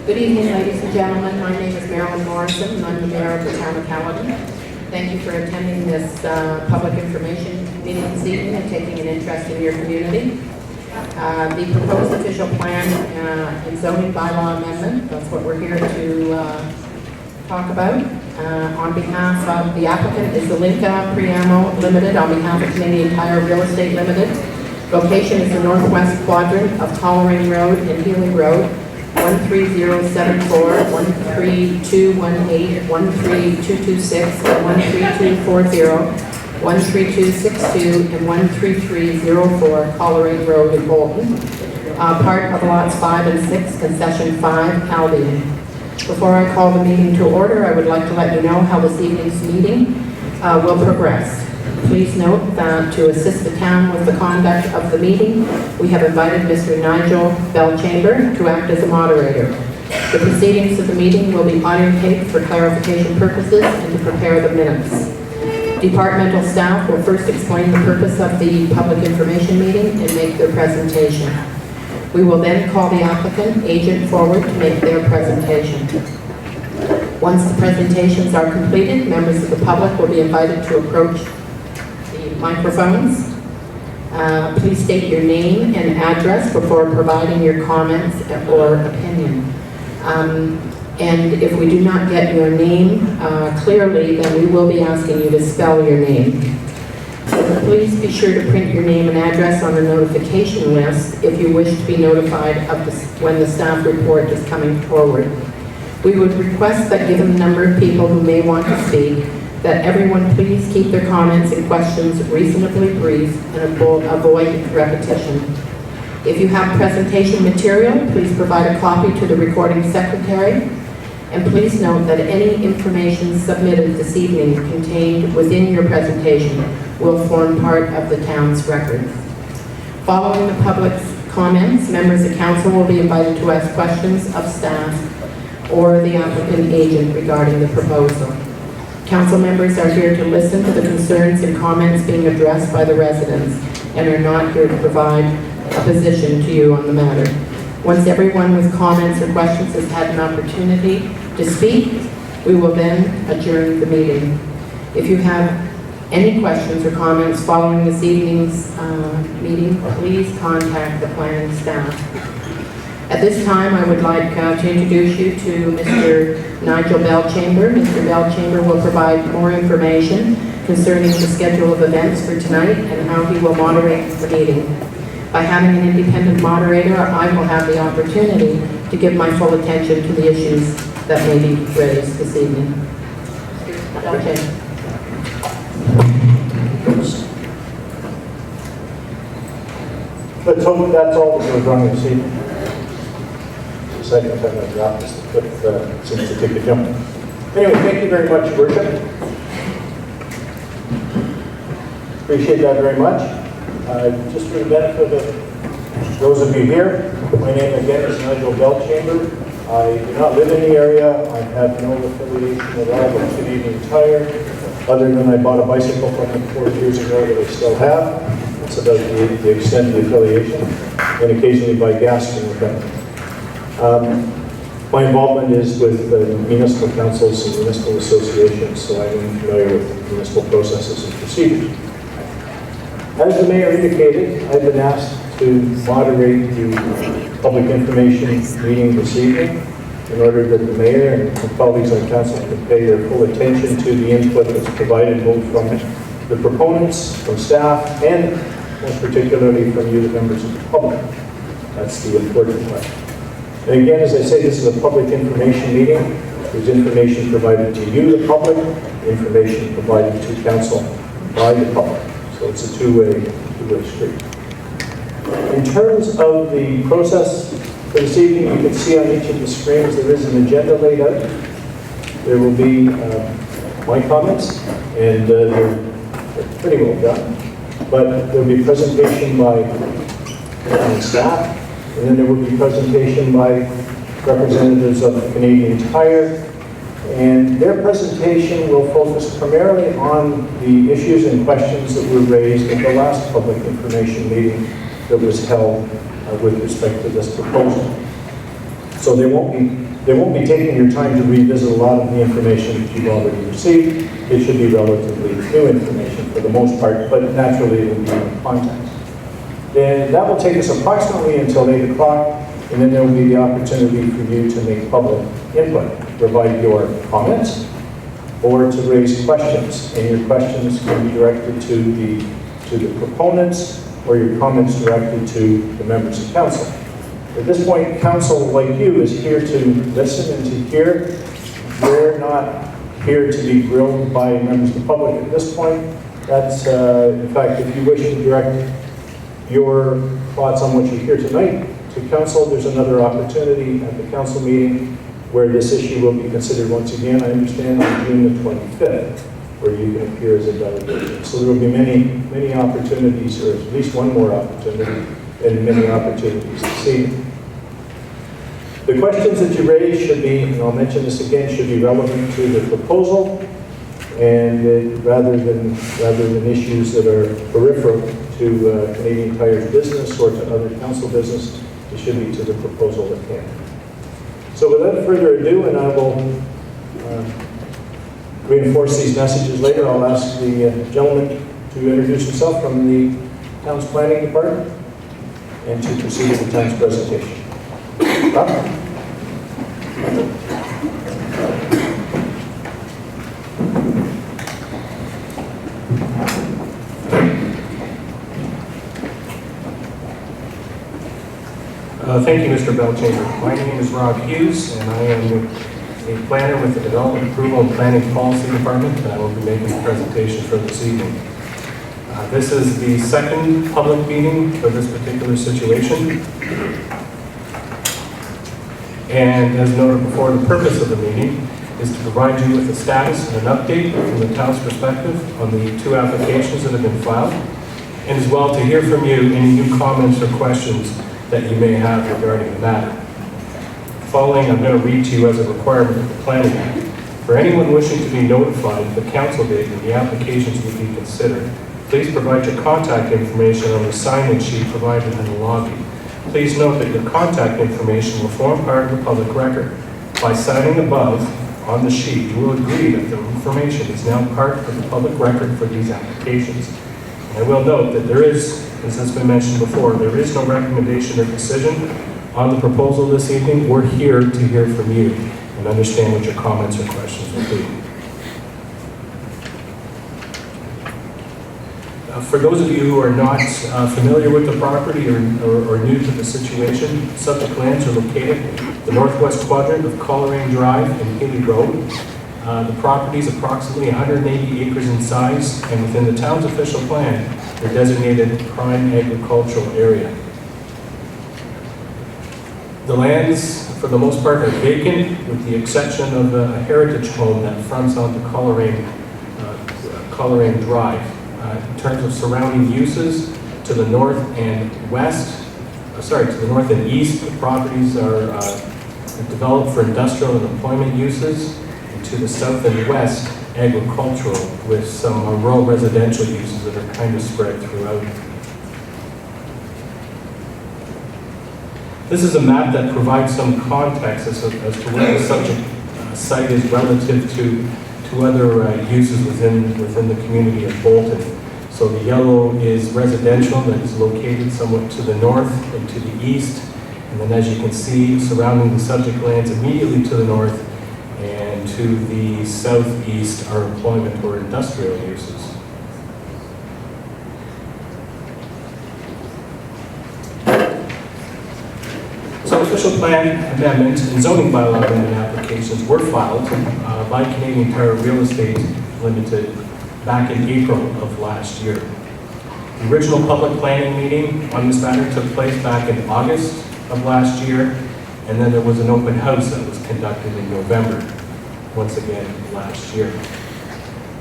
Good evening, ladies and gentlemen. My name is Marilyn Morrison, and I'm the mayor of the town of Caledon. Thank you for attending this public information meeting this evening and taking an interest in your community. The proposed official plan and zoning bylaw amendment, that's what we're here to talk about. On behalf of the applicant is the Linka Priamo Limited, on behalf of Canadian Tire Real Estate Limited. Location is the northwest quadrant of Coleraine Road and Healy Road, 13074, 13218, 13226, 13240, 13262, and 13304 Coleraine Road in Bolton, part of lots 5 and 6, concession 5, Caledon. Before I call the meeting to order, I would like to let you know how this evening's meeting will progress. Please note that to assist the town with the conduct of the meeting, we have invited Mr. Nigel Belchamber to act as a moderator. The proceedings of the meeting will be audio taped for clarification purposes and to prepare the minutes. Departmental staff will first explain the purpose of the public information meeting and make their presentation. We will then call the applicant agent forward to make their presentation. Once the presentations are completed, members of the public will be invited to approach the microphones. Please state your name and address before providing your comments or opinion. And if we do not get your name clearly, then we will be asking you to spell your name. So please be sure to print your name and address on the notification list if you wish to be notified of when the staff report is coming forward. We would request that given the number of people who may want to speak, that everyone please keep their comments and questions reasonably brief and avoid repetition. If you have presentation material, please provide a copy to the recording secretary. And please note that any information submitted this evening contained within your presentation will form part of the town's record. Following the public's comments, members of council will be invited to ask questions of staff or the applicant agent regarding the proposal. Council members are here to listen to the concerns and comments being addressed by the residents and are not here to provide a position to you on the matter. Once everyone with comments or questions has had an opportunity to speak, we will then adjourn the meeting. If you have any questions or comments following this evening's meeting, please contact the planning staff. At this time, I would like to introduce you to Mr. Nigel Belchamber. Mr. Belchamber will provide more information concerning the schedule of events for tonight and how he will moderate the meeting. By having an independent moderator, I will have the opportunity to give my full attention to the issues that may be raised this evening. Mr. Belchamber. Let's hope that's all that goes wrong this evening. The second time I've got this to put seems to take a jump. Anyway, thank you very much, Your Worship. Appreciate that very much. Just for the benefit of those of you here, my name again is Nigel Belchamber. I do not live in the area. I have no affiliation at all with Canadian Tire, other than I bought a bicycle from them 4 years ago that I still have. That's about the extent of the affiliation, and occasionally buy gas from them. My involvement is with municipal councils and municipal associations, so I'm familiar with municipal processes and procedures. As the mayor indicated, I've been asked to moderate the public information meeting this evening in order that the mayor and the colleagues on council can pay their full attention to the input that's provided both from the proponents, from staff, and most particularly from you, the members of the public. That's the important part. And again, as I say, this is a public information meeting. There's information provided to you, the public, information provided to council by the public. So it's a two-way street. In terms of the process for this evening, you can see on each of the screens there is an agenda laid out. There will be my comments, and they're pretty well done. But there will be presentation by staff, and then there will be presentation by representatives of Canadian Tire, and their presentation will focus primarily on the issues and questions that were raised at the last public information meeting that was held with respect to this proposal. So there won't be They won't be taking your time to revisit a lot of the information that you've already received. It should be relatively new information for the most part, but naturally it will be in context. And that will take us approximately until 8 o'clock, and then there will be the opportunity for you to make public input, provide your comments, or to raise questions. And your questions can be directed to the proponents, or your comments directed to the members of council. At this point, council, like you, is here to listen and to hear. We're not here to be grilled by members of the public at this point. That's, in fact, if you wish to direct your thoughts on what you hear tonight to council, there's another opportunity at the council meeting where this issue will be considered once again, I understand, on June the 25th, where you can appear as a delegate. So there will be many opportunities, or at least one more opportunity, and many opportunities to see. The questions that you raise should be, and I'll mention this again, should be relevant to the proposal, and rather than issues that are peripheral to Canadian Tire's business or to other council business, it should be to the proposal at hand. So without further ado, and I will reinforce these messages later, I'll ask the gentleman to introduce himself from the town's planning department and to proceed with the town's presentation. Rob? Thank you, Mr. Belchamber. My name is Rob Hughes, and I am a planner with the Development Approval and Planning Policy Department, and I will be making a presentation for this evening. This is the second public meeting for this particular situation. And as noted before, the purpose of the meeting is to provide you with a status and an update from the town's perspective on the two applications that have been filed, and as well to hear from you any new comments or questions that you may have regarding the matter. Following, I'm going to read to you as a requirement of the Planning Act. For anyone wishing to be notified of the council date when the applications will be considered, please provide your contact information on the sign-in sheet provided in the lobby. Please note that your contact information will form part of the public record. By signing above on the sheet, you will agree that the information is now part of the public record for these applications. And I will note that there is, as has been mentioned before, there is no recommendation or decision on the proposal this evening. We're here to hear from you and understand what your comments or questions will be. For those of you who are not familiar with the property or new to the situation, subject lands are located in the northwest quadrant of Coleraine Drive and Haley Road. The property is approximately 180 acres in size, and within the town's official plan, they're designated prime agricultural area. The lands, for the most part, are vacant, with the exception of a heritage home that fronts onto Coleraine Drive. In terms of surrounding uses, to the north and east, the properties are developed for industrial and employment uses, and to the south and west, agricultural, with some rural residential uses that are kind of spread throughout. This is a map that provides some context as to where the subject site is relative to other uses within the community of Bolton. So the yellow is residential that is located somewhat to the north and to the east. And then as you can see, surrounding the subject lands immediately to the north and to the southeast are employment or industrial uses. So official plan amendment and zoning bylaw amendment applications were filed by Canadian Tire Real Estate Limited back in April of last year. The original public planning meeting on this matter took place back in August of last year, and then there was an open house that was conducted in November, once again last year.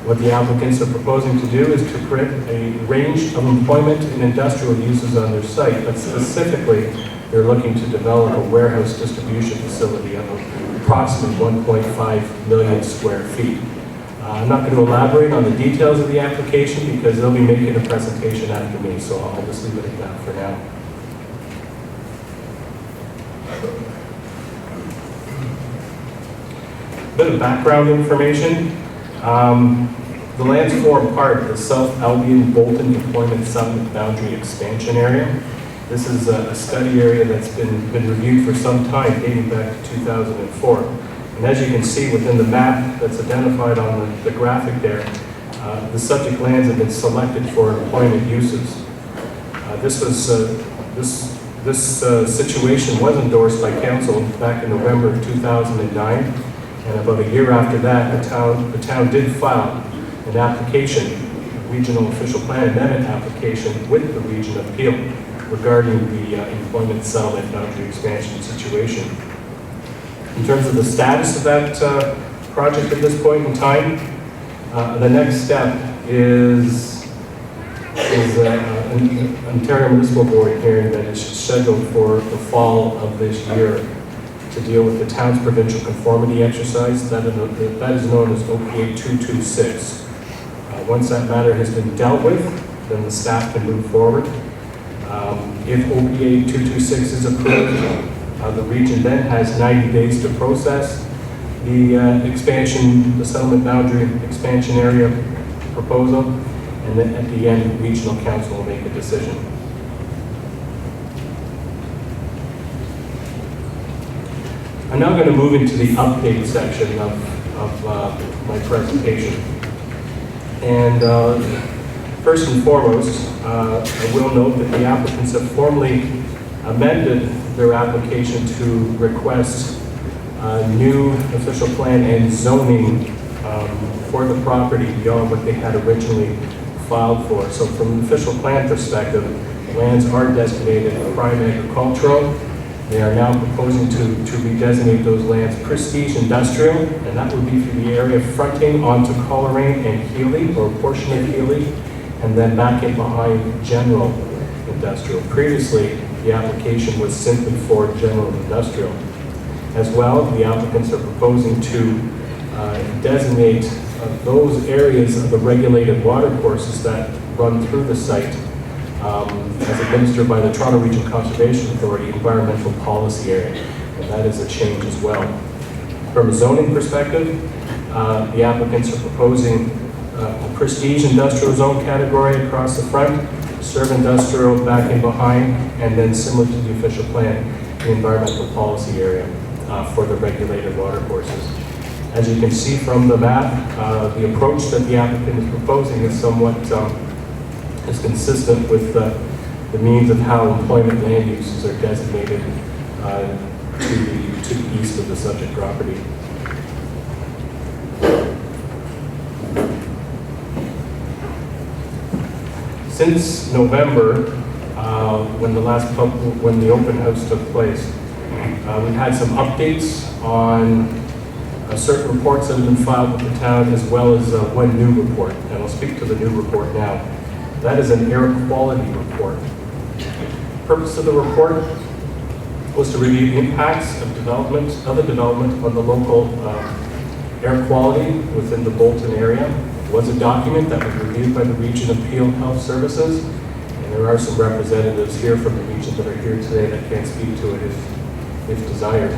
What the applicants are proposing to do is to create a range of employment and industrial uses on their site, but specifically they're looking to develop a warehouse distribution facility of approximately 1.5 million square feet. I'm not going to elaborate on the details of the application because they'll be making a presentation after me, so I'll just leave it at that for now. bit of background information. The lands form part of the South Albion Bolton Employment Settlement Boundary Expansion Area. This is a study area that's been reviewed for some time, dating back to 2004. And as you can see within the map that's identified on the graphic there, the subject lands have been selected for employment uses. This situation was endorsed by council back in November of 2009, and about a year after that, the town did file an application, a regional official plan amendment application with the Region of Peel regarding the employment settlement boundary expansion situation. In terms of the status of that project at this point in time, the next step is an Ontario Municipal Board hearing that is scheduled for the fall of this year to deal with the town's provincial conformity exercise. That is known as OPA 226. Once that matter has been dealt with, then the staff can move forward. If OPA 226 is approved, the region then has 90 days to process the the settlement boundary expansion area proposal, and then at the end, the regional council will make a decision. I'm now going to move into the update section of my presentation. And first and foremost, I will note that the applicants have formally amended their application to request a new official plan and zoning for the property beyond what they had originally filed for. So from an official plan perspective, lands are designated prime agricultural. They are now proposing to redesignate those lands prestige industrial, and that would be for the area fronting onto Coleraine and Healy, or a portion of Healy, and then back in behind general industrial. Previously, the application was simply for general industrial. As well, the applicants are proposing to designate those areas of the regulated water courses that run through the site as administered by the Toronto Region Conservation Authority Environmental Policy Area, and that is a change as well. From a zoning perspective, the applicants are proposing a prestige industrial zone category across the front, serve industrial back and behind, and then similar to the official plan, the environmental policy area for the regulated water courses. As you can see from the map, the approach that the applicant is proposing is somewhat is consistent with the means of how employment land uses are designated to the east of the subject property. Since November, when the open house took place, we've had some updates on certain reports that have been filed with the town, as well as one new report, and I'll speak to the new report now. That is an air quality report. The purpose of the report was to review the impacts of the development on the local air quality within the Bolton area. It was a document that was reviewed by the Region of Peel Health Services, and there are some representatives here from the region that are here today that can speak to it if desired.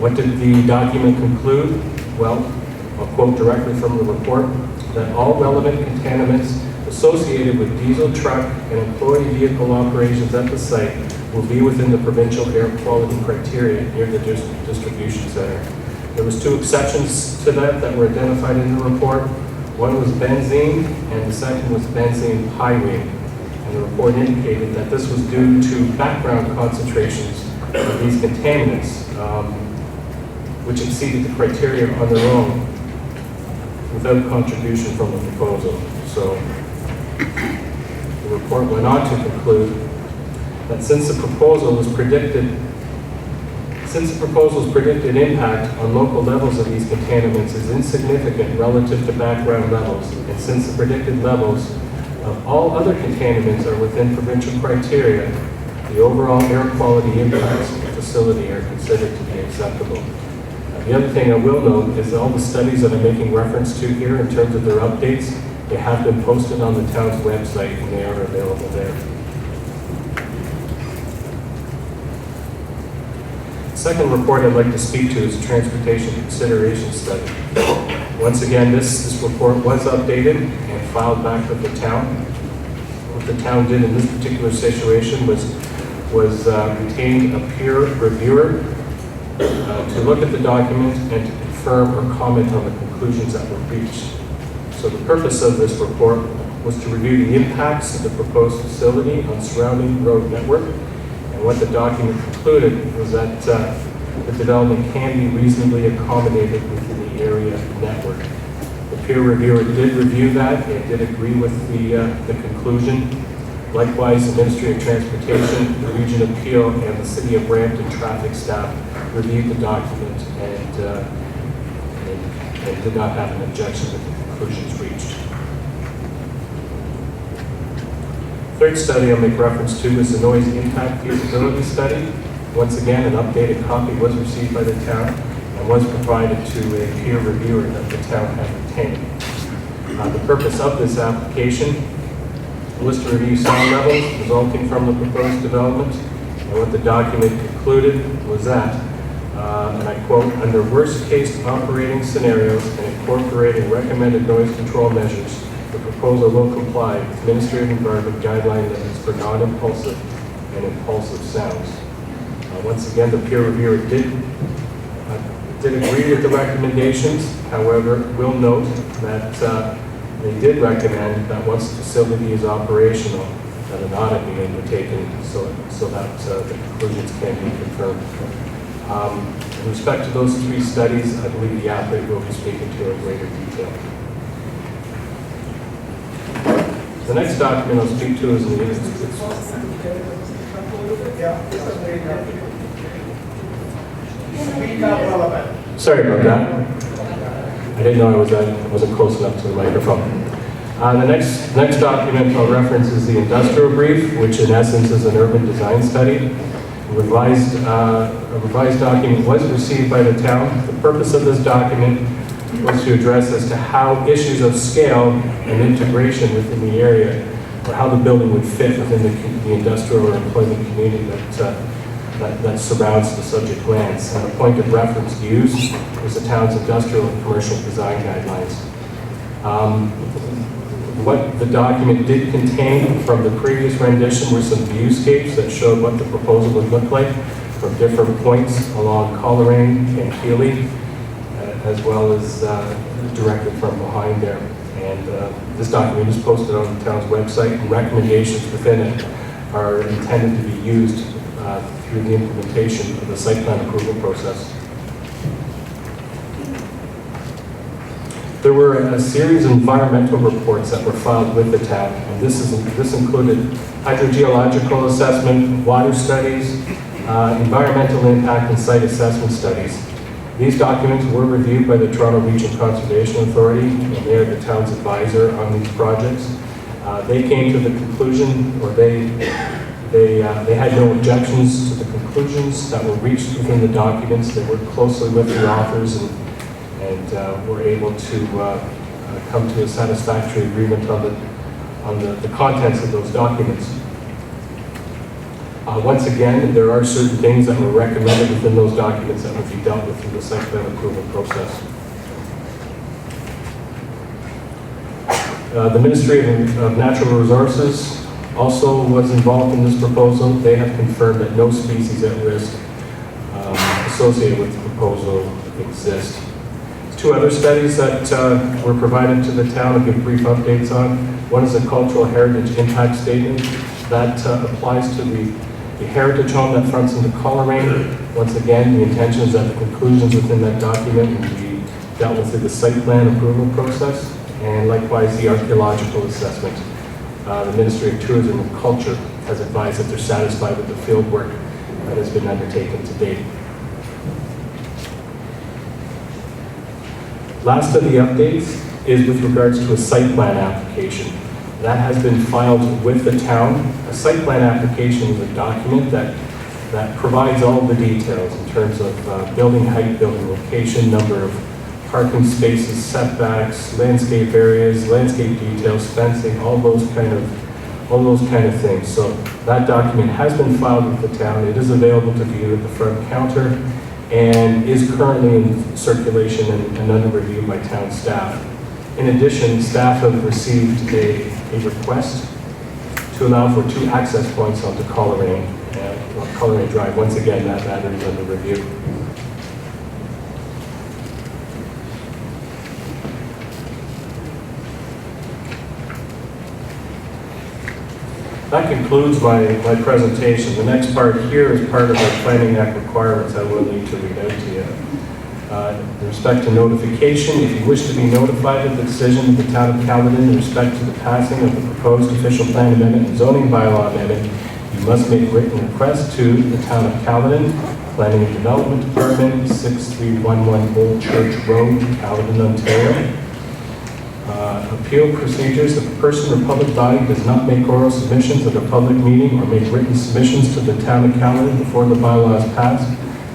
What did the document conclude? Well, I'll quote directly from the report, that all relevant contaminants associated with diesel truck and employee vehicle operations at the site will be within the provincial air quality criteria near the distribution center. There was two exceptions to that were identified in the report. One was benzene, and the second was benzene pyrene. And the report indicated that this was due to background concentrations of these contaminants, which exceeded the criteria on their own without contribution from the proposal. So the report went on to conclude that since the proposal's predicted impact on local levels of these contaminants is insignificant relative to background levels, and since the predicted levels of all other contaminants are within provincial criteria, the overall air quality impacts of the facility are considered to be acceptable. The other thing I will note is that all the studies that I'm making reference to here in terms of their updates, they have been posted on the town's website and they are available there. It's second report I'd like to speak to is a transportation consideration study. Once again, this report was updated and filed back with the town. What the town did in this particular situation was retain a peer reviewer to look at the document and to confirm or comment on the conclusions that were reached. So the purpose of this report was to review the impacts of the proposed facility on surrounding road network. And what the document concluded was that the development can be reasonably accommodated within the area network. The peer reviewer did review that and did agree with the conclusion. Likewise, the Ministry of Transportation, the Region of Peel, and the City of Brampton traffic staff reviewed the document and did not have an objection with the conclusions reached. Third study I'll make reference to is the noise impact feasibility study. Once again, an updated copy was received by the town and was provided to a peer reviewer that the town had retained. The purpose of this application was to review sound levels resulting from the proposed development. And what the document concluded was that, and I quote, under worst case operating scenarios and incorporating recommended noise control measures, the proposal will comply with Ministry of Environment guideline limits for non-impulsive and impulsive sounds. Once again, the peer reviewer did agree with the recommendations. However, we'll note that they did recommend that once the facility is operational, that an audit be undertaken so that the conclusions can be confirmed. In respect to those three studies, I believe the applicant will be speaking to in greater detail. The next document I'll speak to is sorry about that. I didn't know I wasn't close enough to the microphone. The next document I'll reference is the industrial brief, which in essence is an urban design study. A revised document was received by the town. The purpose of this document was to address as to how issues of scale and integration within the area, or how the building would fit within the industrial or employment community that surrounds the subject lands. And the point of reference used was the town's industrial and commercial design guidelines. What the document did contain from the previous rendition were some viewscapes that showed what the proposal would look like from different points along Coleraine and Keeley, as well as directly from behind there. And this document is posted on the town's website, and recommendations within it are intended to be used through the implementation of the site plan approval process. There were a series of environmental reports that were filed with the town, and this included hydrogeological assessment, water studies, environmental impact, and site assessment studies. These documents were reviewed by the Toronto Region Conservation Authority, and they are the town's advisor on these projects. They came to the conclusion, or they had no objections to the conclusions that were reached within the documents. They worked closely with the authors and were able to come to a satisfactory agreement on the contents of those documents. Once again, there are certain things that were recommended within those documents that would be dealt with through the site plan approval process. The Ministry of Natural Resources also was involved in this proposal. They have confirmed that no species at risk associated with the proposal exist. Two other studies that were provided to the town, I'll give brief updates on. One is a cultural heritage impact statement that applies to the heritage home that fronts into Coleraine. Once again, the intention is that the conclusions within that document will be dealt with through the site plan approval process, and likewise the archaeological assessment. The Ministry of Tourism and Culture has advised that they're satisfied with the field work that has been undertaken to date. Last of the updates is with regards to a site plan application. That has been filed with the town. A site plan application is a document that provides all the details in terms of building height, building location, number of parking spaces, setbacks, landscape areas, landscape details, fencing, all those kind of all those kind of things. So that document has been filed with the town. It is available to view at the front counter and is currently in circulation and under review by town staff. In addition, staff have received a request to allow for 2 access points onto Caledon Drive. Once again, that matter is under review. That concludes my presentation. The next part here is part of our Planning Act requirements I will need to read out to you. In respect to notification, if you wish to be notified of the decision of the Town of Caledon in respect to the passing of the proposed official plan amendment and zoning bylaw amendment, you must make written request to the Town of Caledon, Planning and Development Department, 6311 Old Church Road, Caledon, Ontario. Appeal procedures: if a person or public body does not make oral submissions at a public meeting or make written submissions to the Town of Caledon before the bylaw is passed,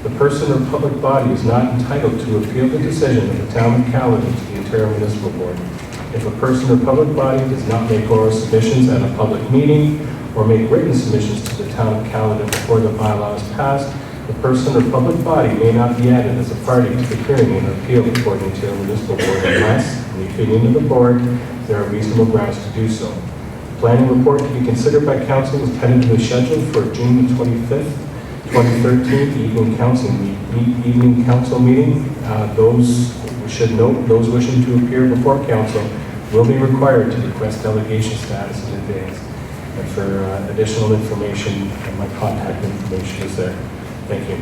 the person or public body is not entitled to appeal the decision of the Town of Caledon to the Ontario Municipal Board. If a person or public body does not make oral submissions at a public meeting or make written submissions to the Town of Caledon before the bylaw is passed, the person or public body may not be added as a party to the hearing and appeal before the Ontario Municipal Board unless, in the opinion of the Board, there are reasonable grounds to do so. The planning report to be considered by Council is tentatively scheduled for June the 25th, 2013, the evening council meeting. Those should note, those wishing to appear before Council will be required to request delegation status in advance. And for additional information, my contact information is there. Thank you.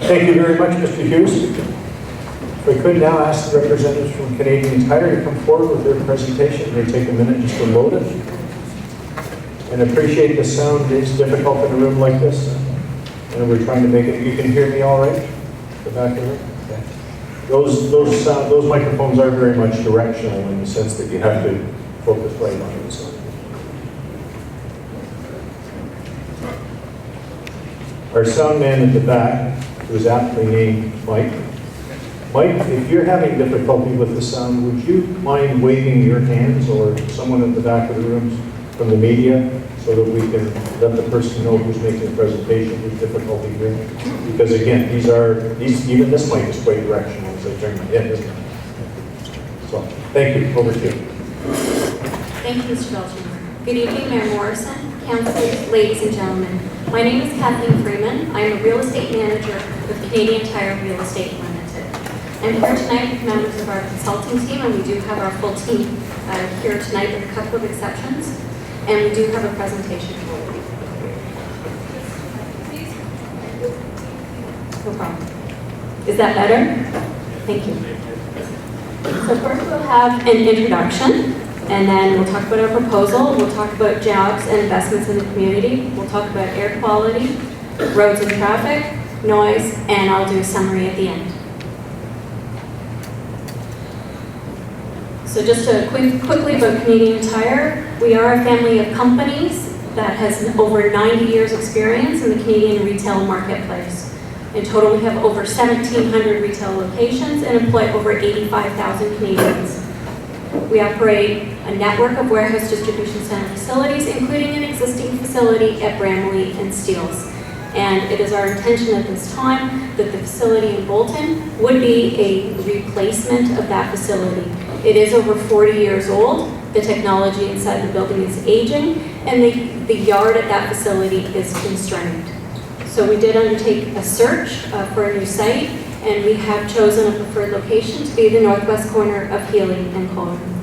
Thank you very much, Mr. Hughes. If I could now ask the representatives from Canadian Tire to come forward with their presentation. They take a minute just to load it. And appreciate the sound is difficult in a room like this. And we're trying to make it, you can hear me all right? The back of the room? Okay. Those microphones are very much directional in the sense that you have to focus right on it. So. Our sound man at the back, who is aptly named Mike. Mike, if you're having difficulty with the sound, would you mind waving your hands or someone at the back of the room from the media so that we can let the person know who's making the presentation with difficulty hearing? Because again, even this mic is quite directional as I turn my head, isn't it? So, thank you. Over to you. Thank you, Mr. Belcher. Good evening, Mayor Morrison, councilors, ladies and gentlemen. My name is Kathleen Freeman. I am a real estate manager with Canadian Tire Real Estate Limited. I'm here tonight with members of our consulting team, and we do have our full team here tonight with a couple of exceptions, and we do have a presentation for you. No problem. Is that better? Thank you. So first we'll have an introduction, and then we'll talk about our proposal. We'll talk about jobs and investments in the community. We'll talk about air quality, roads and traffic, noise, and I'll do a summary at the end. So just quickly about Canadian Tire, we are a family of companies that has over 90 years experience in the Canadian retail marketplace. In total, we have over 1,700 retail locations and employ over 85,000 Canadians. We operate a network of warehouse distribution center facilities, including an existing facility at Bramley and Steeles. And it is our intention at this time that the facility in Bolton would be a replacement of that facility. It is over 40 years old. The technology inside the building is aging, and the yard at that facility is constrained. So we did undertake a search for a new site, and we have chosen a preferred location to be the northwest corner of Healy and Caledon.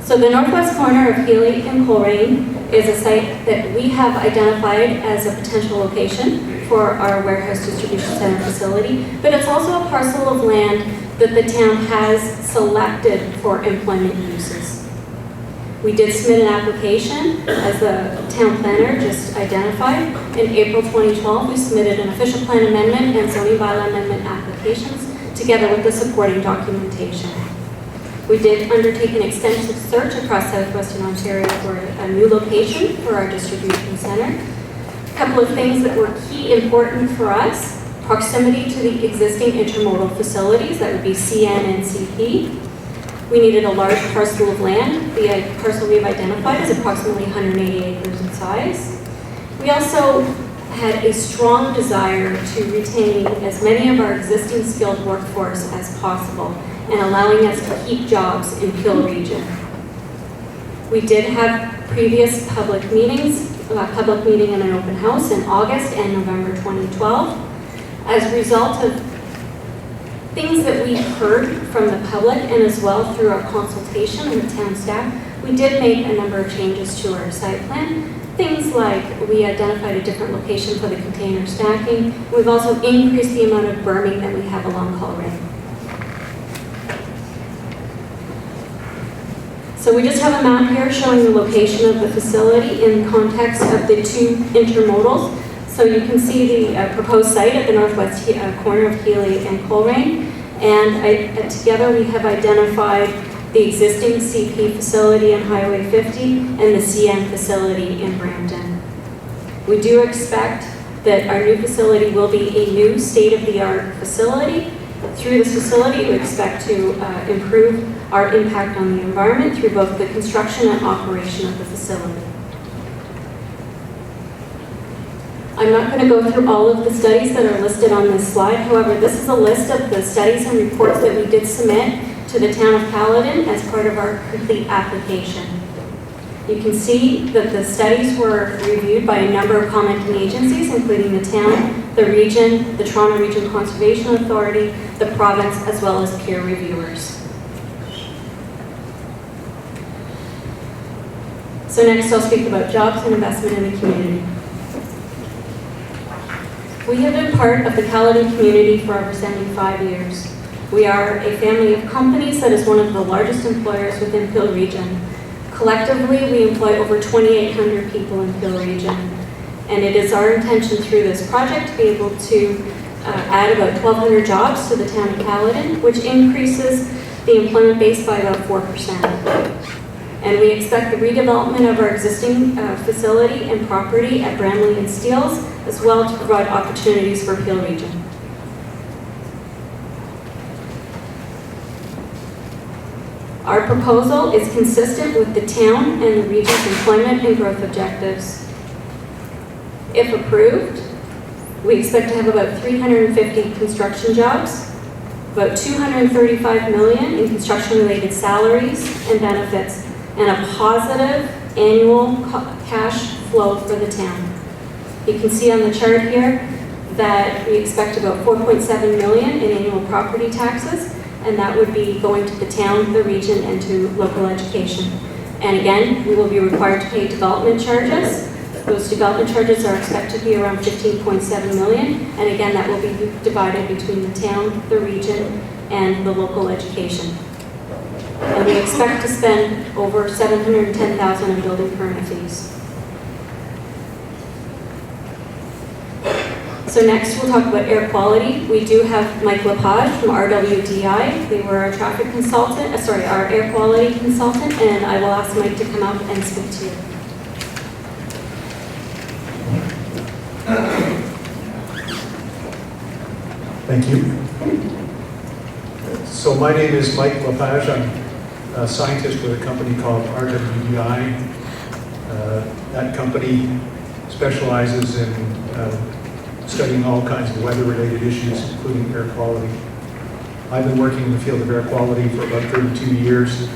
So the northwest corner of Healy and Caledon is a site that we have identified as a potential location for our warehouse distribution center facility, but it's also a parcel of land that the town has selected for employment uses. We did submit an application, as the town planner just identified. In April 2012, we submitted an official plan amendment and zoning bylaw amendment applications together with the supporting documentation. We did undertake an extensive search across southwestern Ontario for a new location for our distribution center. A couple of things that were key important for us proximity to the existing intermodal facilities, that would be CN and CP. We needed a large parcel of land. The parcel we've identified is approximately 180 acres in size. We also had a strong desire to retain as many of our existing skilled workforce as possible and allowing us to keep jobs in Peel region. We did have previous public meetings, a public meeting and an open house in August and November 2012. As a result of things that we heard from the public and as well through our consultation with town staff, we did make a number of changes to our site plan. Things like we identified a different location for the container stacking. We've also increased the amount of berming that we have along Coleraine. So we just have a map here showing the location of the facility in context of the two intermodals. So you can see the proposed site at the northwest corner of Healy and Coleraine. And together we have identified the existing CP facility in Highway 50 and the CN facility in Brampton. We do expect that our new facility will be a new state-of-the-art facility. Through this facility, we expect to improve our impact on the environment through both the construction and operation of the facility. I'm not going to go through all of the studies that are listed on this slide. However, this is a list of the studies and reports that we did submit to the town of Caledon as part of our complete application. You can see that the studies were reviewed by a number of commenting agencies, including the town, the region, the Toronto Region Conservation Authority, the province, as well as peer reviewers. So next I'll speak about jobs and investment in the community. We have been part of the Caledon community for over 75 years. We are a family of companies that is one of the largest employers within Peel region. Collectively, we employ over 2,800 people in Peel region. And it is our intention through this project to be able to add about 1,200 jobs to the town of Caledon, which increases the employment base by about 4%. And we expect the redevelopment of our existing facility and property at Bramley and Steeles, as well to provide opportunities for Peel region. Our proposal is consistent with the town and the region's employment and growth objectives. If approved, we expect to have about 350 construction jobs, about $235 million in construction-related salaries and benefits, and a positive annual cash flow for the town. You can see on the chart here that we expect about $4.7 million in annual property taxes, and that would be going to the town, the region, and to local education. And again, we will be required to pay development charges. Those development charges are expected to be around $15.7 million, and again, that will be divided between the town, the region, and the local education. And we expect to spend over $710,000 in building permit fees. So next we'll talk about air quality. We do have Mike Lepage from RWDI. They were our traffic consultant, our air quality consultant, and I will ask Mike to come up and speak to you. Thank you. So my name is Mike Lepage. I'm a scientist with a company called RWDI. That company specializes in studying all kinds of weather-related issues, including air quality. I've been working in the field of air quality for about 32 years,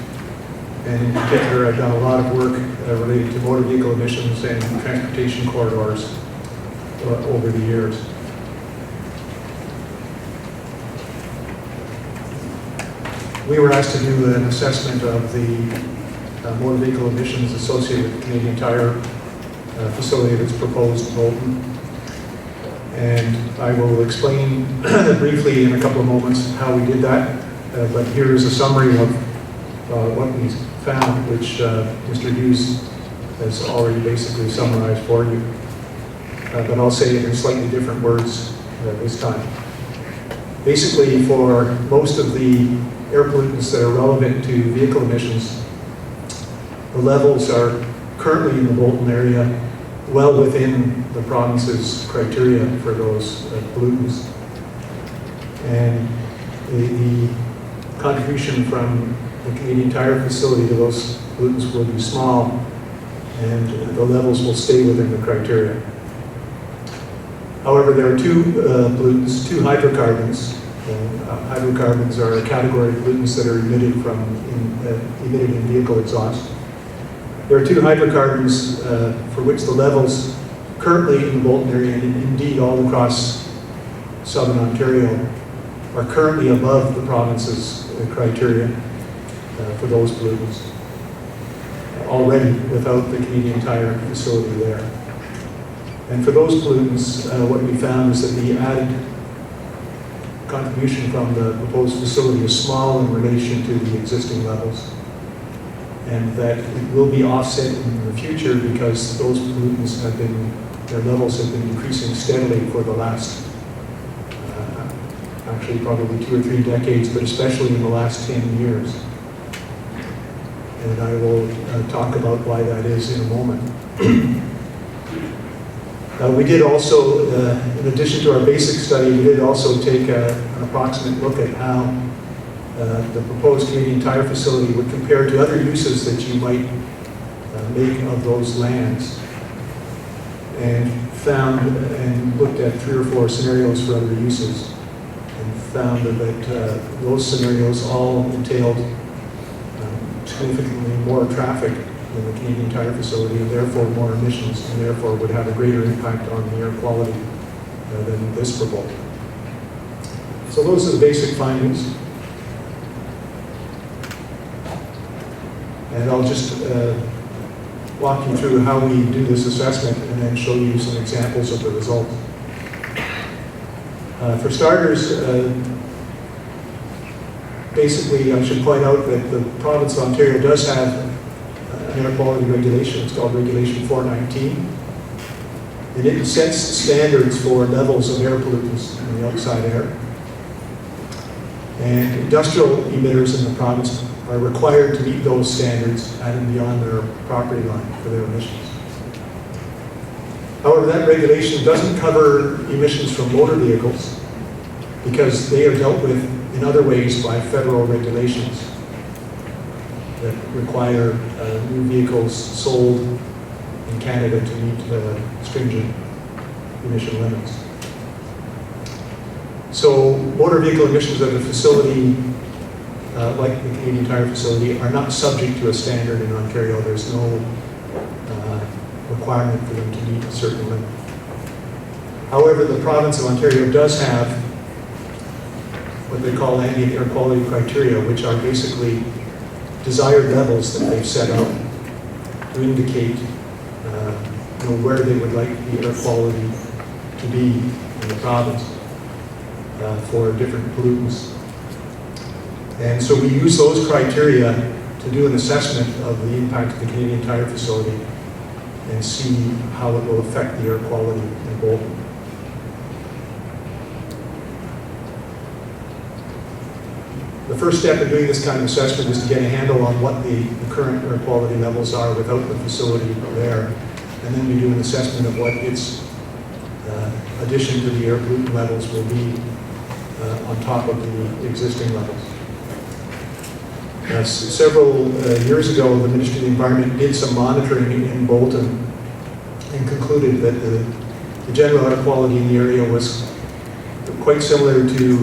and in particular, I've done a lot of work related to motor vehicle emissions and transportation corridors over the years. We were asked to do an assessment of the motor vehicle emissions associated with the Canadian Tire facility that's proposed in Bolton. And I will explain briefly in a couple of moments how we did that. But here is a summary of what we found, which Mr. Hughes has already basically summarized for you. But I'll say it in slightly different words this time. Basically, for most of the air pollutants that are relevant to vehicle emissions, the levels are currently in the Bolton area well within the province's criteria for those pollutants. And the contribution from the Canadian Tire facility to those pollutants will be small, and the levels will stay within the criteria. However, there are two pollutants, two hydrocarbons. Hydrocarbons are a category of pollutants that are emitted in vehicle exhaust. There are two hydrocarbons for which the levels currently in the Bolton area, and indeed all across southern Ontario, are currently above the province's criteria for those pollutants already without the Canadian Tire facility there. And for those pollutants, what we found is that the added contribution from the proposed facility is small in relation to the existing levels, and that it will be offset in the future because those pollutants have been, their levels have been increasing steadily for the last, actually probably 2 or 3 decades, but especially in the last 10 years. And I will talk about why that is in a moment. We did also, in addition to our basic study, we did also take an approximate look at how the proposed Canadian Tire facility would compare to other uses that you might make of those lands, and found and looked at 3 or 4 scenarios for other uses, and found that those scenarios all entailed significantly more traffic than the Canadian Tire facility, and therefore more emissions, and therefore would have a greater impact on the air quality than this proposal. So those are the basic findings. And I'll just walk you through how we do this assessment and then show you some examples of the results. For starters, basically I should point out that the province of Ontario does have an air quality regulation. It's called Regulation 419. And it sets standards for levels of air pollutants in the outside air. And industrial emitters in the province are required to meet those standards at and beyond their property line for their emissions. However, that regulation doesn't cover emissions from motor vehicles because they are dealt with in other ways by federal regulations that require new vehicles sold in Canada to meet stringent emission limits. So motor vehicle emissions at a facility like the Canadian Tire facility are not subject to a standard in Ontario. There's no requirement for them to meet a certain limit. However, the province of Ontario does have what they call ambient air quality criteria, which are basically desired levels that they've set out to indicate where they would like the air quality to be in the province for different pollutants. And so we use those criteria to do an assessment of the impact of the Canadian Tire facility and see how it will affect the air quality in Bolton. The first step in doing this kind of assessment is to get a handle on what the current air quality levels are without the facility there. And then we do an assessment of what its addition to the air pollutant levels will be on top of the existing levels. Several years ago, the Ministry of the Environment did some monitoring in Bolton and concluded that the general air quality in the area was quite similar to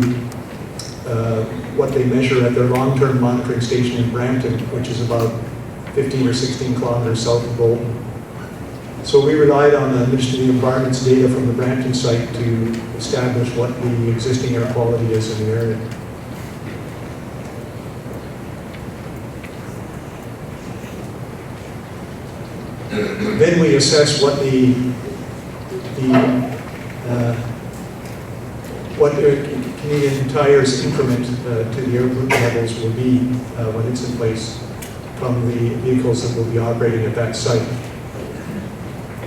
what they measure at their long-term monitoring station in Brampton, which is about 15 or 16 kilometers south of Bolton. So we relied on the Ministry of the Environment's data from the Brampton site to establish what the existing air quality is in the area. Then we assess what what Canadian Tire's increment to the air pollutant levels will be when it's in place from the vehicles that will be operating at that site.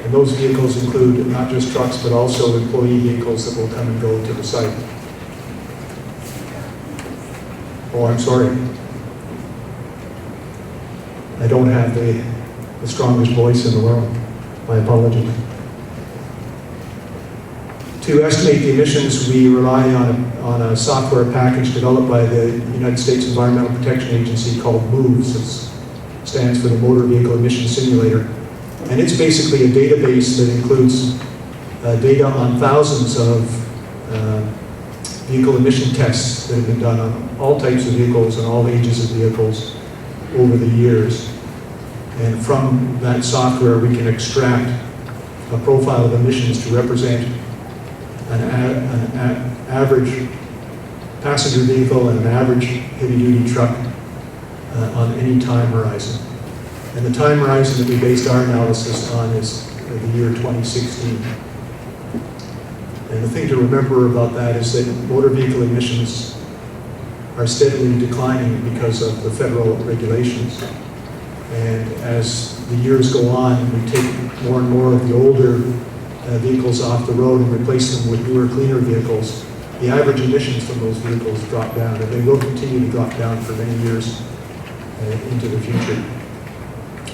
And those vehicles include not just trucks, but also employee vehicles that will come and go to the site. Oh, I'm sorry. I don't have the strongest voice in the world. My apologies. To estimate the emissions, we rely on a software package developed by the United States Environmental Protection Agency called MOVES. It stands for the Motor Vehicle Emission Simulator. And it's basically a database that includes data on thousands of vehicle emission tests that have been done on all types of vehicles and all ages of vehicles over the years. And from that software, we can extract a profile of emissions to represent an average passenger vehicle and an average heavy-duty truck on any time horizon. And the time horizon that we based our analysis on is the year 2016. And the thing to remember about that is that motor vehicle emissions are steadily declining because of the federal regulations. And as the years go on, we take more and more of the older vehicles off the road and replace them with newer, cleaner vehicles. The average emissions from those vehicles drop down, and they will continue to drop down for many years into the future.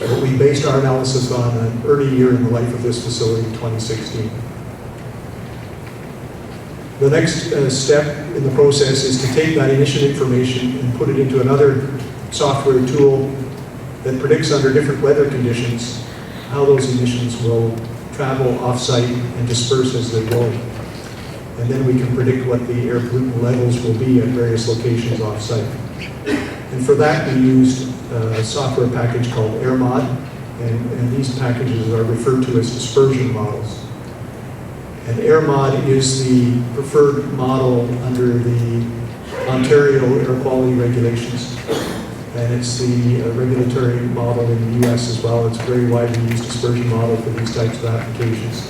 But we based our analysis on an early year in the life of this facility, 2016. The next step in the process is to take that emission information and put it into another software tool that predicts under different weather conditions how those emissions will travel off-site and disperse as they go. And then we can predict what the air pollutant levels will be at various locations off-site. And for that, we used a software package called AirMod, and these packages are referred to as dispersion models. And AirMod is the preferred model under the Ontario air quality regulations. And it's the regulatory model in the US as well. It's a very widely used dispersion model for these types of applications.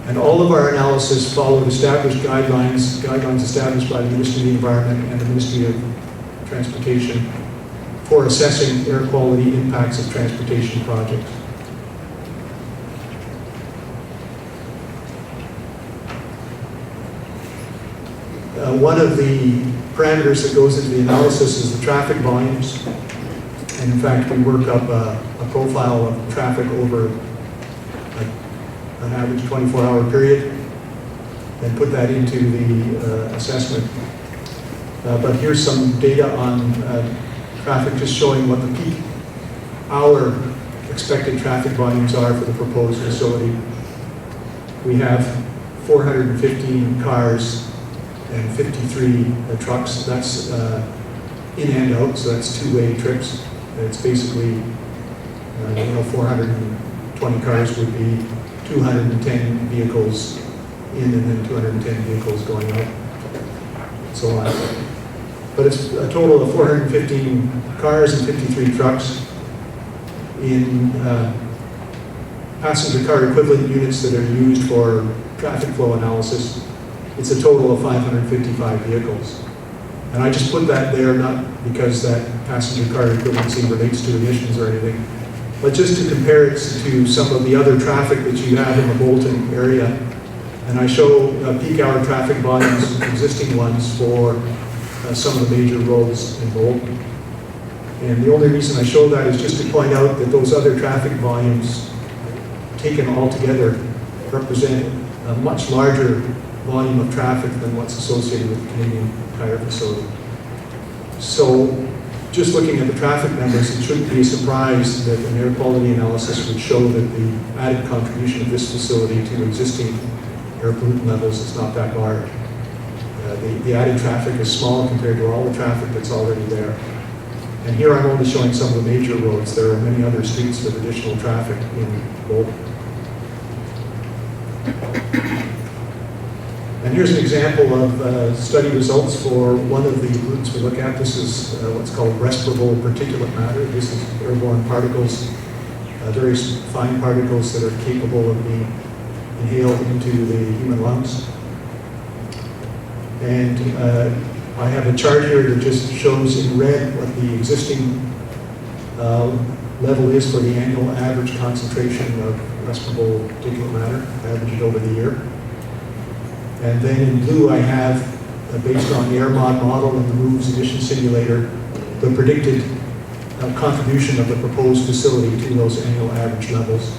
And all of our analysis followed established guidelines established by the Ministry of the Environment and the Ministry of Transportation for assessing air quality impacts of transportation projects. One of the parameters that goes into the analysis is the traffic volumes. And in fact, we work up a profile of traffic over an average 24-hour period and put that into the assessment. But here's some data on traffic just showing what the peak hour expected traffic volumes are for the proposed facility. We have 415 cars and 53 trucks. That's in and out, so that's two-way trips. It's basically, 420 cars would be 210 vehicles in and then 210 vehicles going out, and so on. But it's a total of 415 cars and 53 trucks in passenger car equivalent units that are used for traffic flow analysis. It's a total of 555 vehicles. And I just put that there not because that passenger car equivalency relates to emissions or anything, but just to compare it to some of the other traffic that you have in the Bolton area. And I show peak hour traffic volumes, existing ones, for some of the major roads in Bolton. And the only reason I show that is just to point out that those other traffic volumes taken all together represent a much larger volume of traffic than what's associated with the Canadian Tire facility. So just looking at the traffic numbers, it shouldn't be a surprise that an air quality analysis would show that the added contribution of this facility to existing air pollutant levels is not that large. The added traffic is small compared to all the traffic that's already there. And here I'm only showing some of the major roads. There are many other streets with additional traffic in Bolton. And here's an example of study results for one of the pollutants we look at. This is what's called respirable particulate matter. This is airborne particles, very fine particles that are capable of being inhaled into the human lungs. And I have a chart here that just shows in red what the existing level is for the annual average concentration of respirable particulate matter, averaged over the year. And then in blue, I have, based on the AirMod model and the MOVES emission simulator, the predicted contribution of the proposed facility to those annual average levels.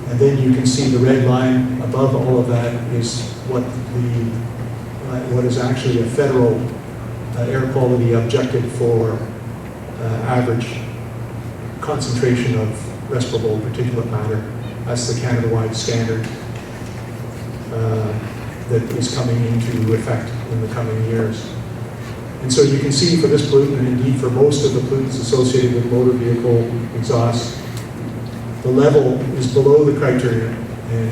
And then you can see the red line above all of that is what is actually a federal air quality objective for average concentration of respirable particulate matter. That's the Canada-wide standard that is coming into effect in the coming years. And so you can see for this pollutant, and indeed for most of the pollutants associated with motor vehicle exhaust, the level is below the criteria, and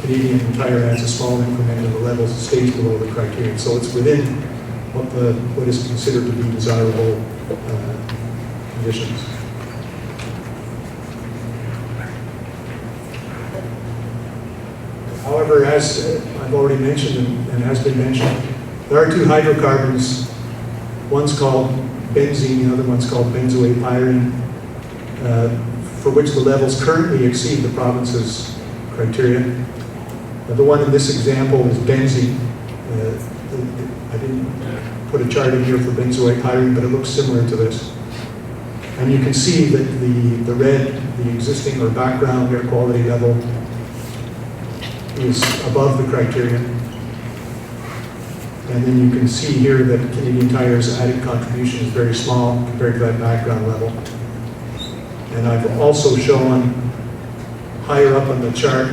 Canadian Tire adds a small increment and the level stays below the criterion. So it's within what is considered to be desirable conditions. However, as I've already mentioned and has been mentioned, there are two hydrocarbons. One's called benzene, the other one's called benzoate-pyrene, for which the levels currently exceed the province's criteria. The one in this example is benzene. I didn't put a chart in here for benzoate-pyrene, but it looks similar to this. And you can see that the red, the existing or background air quality level, is above the criterion. And then you can see here that Canadian Tire's added contribution is very small compared to that background level. And I've also shown higher up on the chart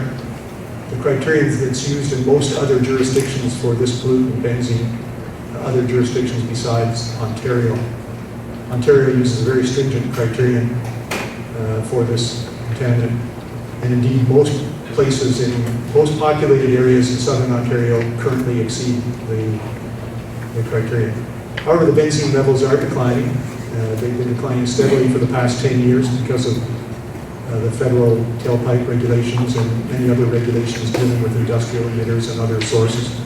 the criterion that's used in most other jurisdictions for this pollutant benzene, other jurisdictions besides Ontario. Ontario uses a very stringent criterion for this contaminant. And indeed, most places in most populated areas in southern Ontario currently exceed the criterion. However, the benzene levels are declining. They've been declining steadily for the past 10 years because of the federal tailpipe regulations and many other regulations dealing with industrial emitters and other sources,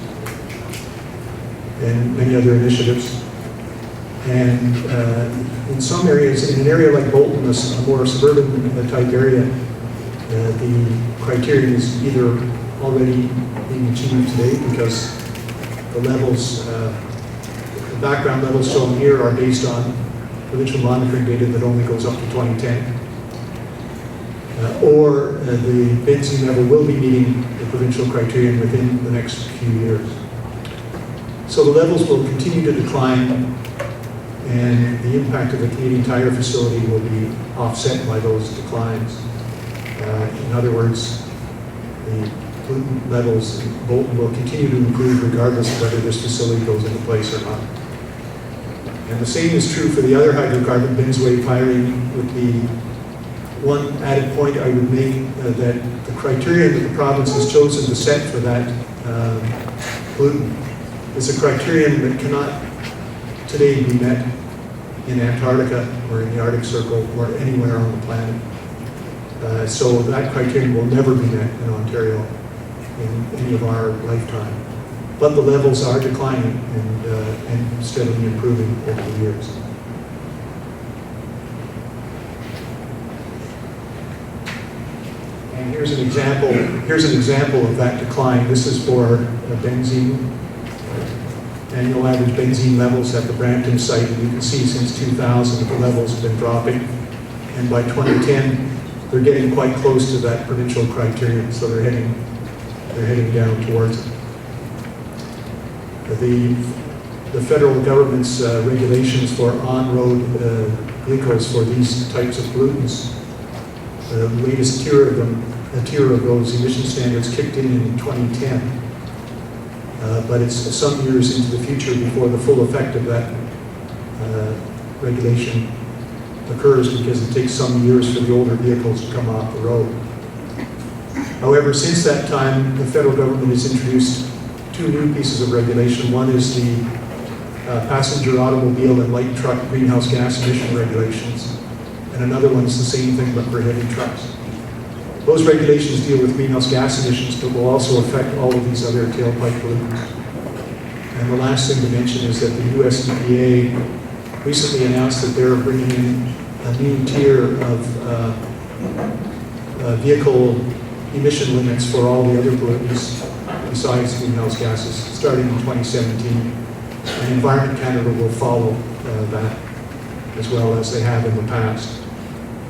and many other initiatives. And in some areas, in an area like Bolton, a more suburban type area, the criterion is either already being achieved today because the levels, the background levels shown here are based on provincial monitoring data that only goes up to 2010. Or the benzene level will be meeting the provincial criterion within the next few years. So the levels will continue to decline, and the impact of the Canadian Tire facility will be offset by those declines. In other words, the pollutant levels in Bolton will continue to improve regardless of whether this facility goes into place or not. And the same is true for the other hydrocarbon, benzoate-pyrene, with the one added point I would make that the criteria that the province has chosen to set for that pollutant is a criterion that cannot today be met in Antarctica or in the Arctic Circle or anywhere on the planet. So that criterion will never be met in Ontario in any of our lifetime. But the levels are declining and steadily improving over the years. And here's an example of that decline. This is for benzene, annual average benzene levels at the Brampton site. And you can see since 2000 that the levels have been dropping. And by 2010, they're getting quite close to that provincial criterion, so they're heading down towards it. The federal government's regulations for on-road vehicles for these types of pollutants, the latest tier of those emission standards kicked in 2010. But it's some years into the future before the full effect of that regulation occurs, because it takes some years for the older vehicles to come off the road. However, since that time, the federal government has introduced two new pieces of regulation. One is the passenger automobile and light truck greenhouse gas emission regulations, and another one is the same thing but for heavy trucks. Those regulations deal with greenhouse gas emissions, but will also affect all of these other tailpipe pollutants. And the last thing to mention is that the US EPA recently announced that they're bringing in a new tier of vehicle emission limits for all the other pollutants besides greenhouse gases, starting in 2017. And Environment Canada will follow that, as well as they have in the past.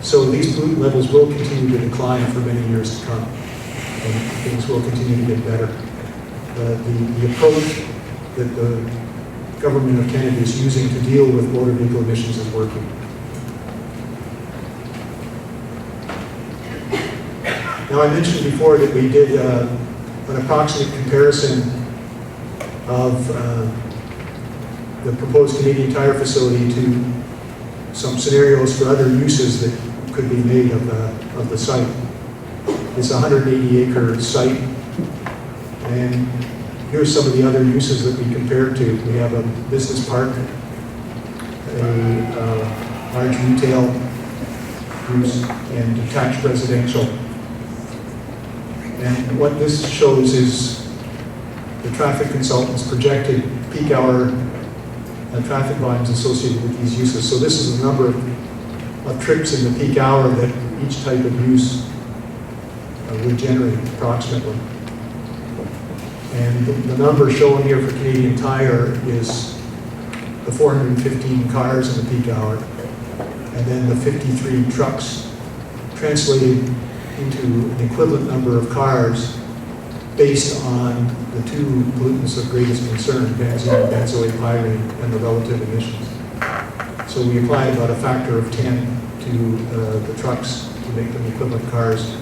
So these pollutant levels will continue to decline for many years to come, and things will continue to get better. The approach that the government of Canada is using to deal with motor vehicle emissions is working. Now, I mentioned before that we did an approximate comparison of the proposed Canadian Tire facility to some scenarios for other uses that could be made of the site. It's a 180-acre site, and here's some of the other uses that we compared to. We have a business park, a large retail use, and detached residential. And what this shows is the traffic consultants projected peak hour traffic volumes associated with these uses. So this is the number of trips in the peak hour that each type of use would generate approximately. And the number shown here for Canadian Tire is the 415 cars in the peak hour, and then the 53 trucks, translated into an equivalent number of cars based on the two pollutants of greatest concern, benzene and benzoate pyrene, and the relative emissions. So we applied about a factor of 10 to the trucks to make them equivalent cars,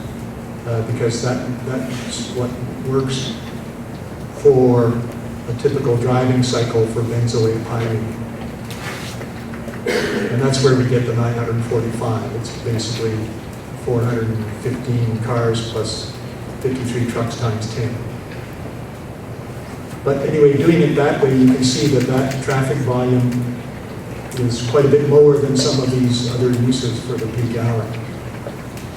because that's what works for a typical driving cycle for benzoate pyrene. And that's where we get the 945. It's basically 415 cars plus 53 trucks times 10. But anyway, doing it that way, you can see that that traffic volume is quite a bit lower than some of these other uses for the peak hour.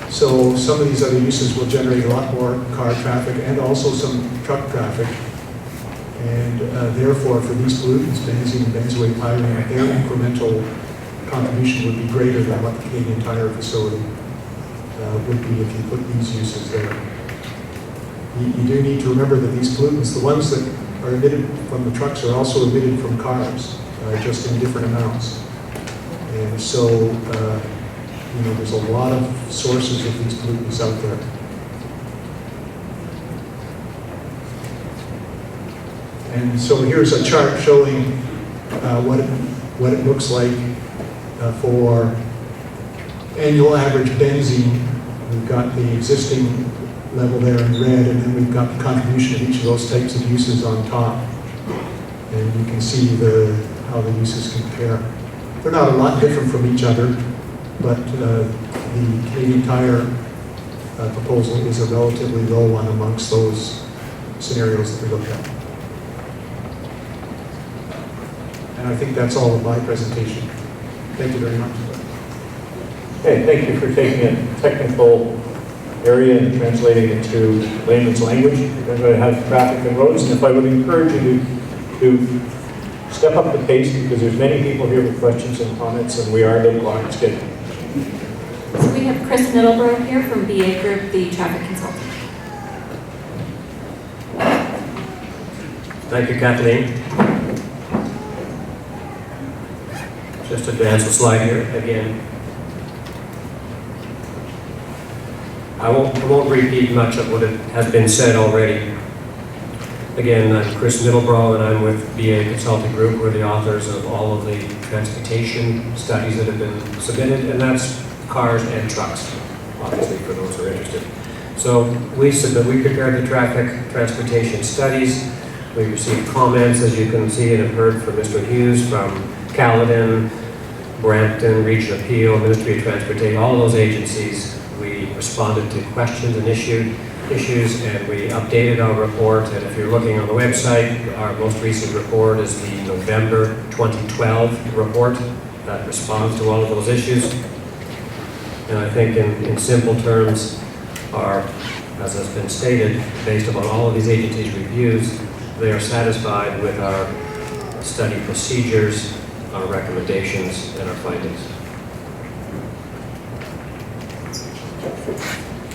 So some of these other uses will generate a lot more car traffic and also some truck traffic. And therefore, for these pollutants, benzene and benzoate pyrene, their incremental contribution would be greater than what the Canadian Tire facility would be if you put these uses there. You do need to remember that these pollutants, the ones that are emitted from the trucks, are also emitted from cars, just in different amounts. And so, there's a lot of sources of these pollutants out there. And so here's a chart showing what it looks like for annual average benzene. We've got the existing level there in red, and then we've got the contribution of each of those types of uses on top. And you can see how the uses compare. They're not a lot different from each other, but the Canadian Tire proposal is a relatively low one amongst those scenarios that we looked at. And I think that's all of my presentation. Thank you very much. Okay, thank you for taking a technical area and translating it to layman's language. We're going to have traffic and roads, and if I would encourage you to step up the pace, because there's many people here with questions and comments, and we are a little behind schedule. So we have Chris Middlebrough here from BA Group, the traffic consultant. Thank you, Kathleen. Just advance a slide here again. I won't repeat much of what has been said already. Again, I'm Chris Middlebrough, and I'm with BA Consulting Group. We're the authors of all of the transportation studies that have been submitted, and that's cars and trucks, obviously, for those who are interested. So we prepared the traffic transportation studies. We received comments, as you can see and have heard from Mr. Hughes, from Caledon, Brampton, Region Appeal, Ministry of Transportation, all of those agencies. We responded to questions and issues, and we updated our report. And if you're looking on the website, our most recent report is the November 2012 report that responds to all of those issues. And I think in simple terms, as has been stated, based upon all of these agencies' reviews, they are satisfied with our study procedures, our recommendations, and our findings.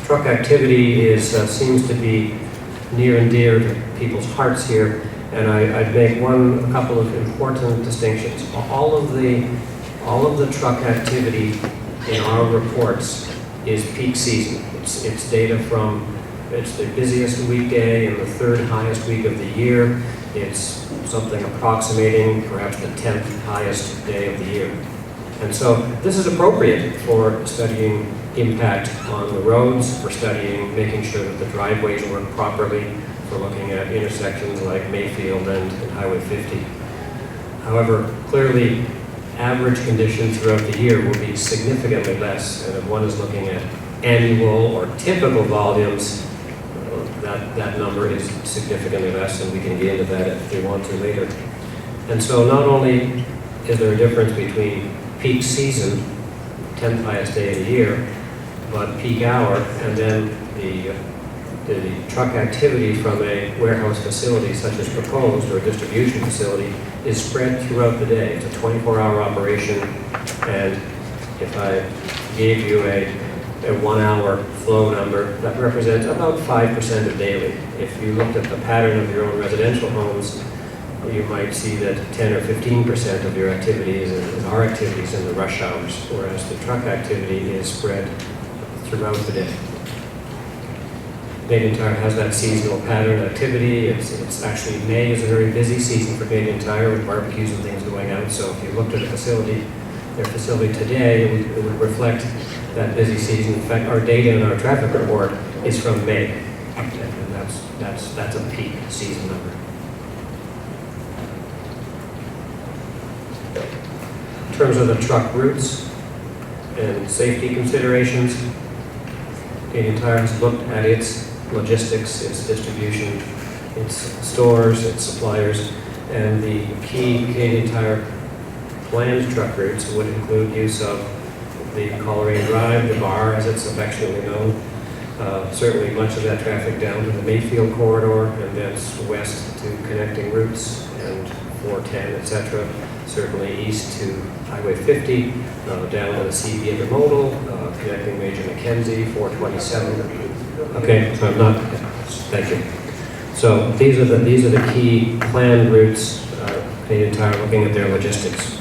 Truck activity seems to be near and dear to people's hearts here, and I'd make a couple of important distinctions. All of the truck activity in our reports is peak season. It's data from, it's the busiest weekday and the third highest week of the year. It's something approximating perhaps the 10th highest day of the year. And so this is appropriate for studying impact on the roads, for studying, making sure that the driveways work properly, for looking at intersections like Mayfield and Highway 50. However, clearly, average conditions throughout the year will be significantly less, and if one is looking at annual or typical volumes, that number is significantly less, and we can get into that if we want to later. And so not only is there a difference between peak season, 10th highest day of the year, but peak hour, and then the truck activity from a warehouse facility such as proposed, or a distribution facility, is spread throughout the day. It's a 24-hour operation, and if I gave you a 1-hour flow number, that represents about 5% of daily. If you looked at the pattern of your own residential homes, you might see that 10 or 15% of your activities are activities in the rush hours, whereas the truck activity is spread throughout the day. Canadian Tire has that seasonal pattern activity. It's actually, May is a very busy season for Canadian Tire with barbecues and things going out. So if you looked at a facility, their facility today, it would reflect that busy season. In fact, our data in our traffic report is from May, and that's a peak season number. In terms of the truck routes and safety considerations, Canadian Tire has looked at its logistics, its distribution, its stores, its suppliers, and the key Canadian Tire planned truck routes would include use of the Caledon Drive, the bar as it's affectionately known, certainly much of that traffic down to the Mayfield corridor, and then west to connecting routes and 410, etc. Certainly east to Highway 50, down to the CB Intermodal, connecting Major Mackenzie, 427. Okay, so I'm not, thank you. So these are the key planned routes, Canadian Tire looking at their logistics.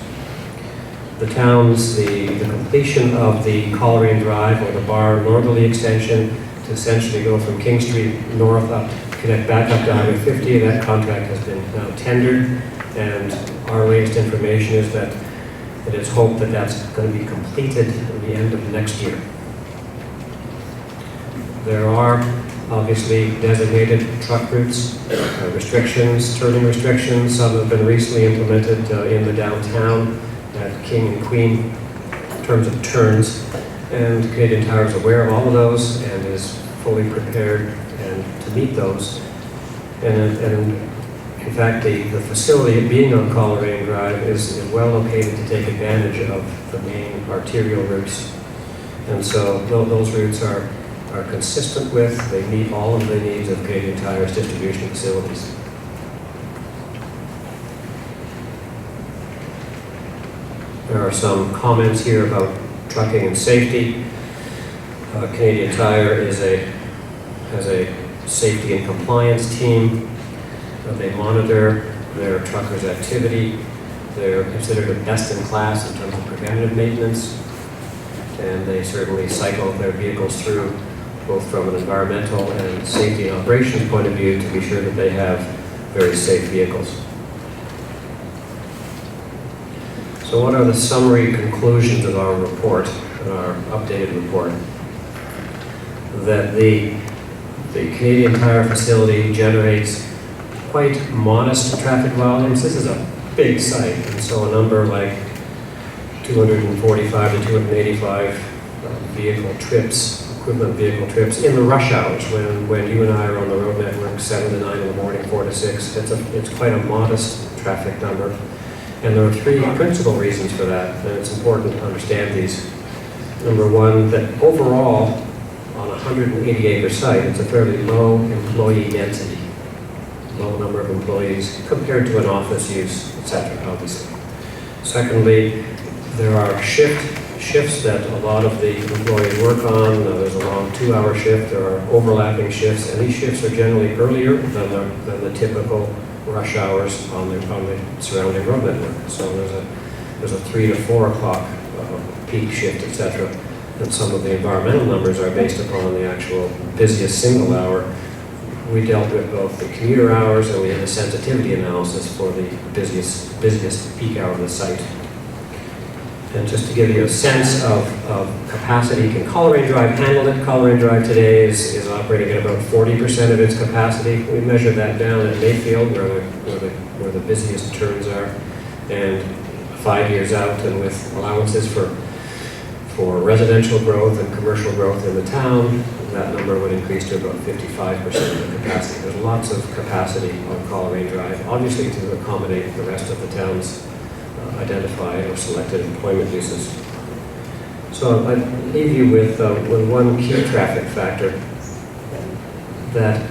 The towns, the completion of the Caledon Drive or the bar northerly extension to essentially go from King Street north up, connect back up to Highway 50, that contract has been now tendered, and our latest information is that it's hoped that that's going to be completed at the end of next year. There are obviously designated truck routes, restrictions, turning restrictions. Some have been recently implemented in the downtown at King and Queen in terms of turns. And Canadian Tire is aware of all of those and is fully prepared and to meet those. And in fact, the facility being on Caledon Drive is well located to take advantage of the main arterial routes. And so those routes are consistent with, they meet all of the needs of Canadian Tire's distribution facilities. There are some comments here about trucking and safety. Canadian Tire has a safety and compliance team. They monitor their truckers' activity. They're considered a best in class in terms of preventative maintenance, and they certainly cycle their vehicles through both from an environmental and safety and operations point of view to be sure that they have very safe vehicles. So what are the summary conclusions of our report, our updated report? That the Canadian Tire facility generates quite modest traffic volumes. This is a big site, and so a number like 245 to 285 vehicle trips, equivalent vehicle trips in the rush hours when you and I are on the road network 7 to 9 in the morning, 4 to 6. It's quite a modest traffic number. And there are three principal reasons for that, and it's important to understand these. Number one, that overall, on a 180-acre site, it's a fairly low employee density, low number of employees compared to an office use, etc., obviously. Secondly, there are shifts that a lot of the employees work on. There's a long 2-hour shift, there are overlapping shifts, and these shifts are generally earlier than the typical rush hours on the surrounding road network. So there's a 3 to 4 o'clock peak shift, etc. And some of the environmental numbers are based upon the actual busiest single hour. We dealt with both the commuter hours and we had a sensitivity analysis for the busiest peak hour of the site. And just to give you a sense of capacity, can Coleraine Drive handle it? Coleraine Drive today is operating at about 40% of its capacity. We measured that down at Mayfield, where the busiest turns are, and 5 years out, and with allowances for residential growth and commercial growth in the town, that number would increase to about 55% of the capacity. There's lots of capacity on Coleraine Drive, obviously to accommodate the rest of the town's identified or selected employment uses. So I leave you with one key traffic factor that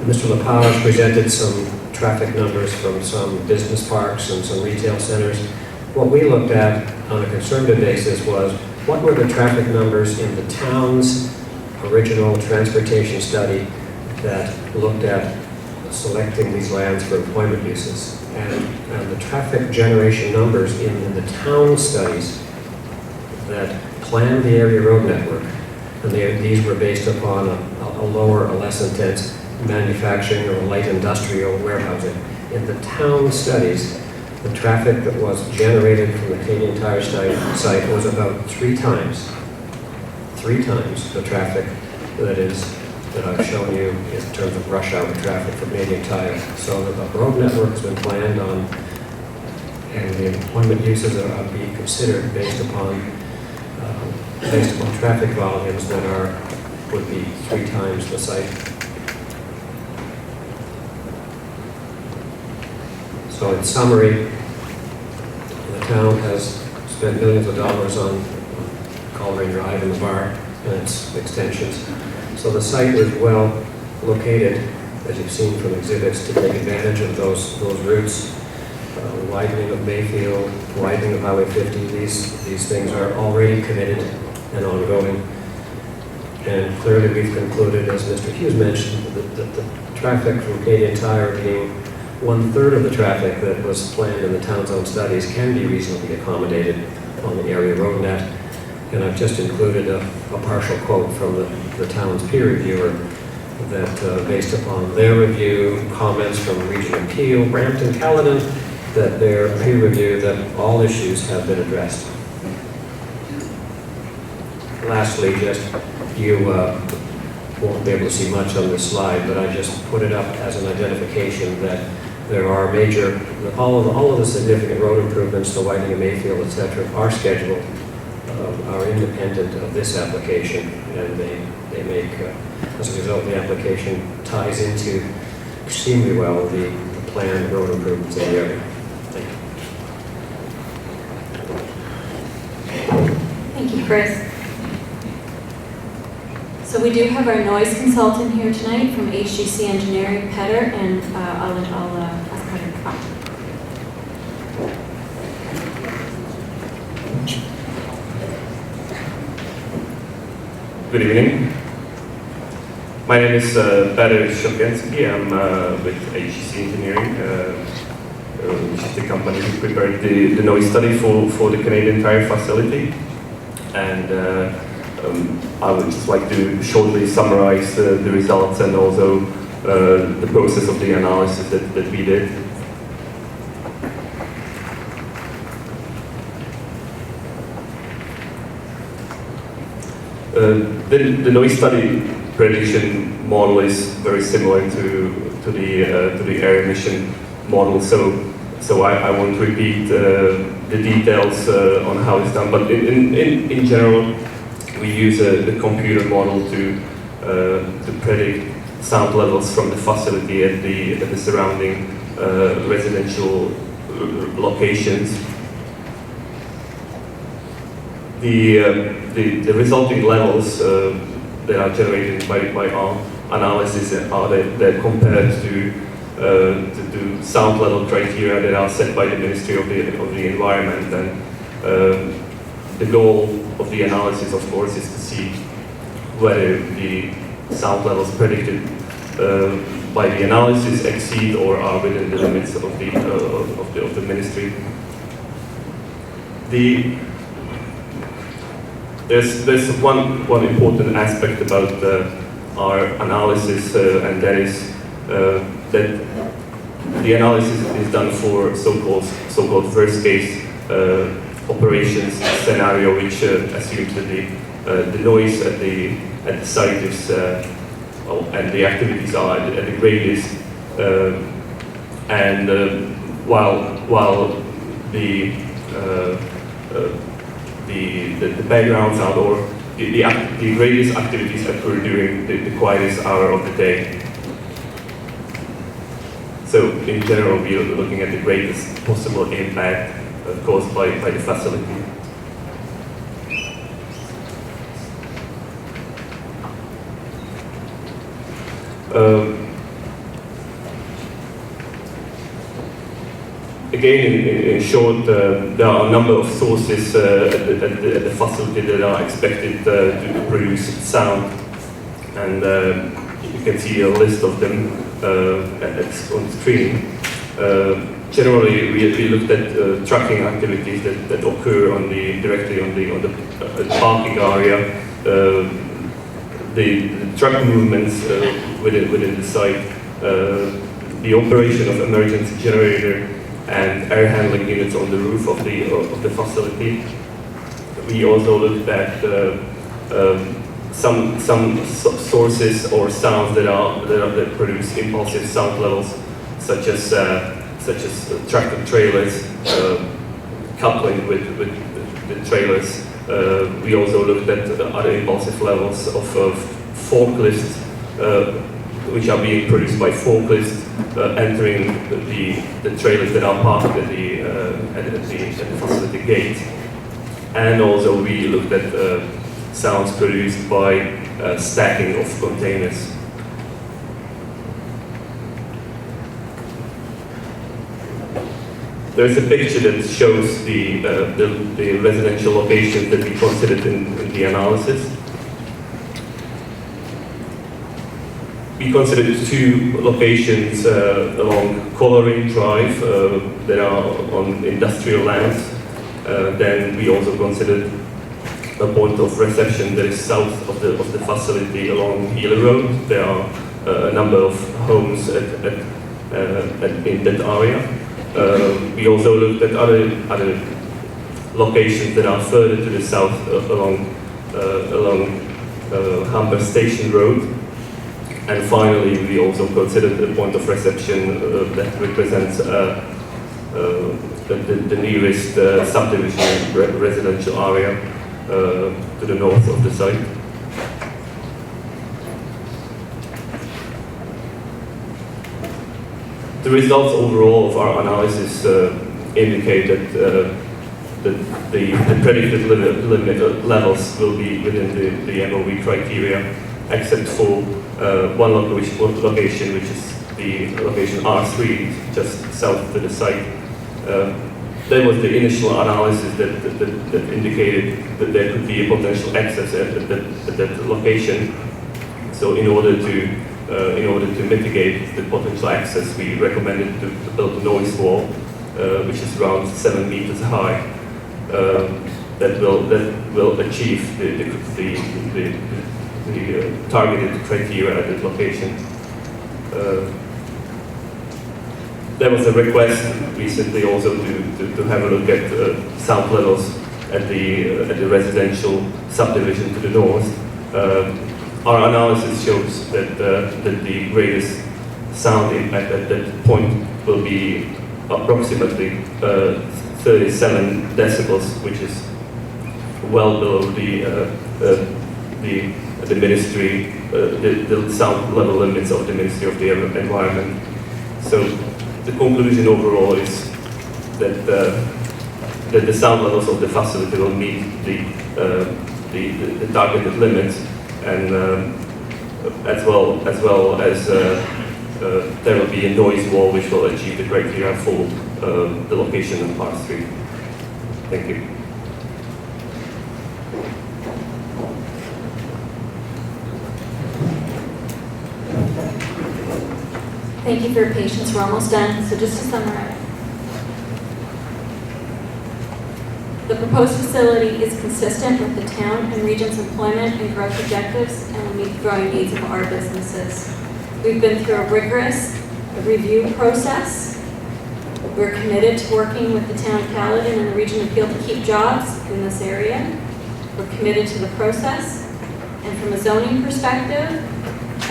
Mr. LaPage presented some traffic numbers from some business parks and some retail centers. What we looked at on a conservative basis was what were the traffic numbers in the town's original transportation study that looked at selecting these lands for employment uses. And the traffic generation numbers in the town studies that planned the area road network, and these were based upon a lower, a less intense manufacturing or light industrial warehousing. In the town studies, the traffic that was generated from the Canadian Tire site was about three times the traffic that I've shown you in terms of rush hour traffic for Canadian Tire. So the road network has been planned on, and the employment uses are being considered based upon traffic volumes that would be 3 times the site. So in summary, the town has spent millions of dollars on Coleraine Drive and the bar and its extensions. So the site is well located, as you've seen from exhibits, to take advantage of those routes. Widening of Mayfield, widening of Highway 50, these things are already committed and ongoing. And clearly we've concluded, as Mr. Hughes mentioned, that the traffic from Canadian Tire being 1/3 of the traffic that was planned in the town's own studies can be reasonably accommodated on the area road net. And I've just included a partial quote from the town's peer reviewer that based upon their review, comments from Region Peel, Brampton, Caledon, that their peer review that all issues have been addressed. Lastly, just you won't be able to see much on this slide, but I just put it up as an identification that there are major, all of the significant road improvements, the widening of Mayfield, etc., are scheduled, are independent of this application, and they make, as a result, the application ties into extremely well the planned road improvements in the area. Thank you. Thank you, Chris. So we do have our noise consultant here tonight from HGC Engineering, Petter, and I'll ask her to come. Good evening. My name is Petter Shokensky. I'm with HGC Engineering, which is the company who prepared the noise study for the Canadian Tire facility. And I would just like to shortly summarize the results and also the process of the analysis that we did. The noise study prediction model is very similar to the air emission model, so I won't repeat the details on how it's done. But in general, we use the computer model to predict sound levels from the facility and the surrounding residential locations. The resulting levels that are generated by our analysis are that compared to sound level criteria that are set by the Ministry of the Environment. And the goal of the analysis, of course, is to see whether the sound levels predicted by the analysis exceed or are within the limits of the ministry. There's one important aspect about our analysis, and that is that the analysis is done for so-called worst case operations scenario, which assumes that the noise at the site is and the activities are at the greatest, and while the background sound or the greatest activities occur during the quietest hour of the day. So in general, we are looking at the greatest possible impact caused by the facility. Again, in short, there are a number of sources at the facility that are expected to produce sound, and you can see a list of them on the screen. Generally, we looked at tracking activities that occur directly on the parking area, the truck movements within the site, the operation of emergency generator and air handling units on the roof of the facility. We also looked at some sources or sounds that produce impulsive sound levels, such as tractor trailers, coupling with the trailers. We also looked at other impulsive levels of forklifts, which are being produced by forklifts entering the trailers that are parked at the facility gate. And also we looked at sounds produced by stacking of containers. There's a picture that shows the residential locations that we considered in the analysis. We considered 2 locations along Coloring Drive that are on industrial land. Then we also considered a point of reception that is south of the facility along Healy Road. There are a number of homes in that area. We also looked at other locations that are further to the south along Humber Station Road. And finally, we also considered a point of reception that represents the nearest subdivision residential area to the north of the site. The results overall of our analysis indicate that the predicted limit levels will be within the MOV criteria, except for one location, which is the location R3, just south to the site. There was the initial analysis that indicated that there could be a potential access at that location. So in order to mitigate the potential access, we recommended to build a noise wall, which is around 7 meters high, that will achieve the targeted criteria at that location. There was a request recently also to have a look at sound levels at the residential subdivision to the north. Our analysis shows that the greatest sound impact at that point will be approximately 37 decibels, which is well below the ministry, the sound level limits of the Ministry of the Environment. So the conclusion overall is that the sound levels of the facility will meet the targeted limits, and as well as there will be a noise wall which will achieve the criteria for the location in Part 3. Thank you. Thank you for your patience. We're almost done. So just to summarize. The proposed facility is consistent with the town and region's employment and growth objectives and will meet the growing needs of our businesses. We've been through a rigorous review process. We're committed to working with the town of Caledon and the region of Peel to keep jobs in this area. We're committed to the process. And from a zoning perspective,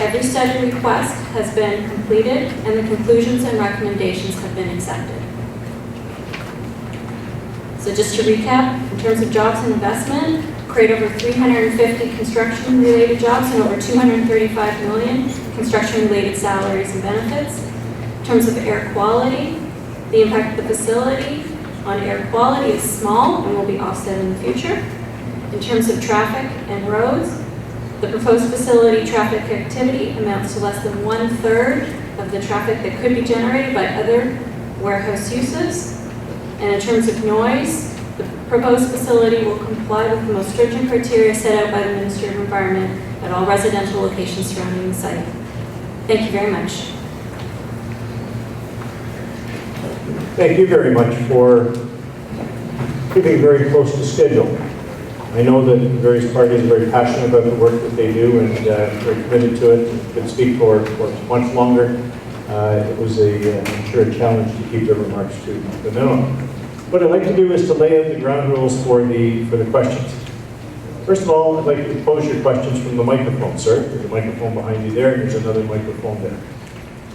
every study request has been completed and the conclusions and recommendations have been accepted. So just to recap, in terms of jobs and investment, create over 350 construction-related jobs and over 235 million construction-related salaries and benefits. In terms of air quality, the impact of the facility on air quality is small and will be offset in the future. In terms of traffic and roads, the proposed facility traffic activity amounts to less than 1/3 of the traffic that could be generated by other warehouse uses. And in terms of noise, the proposed facility will comply with the most stringent criteria set out by the Ministry of Environment at all residential locations surrounding the site. Thank you very much. Thank you very much for keeping very close to schedule. I know that various parties are very passionate about the work that they do and very committed to it. Could speak for much longer. It was I'm sure a challenge to keep the remarks to the minimum. What I'd like to do is to lay out the ground rules for the questions. First of all, I'd like you to pose your questions from the microphone, sir. There's a microphone behind you there, and there's another microphone there.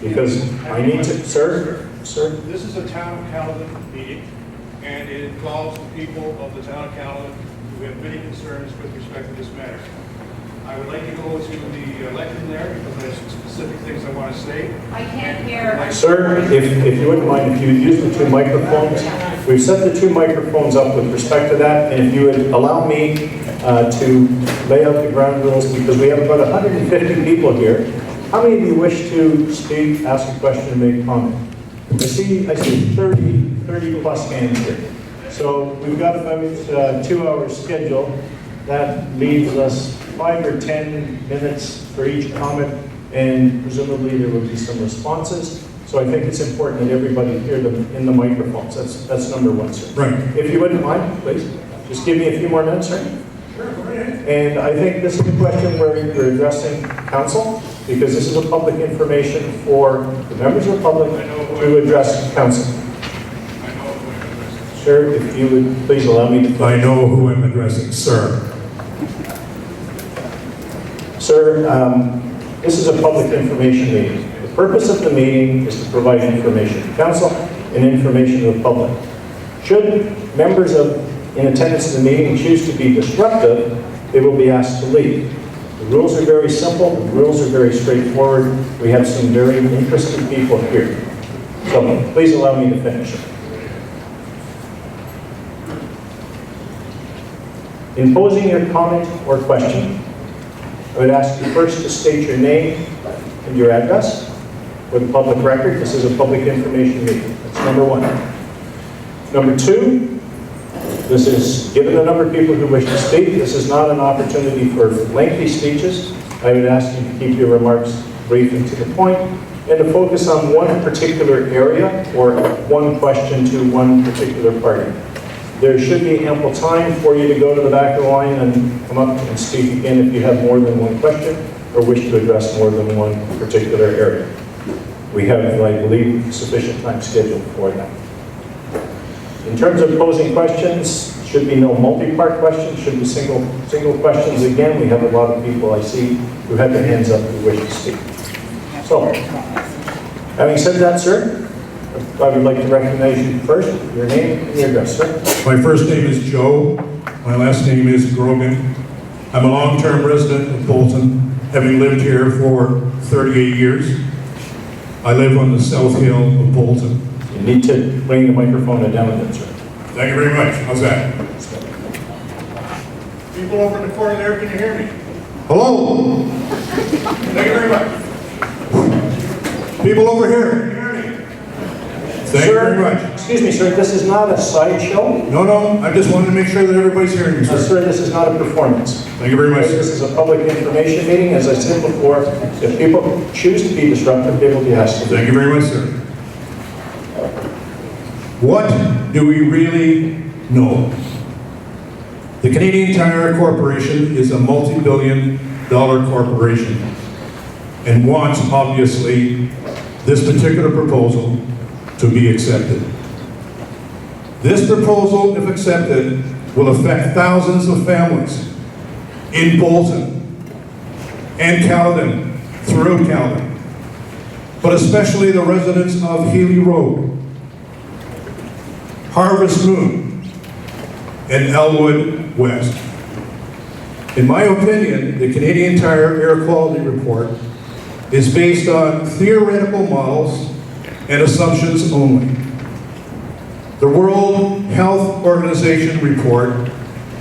Because I need to, sir. This is a town of Caledon meeting, and it involves the people of the town of Caledon who have many concerns with respect to this matter. I would like to go to the lectern there because I have some specific things I want to say. I can't hear. Sir, if you wouldn't mind, if you use the two microphones, we've set the two microphones up with respect to that, and if you would allow me to lay out the ground rules, because we have about 150 people here. How many of you wish to speak, ask a question, and make a comment? I see 30 plus hands here. So we've got about 2 hours scheduled. That leaves us 5 or 10 minutes for each comment, and presumably there will be some responses. So I think it's important that everybody hear them in the microphones. That's number one, sir. Right. If you wouldn't mind, please, just give me a few more minutes, sir. Sure, go ahead. And I think this is a question where you're addressing council, because this is a public information for the members of the public to address council. Sir, if you would please allow me to... I know who I'm addressing, sir. Sir, this is a public information meeting. The purpose of the meeting is to provide information to council and information to the public. Should members in attendance of the meeting choose to be disruptive, they will be asked to leave. The rules are very simple, the rules are very straightforward. We have some very interesting people here. So please allow me to finish. In posing your comment or question, I would ask you first to state your name and your address for the public record. This is a public information meeting. That's number one. Number two, this is, given the number of people who wish to speak, this is not an opportunity for lengthy speeches. I would ask you to keep your remarks brief and to the point, and to focus on one particular area or one question to one particular party. There should be ample time for you to go to the back of the line and come up and speak again if you have more than one question or wish to address more than one particular area. We have, I believe, sufficient time scheduled for that. In terms of posing questions, should be no multi-part questions, should be single questions. Again, we have a lot of people I see who have their hands up who wish to speak. So, having said that, sir, I would like to recognize you first, your name and your address, sir. My first name is Joe. My last name is Grogan. I'm a long-term resident of Bolton, having lived here for 38 years. I live on the South Hill of Bolton. You need to bring the microphone down again, sir. Thank you very much. How's that? People over in the corner there, can you hear me? Hello? Thank you very much. People over here, can you hear me? Thank you very much. Excuse me, sir, this is not a sideshow. No, I just wanted to make sure that everybody's hearing you, sir. Sir, this is not a performance. Thank you very much. This is a public information meeting. As I said before, if people choose to be disruptive, they will be asked to. Thank you very much, sir. What do we really know? The Canadian Tire Corporation is a multi-billion dollar corporation and wants, obviously, this particular proposal to be accepted. This proposal, if accepted, will affect thousands of families in Bolton and Caledon, throughout Caledon, but especially the residents of Healy Road, Harvest Moon, and Elwood West. In my opinion, the Canadian Tire Air Quality Report is based on theoretical models and assumptions only. The World Health Organization report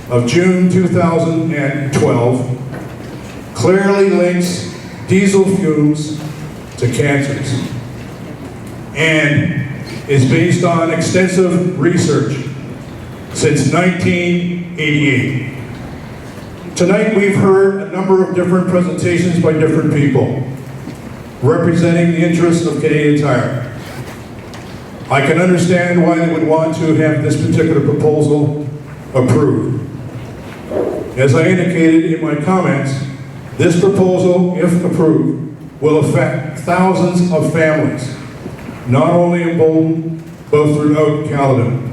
of June 2012 clearly links diesel fumes to cancers and is based on extensive research since 1988. Tonight we've heard a number of different presentations by different people representing the interests of Canadian Tire. I can understand why they would want to have this particular proposal approved. As I indicated in my comments, this proposal, if approved, will affect thousands of families, not only in Bolton, but throughout Caledon.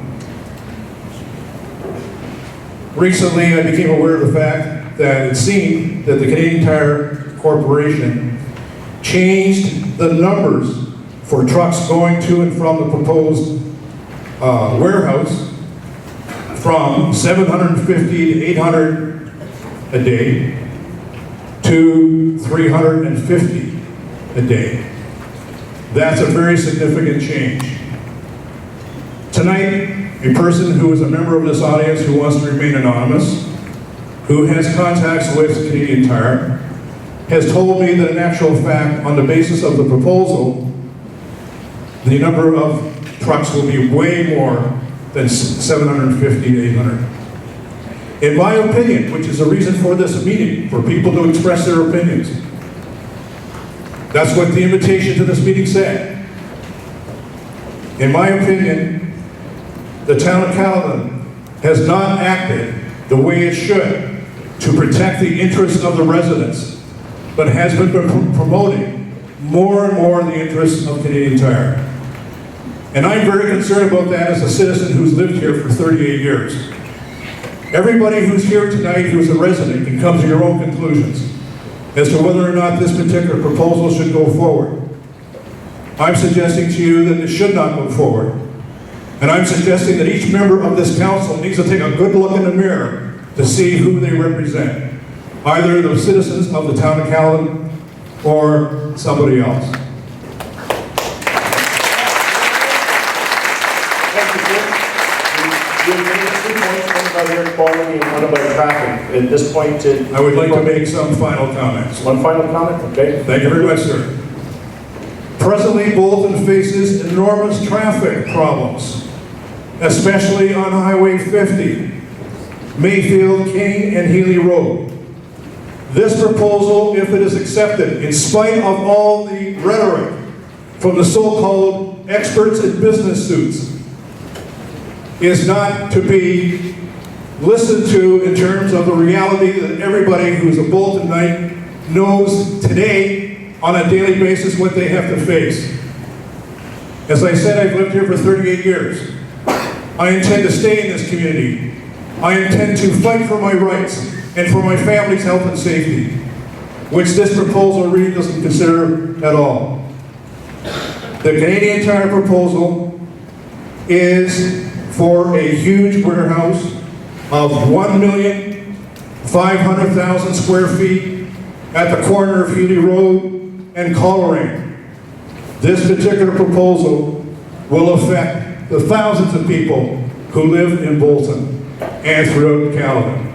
Recently, I became aware of the fact that it seemed that the Canadian Tire Corporation changed the numbers for trucks going to and from the proposed warehouse from 750 to 800 a day to 350 a day. That's a very significant change. Tonight, a person who is a member of this audience who wants to remain anonymous, who has contacts with Canadian Tire, has told me that in actual fact, on the basis of the proposal, the number of trucks will be way more than 750 to 800. In my opinion, which is the reason for this meeting, for people to express their opinions, that's what the invitation to this meeting said. In my opinion, the town of Caledon has not acted the way it should to protect the interests of the residents, but has been promoting more and more the interests of Canadian Tire. And I'm very concerned about that as a citizen who's lived here for 38 years. Everybody who's here tonight who's a resident can come to your own conclusions as to whether or not this particular proposal should go forward. I'm suggesting to you that it should not go forward. And I'm suggesting that each member of this council needs to take a good look in the mirror to see who they represent. Either the citizens of the town of Caledon or somebody else. Thank you, Jim. You made 2 points, one about air quality and one about traffic. At this point, I would like to make some final comments. one final comment, okay? Thank you very much, sir. Presently, Bolton faces enormous traffic problems, especially on Highway 50, Mayfield, King, and Healy Road. This proposal, if it is accepted, in spite of all the rhetoric from the so-called experts in business suits, is not to be listened to in terms of the reality that everybody who's a Boltonite knows today on a daily basis what they have to face. As I said, I've lived here for 38 years. I intend to stay in this community. I intend to fight for my rights and for my family's health and safety, which this proposal really doesn't consider at all. The Canadian Tire proposal is for a huge warehouse of 1,500,000 square feet at the corner of Healy Road and Coleraine. This particular proposal will affect the thousands of people who live in Bolton and throughout Caledon,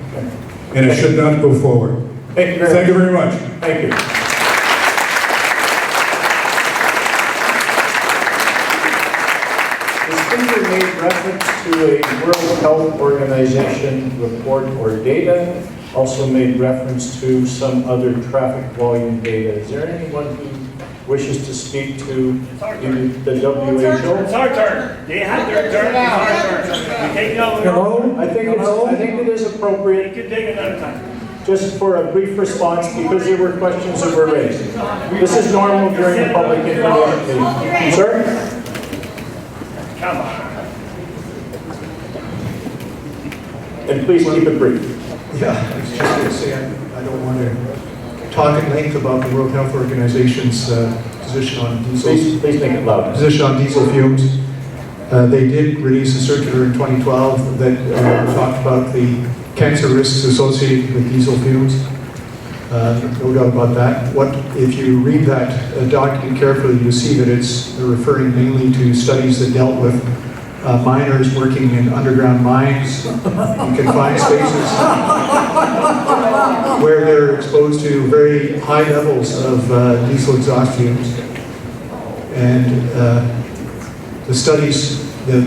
and it should not go forward. Thank you very much. Thank you very much. Thank you. The speaker made reference to a World Health Organization report or data, also made reference to some other traffic volume data. Is there anyone who wishes to speak to the WHO? It's our turn. They had their turn, it's our turn. We take it over. Hello? I think it is You appropriate can take another time. just for a brief response because there were questions that were raised. This is normal during the public information meeting. Sir? Come on. And please keep it brief. Yeah, I was just going to say, I don't want to talk at length about the World Health Organization's position on diesel. Please make it loud. Position on diesel fumes. They did release a circular in 2012 that talked about the cancer risks associated with diesel fumes. No doubt about that. If you read that document carefully, you see that it's referring mainly to studies that dealt with miners working in underground mines in confined spaces where they're exposed to very high levels of diesel exhaust fumes. And the studies, the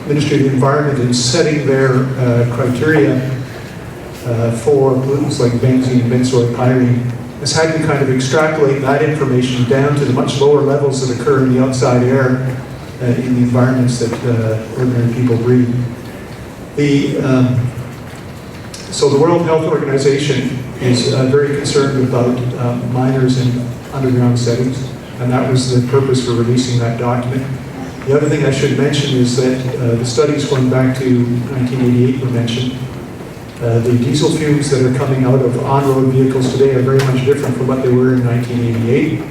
Ministry of the Environment is setting their criteria for pollutants like benzene, benzoyl, pyrene, has had to kind of extrapolate that information down to the much lower levels that occur in the outside air in the environments that ordinary people breathe. So the World Health Organization is very concerned about miners in underground settings, and that was the purpose for releasing that document. The other thing I should mention is that the studies going back to 1988 were mentioned. The diesel fumes that are coming out of on-road vehicles today are very much different from what they were in 1988.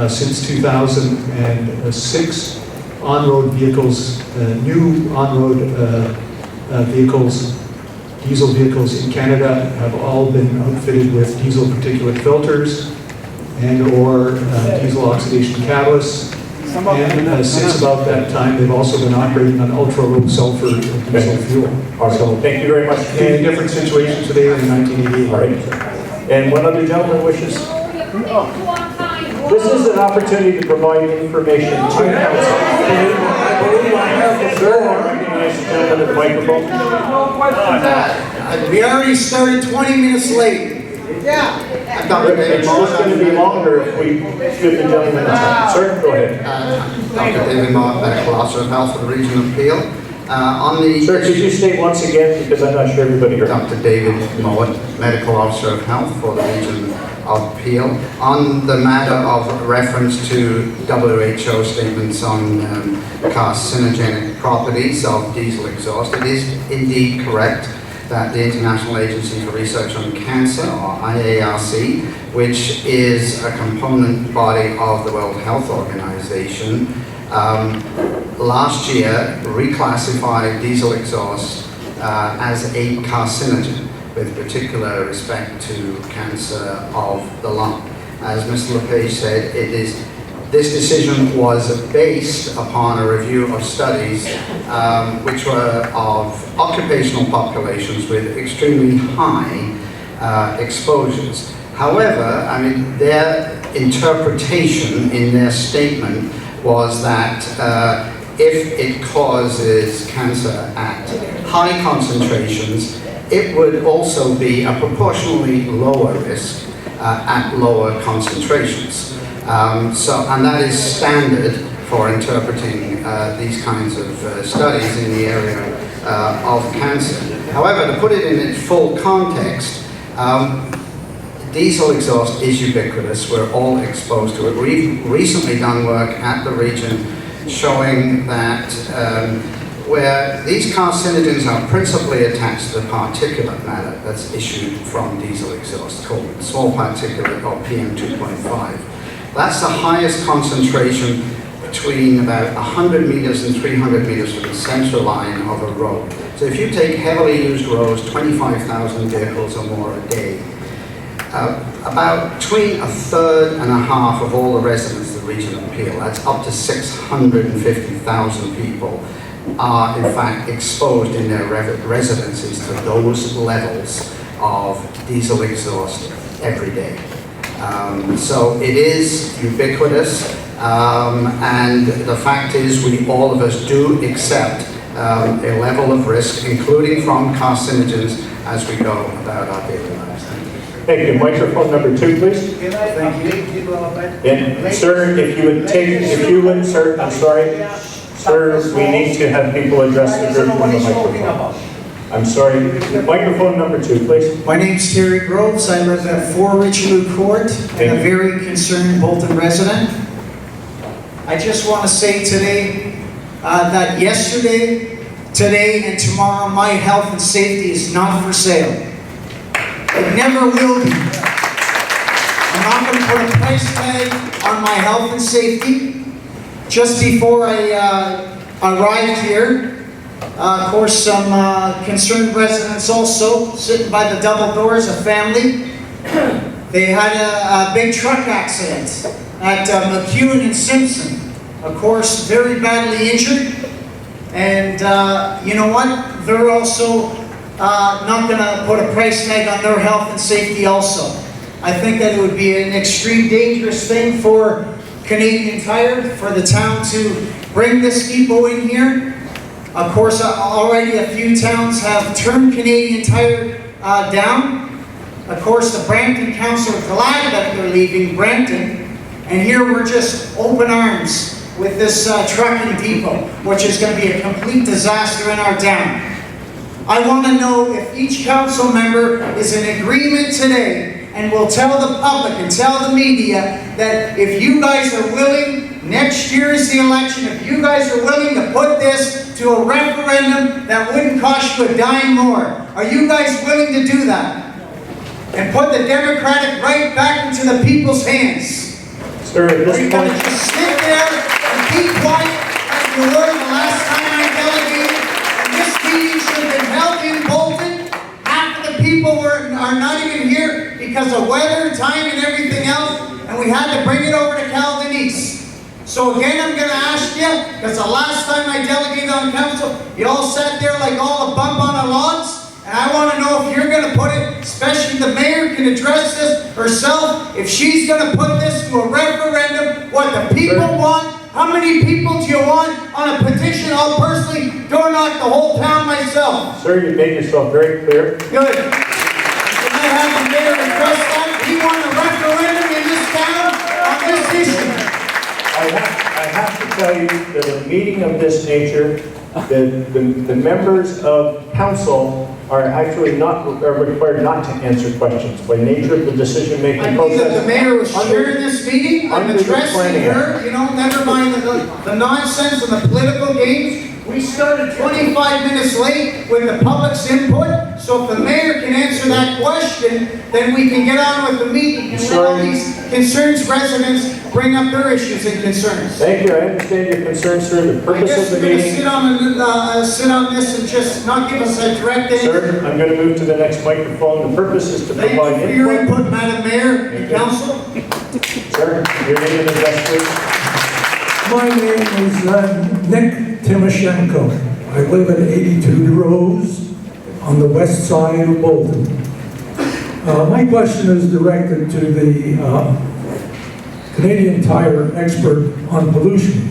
Since 2006, on-road vehicles, new on-road vehicles, diesel vehicles in Canada have all been outfitted with diesel particulate filters and or diesel oxidation catalysts. And since about that time, they've also been operating on ultra-low sulfur diesel fuel. So thank you very much. In a different situation today than in 1988. All right. And one other gentleman wishes? This is an opportunity to provide information to council. Sir, I recognize the gentleman at the microphone. We already started 20 minutes late. Yeah. I'm Dr. David It's Mott. just going to be longer if we give the gentleman a time. Sir, go ahead. Dr. David Mott, Medical Officer of Health for the Region of Peel. Sir, could you state once again, because I'm not sure everybody heard. Dr. David Mott, Medical Officer of Health for the Region of Peel. On the matter of reference to WHO statements on carcinogenic properties of diesel exhaust, it is indeed correct that the International Agency for Research on Cancer, or IARC, which is a component body of the World Health Organization, last year reclassified diesel exhaust as a carcinogen, with particular respect to cancer of the lung. As Mr. LePage said, this decision was based upon a review of studies which were of occupational populations with extremely high exposures. However, I mean, their interpretation in their statement was that if it causes cancer at high concentrations, it would also be a proportionally lower risk at lower concentrations. And that is standard for interpreting these kinds of studies in the area of cancer. However, to put it in its full context, diesel exhaust is ubiquitous. We're all exposed to it. We've recently done work at the region showing that where these carcinogens are principally attached to the particulate matter that's issued from diesel exhaust, called small particulate or PM2.5. That's the highest concentration between about 100 meters and 300 meters from the center line of a road. So if you take heavily used roads, 25,000 vehicles or more a day, about between a third and a half of all the residents of the region of Peel, that's up to 650,000 people, are in fact exposed in their residences to those levels of diesel exhaust every day. So it is ubiquitous, and the fact is all of us do accept a level of risk, including from carcinogens, as we go about our daily lives. Thank you. Thank you. Microphone number 2, please. Thank you. And sir, if you would, sir, I'm sorry. Sir, we need to have people address the group from the microphone. I'm sorry. Microphone number 2, please. My name's Terry Groves. I live at 4 Richelieu Court and a very concerned Bolton resident. I just want to say today that yesterday, today, and tomorrow, my health and safety is not for sale. It never will be. I'm not going to put a price tag on my health and safety. Just before I arrived here, of course, some concerned residents also, sitting by the double doors, a family. They had a big truck accident at McEwen and Simpson. Of course, very badly injured. And you know what? They're also not going to put a price tag on their health and safety also. I think that it would be an extreme dangerous thing for Canadian Tire, for the town to bring this depot in here. Of course, already a few towns have turned Canadian Tire down. Of course, the Brampton Council are glad that they're leaving Brampton. And here we're just open arms with this trucking depot, which is going to be a complete disaster in our town. I want to know if each council member is in agreement today and will tell the public and tell the media that if you guys are willing, next year is the election, if you guys are willing to put this to a referendum that wouldn't cost you a dime more. Are you guys willing to do that? And put the democratic right back into the people's hands? Sir, at this Are you going to point, just sit there and be quiet as you were the last time I delegated? And this meeting should have been held in Bolton. Half of the people are not even here because of weather, time, and everything else. And we had to bring it over to Caledon East. So again, I'm going to ask you, because the last time I delegated on council, you all sat there like all a bump on a logs. And I want to know if you're going to put it, especially the mayor can address this herself, if she's going to put this to a referendum, what the people want. How many people do you want on a petition? I'll personally door knock the whole town myself. sir, you made yourself very clear. Good. Can I have the mayor address that? We want a referendum in this town on this issue. I have to tell you that a meeting of this nature, the members of council are actually are required not to answer questions by nature of the decision-making I process. think that the mayor was chairing this meeting. I'm under the addressing planning her. You know, never mind the nonsense and the political games. We started 25 minutes late with the public's input. So if the mayor can answer that question, then we can get on with the meeting. And let all these concerns residents bring up their issues and concerns. Thank you. I understand your concerns, sir. The I purpose guess of the we're going to meeting. sit on this and just not give us a direct answer. Sir, I'm going to move to the next microphone. The purpose is to Thank provide you for your input. input, Madam Mayor and Council. Sir, your name and address, please. My name is Nick Timoshenko. I live at 82 Rose on the west side of Bolton. My question is directed to the Canadian Tire expert on pollution.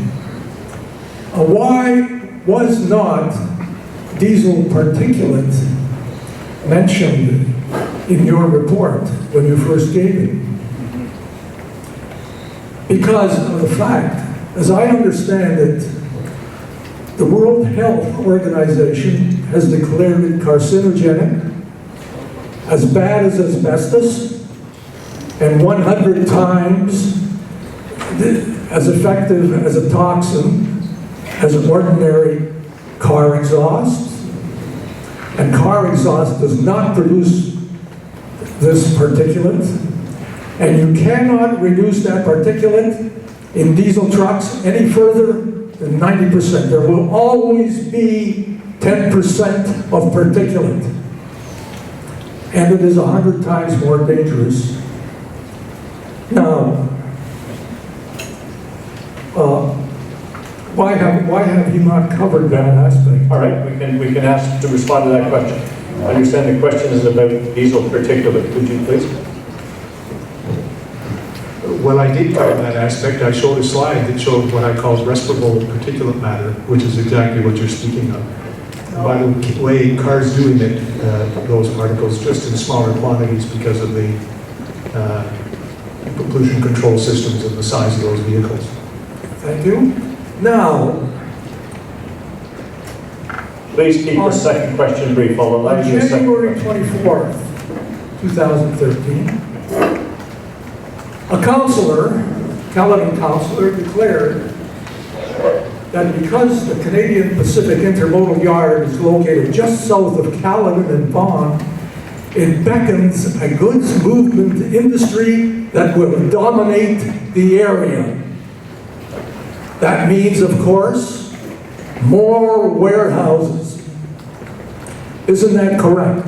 Why was not diesel particulate mentioned in your report when you first gave it? Because of the fact, as I understand it, the World Health Organization has declared it carcinogenic, as bad as asbestos, and 100 times as effective as a toxin as ordinary car exhaust. And car exhaust does not produce this particulate. And you cannot reduce that particulate in diesel trucks any further than 90%. There will always be 10% of particulate. And it is 100 times more dangerous. Now, why have you not covered that aspect? All right, we can ask to respond to that question. I understand the question is about diesel particulate. Could you please? Well, I did cover that aspect. I showed a slide that showed what I call respirable particulate matter, which is exactly what you're speaking of. By the way, cars do emit those particles just in smaller quantities because of the pollution control systems and the size of those vehicles. Thank you. Now, Please keep the second question brief. I'll allow on you a second January question. 24th, 2013, a councillor, Caledon Council, declared that because the Canadian Pacific Intermodal Yard is located just south of Caledon and Vaughan, it beckons a goods movement industry that will dominate the area. That means, of course, more warehouses. Isn't that correct?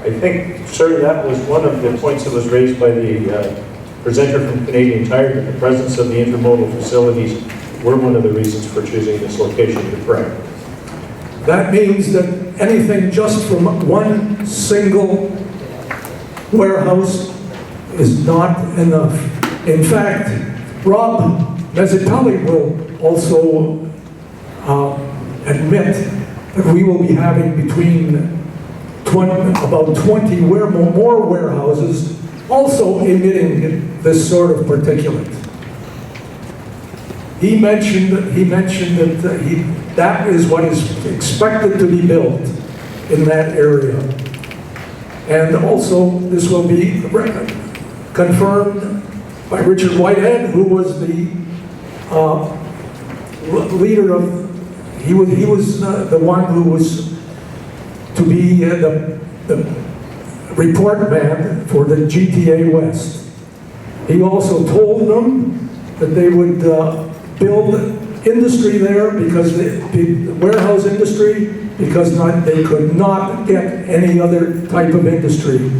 I think, sir, that was one of the points that was raised by the presenter from Canadian Tire, that the presence of the intermodal facilities were one of the reasons for choosing this location. You're correct. That means that anything just from one single warehouse is not enough. In fact, Rob Mezzatelli will also admit that we will be having between about 20 more warehouses also emitting this sort of particulate. He mentioned that that is what is expected to be built in that area. And also, this will be confirmed by Richard Whitehead, who was the leader of, he was the one who was to be the report man for the GTA West. He also told them that they would build industry there because the warehouse industry, because they could not get any other type of industry.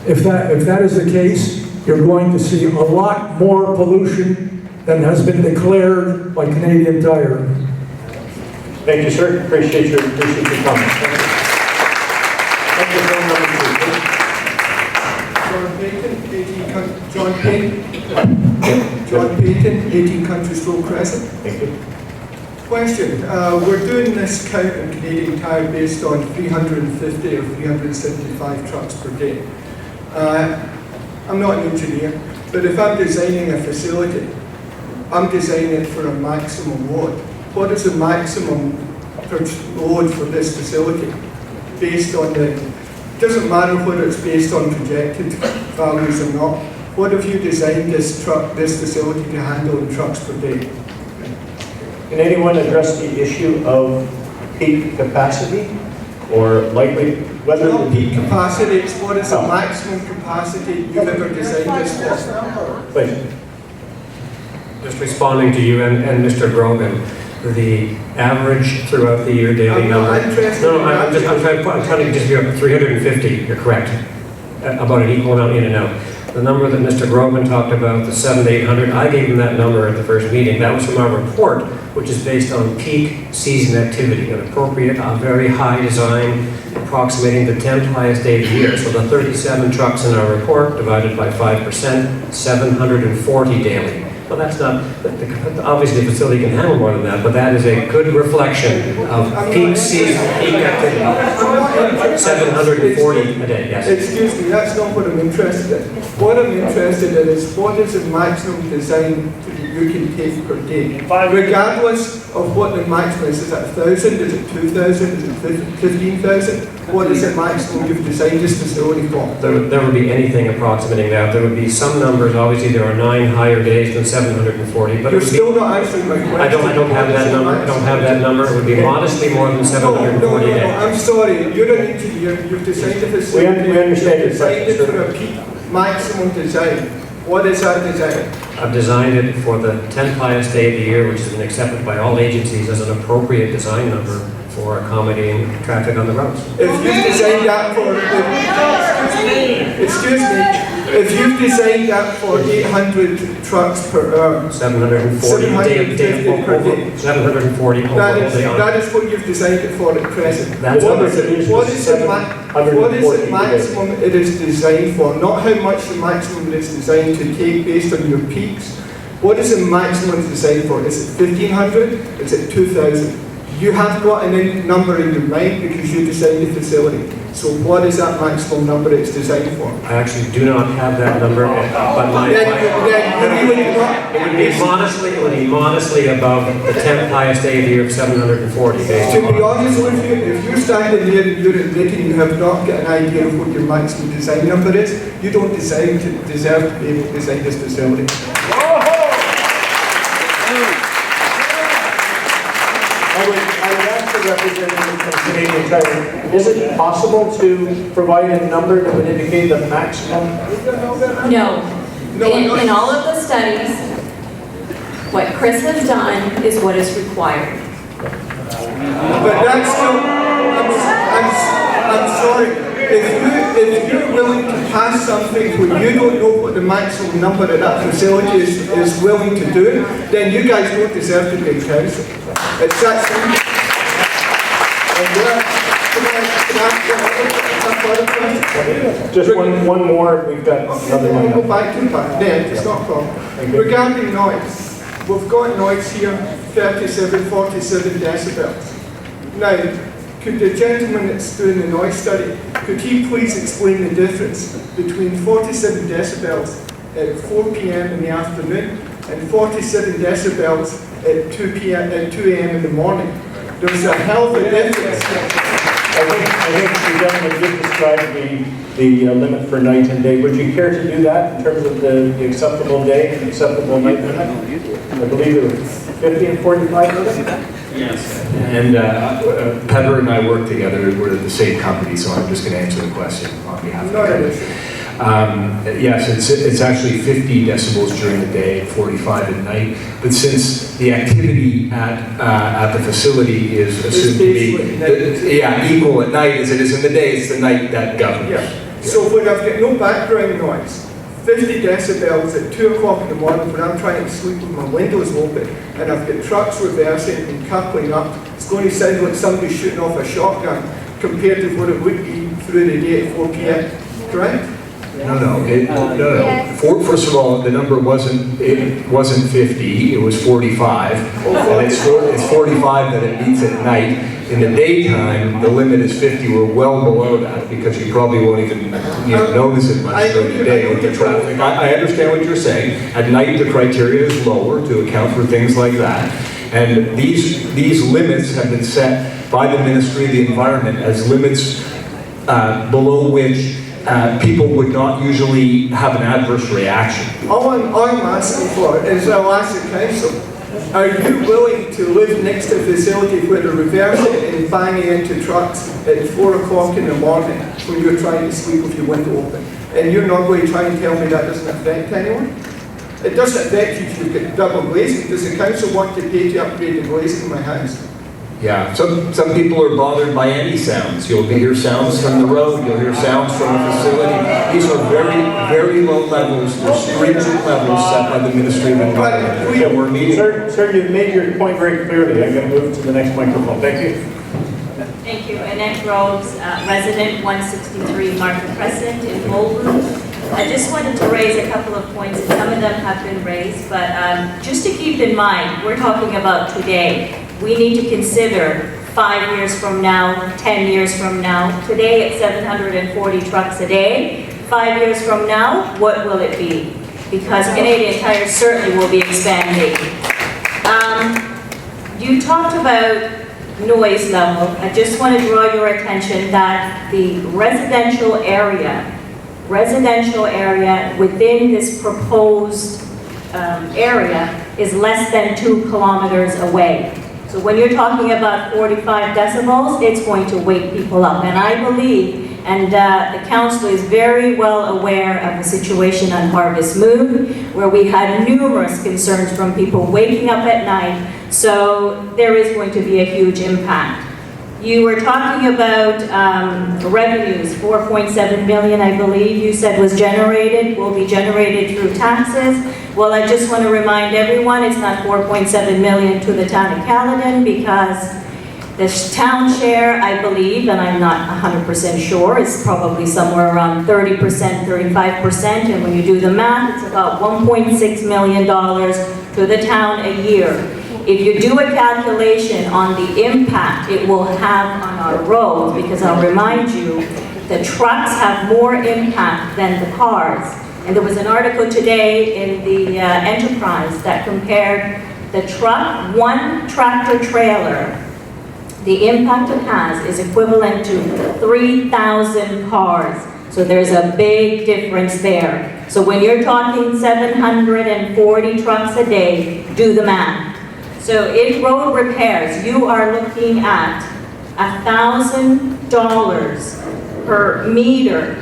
If that is the case, you're going to see a lot more pollution than has been declared by Canadian Tire. Thank you, sir. Appreciate your comments. Thank you. John Payton, 18 Countries Road Crescent. Thank you. Question, we're doing this count in Canadian Tire based on 350 or 375 trucks per day. I'm not an engineer, but if I'm designing a facility, I'm designing it for a maximum load. What is the maximum load for this facility? Based on it doesn't matter whether it's based on projected values or not. What have you designed this facility to handle in trucks per day? Can anyone address the issue of peak capacity, or likely whether not peak capacity, it's what is the maximum capacity you've ever designed this for? Please. Just responding to you and Mr. Grogan, the average throughout the year daily number. I'm trying to just be up 350. You're correct. About an equal amount in and out. The number that Mr. Grogan talked about, the 700 to 800, I gave him that number at the first meeting. That was from our report, which is based on peak season activity, an appropriate, very high design, approximating the 10th highest day of the year. So the 37 trucks in our report divided by 5%, 740 daily. Well, that's not, obviously the facility can handle more than that, but that is a good reflection of peak season, peak activity. 740 a day, yes. Excuse me, that's not what I'm interested in. What I'm interested in is what is the maximum design you can take per day? Regardless of what the maximum is it 1,000, is it 2,000, is it 15,000? What is the maximum you've designed this facility for? There would be anything approximating that. There would be some numbers, obviously there are 9 higher days than 740, but you're still not answering my question. I don't have that number. I don't have that number. It would be modestly more than 740 days. I'm sorry. You're an engineer. You've designed a facility. We understand You've designed it for a peak maximum design. What is that design? I've designed it for the 10th highest day of the year, which has been accepted by all agencies as an appropriate design number for accommodating traffic on the roads. If you've designed that for, excuse me, if you've designed that for 800 trucks per hour, 740 per day. 740 that is what you've designed it for at present. What is the maximum it is designed for? Not how much the maximum it is designed to take based on your peaks. What is the maximum it's designed for? Is it 1,500? Is it 2,000? you have got a number in your mind because you designed the facility. So what is that maximum number it's designed for? I actually do not have that number, but Then you would not- it would be modestly above the 10th highest day of the year of 740 days. To be honest with you, if you're standing there and you're admitting you have not got an idea of what your maximum design number is, you don't deserve to be able to design this facility. I would ask the representative from Canadian Tire, is it possible to provide a number that would indicate the maximum? No. In all of the studies, what Chris has done is what is required. But that's still, I'm sorry. If you're willing to pass something when you don't know what the maximum number of that facility is willing to do, then you guys don't deserve to be in council. It's that simple. Just one more, we've got another one. Go back to that. Then it's not a problem. Regarding noise, we've got noise here, 37, 47 decibels. Now, could the gentleman that's doing the noise study, could he please explain the difference between 47 decibels at 4 p.m. in the afternoon and 47 decibels at 2 a.m. in the morning? There's a hell of a difference. I think the gentleman did describe the limit for night and day. Would you care to do that in terms of the acceptable day and acceptable night limit? I believe it was 50 and 45 minutes? Yes. And Pedro and I work together. We're at the same company, so I'm just going to answer the question on behalf of the company. Yes, it's actually 50 decibels during the day, 45 at night. But since the activity at the facility is assumed to be equal at night as it is in the day, it's the night that governs. Yeah. So when I've got no background noise, 50 decibels at 2 o'clock in the morning when I'm trying to sleep with my windows open and I've got trucks reversing and coupling up, it's going to sound like somebody shooting off a shotgun compared to what it would be through the day at 4 p.m. Correct? No. First of all, the number wasn't 50. It was 45, and it's 45 that it meets at night. In the daytime, the limit is 50. We're well below that because you probably won't even notice it much during the day with the traffic. I understand what you're saying. At night, the criteria is lower to account for things like that. And these limits have been set by the Ministry of the Environment as limits below which people would not usually have an adverse reaction. All I'm asking for is I'll ask the council, are you willing to live next to a facility where they're reversing and banging into trucks at 4 o'clock in the morning when you're trying to sleep with your window open? And you're not going to try and tell me that doesn't affect anyone? It doesn't affect you if you've got double glazing. Does the council want to pay to upgrade the glazing in my house? Yeah, some people are bothered by any sounds. You'll hear sounds from the road, you'll hear sounds from a facility. These are very, very low levels, they're stringent levels set by the Ministry of Environment. Sir, you've made your point very clearly. I'm going to move to the next microphone. Thank you. Thank you. Annette Groves, resident 163 Market Crescent in Bolton. I just wanted to raise a couple of points, and some of them have been raised, but just to keep in mind, we're talking about today. We need to consider 5 years from now, 10 years from now. Today it's 740 trucks a day. 5 years from now, what will it be? Because Canadian Tire certainly will be expanding. You talked about noise level. I just want to draw your attention that the residential area within this proposed area is less than 2 kilometers away. So when you're talking about 45 decibels, it's going to wake people up. And I believe, and the council is very well aware of the situation on Harvest Moon, where we had numerous concerns from people waking up at night. So there is going to be a huge impact. You were talking about revenues, 4.7 million, I believe you said was generated, will be generated through taxes. Well, I just want to remind everyone, it's not 4.7 million to the town of Caledon because the town share, I believe, and I'm not 100% sure, it's probably somewhere around 30%, 35%, and when you do the math, it's about $1.6 million to the town a year. if you do a calculation on the impact it will have on our roads, because I'll remind you, the trucks have more impact than the cars. And there was an article today in the Enterprise that compared the truck, one tractor trailer, the impact it has is equivalent to 3,000 cars. So there's a big difference there. So when you're talking 740 trucks a day, do the math. So in road repairs, you are looking at $1,000 per meter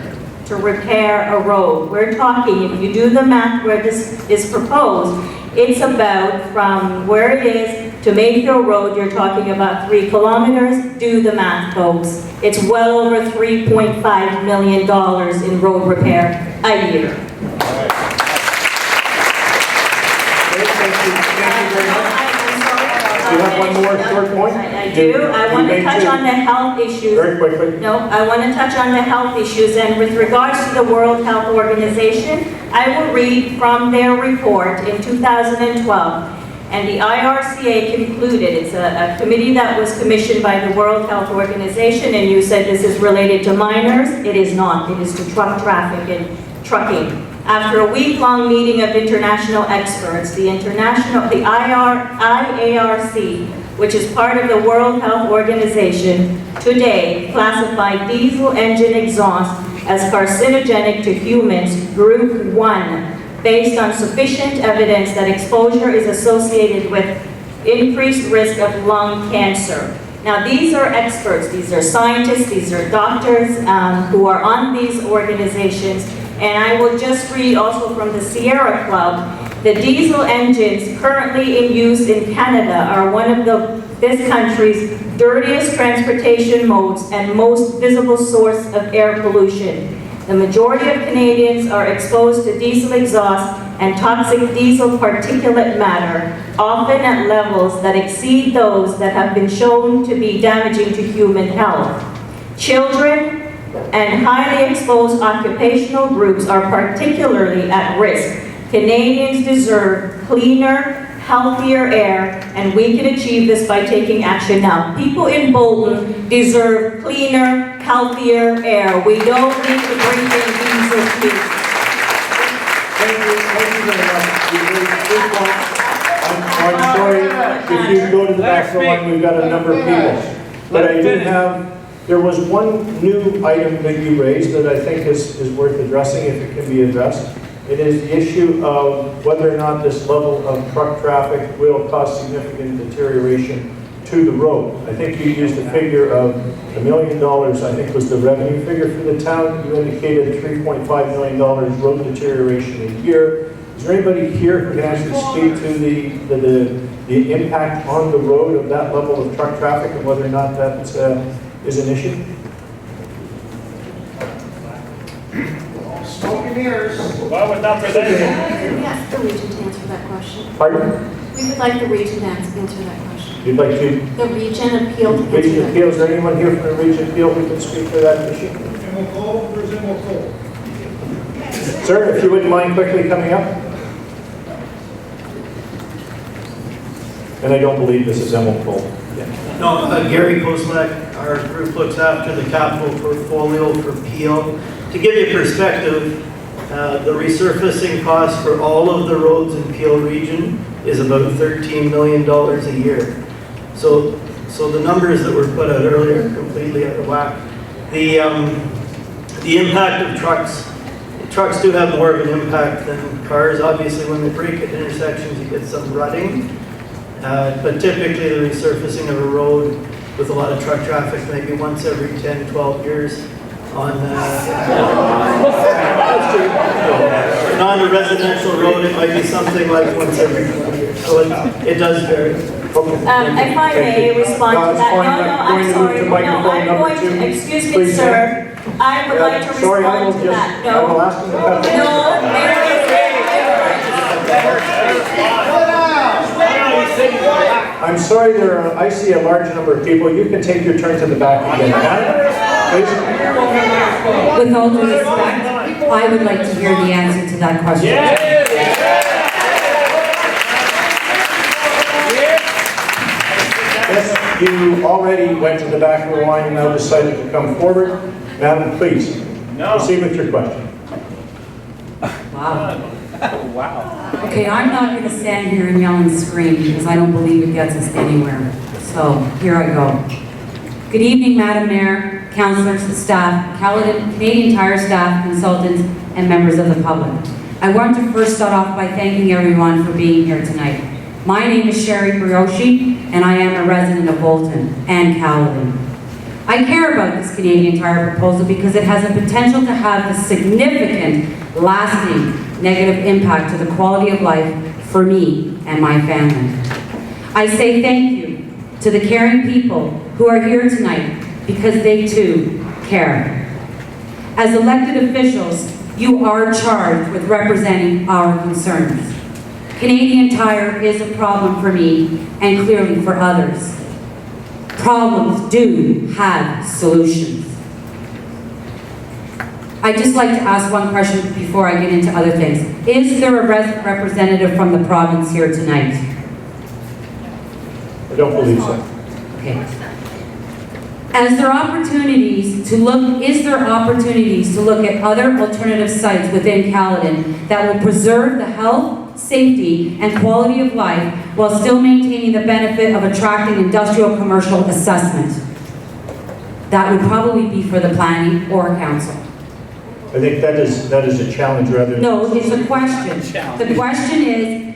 to repair a road. We're talking, if you do the math where this is proposed, it's about from where it is to Mayfield Road, you're talking about 3 kilometers. Do the math, folks. It's well over $3.5 million in road repair a year. You have one more short point? I do. I want to touch on the health issues. Very quickly. No, I want to touch on the health issues, and with regards to the World Health Organization, I will read from their report in 2012. And the IRCA concluded, it's a committee that was commissioned by the World Health Organization, and you said this is related to minors. It is not. It is to truck traffic and trucking. After a week-long meeting of international experts, the IARC, which is part of the World Health Organization, today classified diesel engine exhaust as carcinogenic to humans, Group 1, based on sufficient evidence that exposure is associated with increased risk of lung cancer. Now, these are experts, these are scientists, these are doctors who are on these organizations. And I will just read also from the Sierra Club, the diesel engines currently in use in Canada are one of this country's dirtiest transportation modes and most visible source of air pollution. The majority of Canadians are exposed to diesel exhaust and toxic diesel particulate matter, often at levels that exceed those that have been shown to be damaging to human health. Children and highly exposed occupational groups are particularly at risk. Canadians deserve cleaner, healthier air, and we can achieve this by taking action now. People in Bolton deserve cleaner, healthier air. We don't need to bring in diesel fuel. Thank you very much. I'm sorry, if you go to the back of the line, we've got a number of people. But I do have, there was one new item that you raised that I think is worth addressing, if it can be addressed. It is the issue of whether or not this level of truck traffic will cause significant deterioration to the road. I think you used a figure of $1 million, I think was the revenue figure for the town. You indicated $3.5 million road deterioration a year. Is there anybody here who can actually speak to the impact on the road of that level of truck traffic and whether or not that is an issue? Smoke and mirrors. Well, with not presenting. We ask the region to answer that question. Pardon? We would like the region to answer that question. You'd like to? The region appeal to answer Region that. appeal, is there anyone here from the region appeal who can speak to that issue? Sir, if you wouldn't mind quickly coming up. And I don't believe this is Emil Cole. Yeah. No, Gary Kozlak, our group looks after the capital portfolio for Peel. To give you perspective, the resurfacing cost for all of the roads in Peel region is about $13 million a year. So the numbers that were put out earlier are completely out of whack. The impact of trucks do have more of an impact than cars. Obviously, when they brake at intersections, you get some rutting. But typically, the resurfacing of a road with a lot of truck traffic, maybe once every 10, 12 years on a residential road, it might be something like once every 20 years. So it does vary. If I may respond to that. No, I'm sorry. No, I'm going to, excuse me, sir. I would like to respond to that. No. I'm sorry, I see a large number of people. You can take your turn to the back again. With all due respect, I would like to hear the answer to that question. you already went to the back of the line and now decided to come forward. Madam, please, proceed with your question. Wow. Wow. Okay, I'm not going to stand here and yell and scream because I don't believe it gets us anywhere. So, here I go. Good evening, Madam Mayor, councillors, staff, Canadian Tire staff, consultants, and members of the public. I want to first start off by thanking everyone for being here tonight. My name is Sherry Brioche, and I am a resident of Bolton and Caledon. I care about this Canadian Tire proposal because it has the potential to have a significant, lasting, negative impact to the quality of life for me and my family. I say thank you to the caring people who are here tonight because they too care. As elected officials, you are charged with representing our concerns. Canadian Tire is a problem for me and clearly for others. Problems do have solutions. I'd just like to ask one question before I get into other things. Is there a representative from the province here tonight? I don't believe so. Okay. Is there opportunities to look at other alternative sites within Caledon that will preserve the health, safety, and quality of life while still maintaining the benefit of attracting industrial commercial assessment? That would probably be for the planning or council. I think that is a challenge rather than... No, it's a question. The question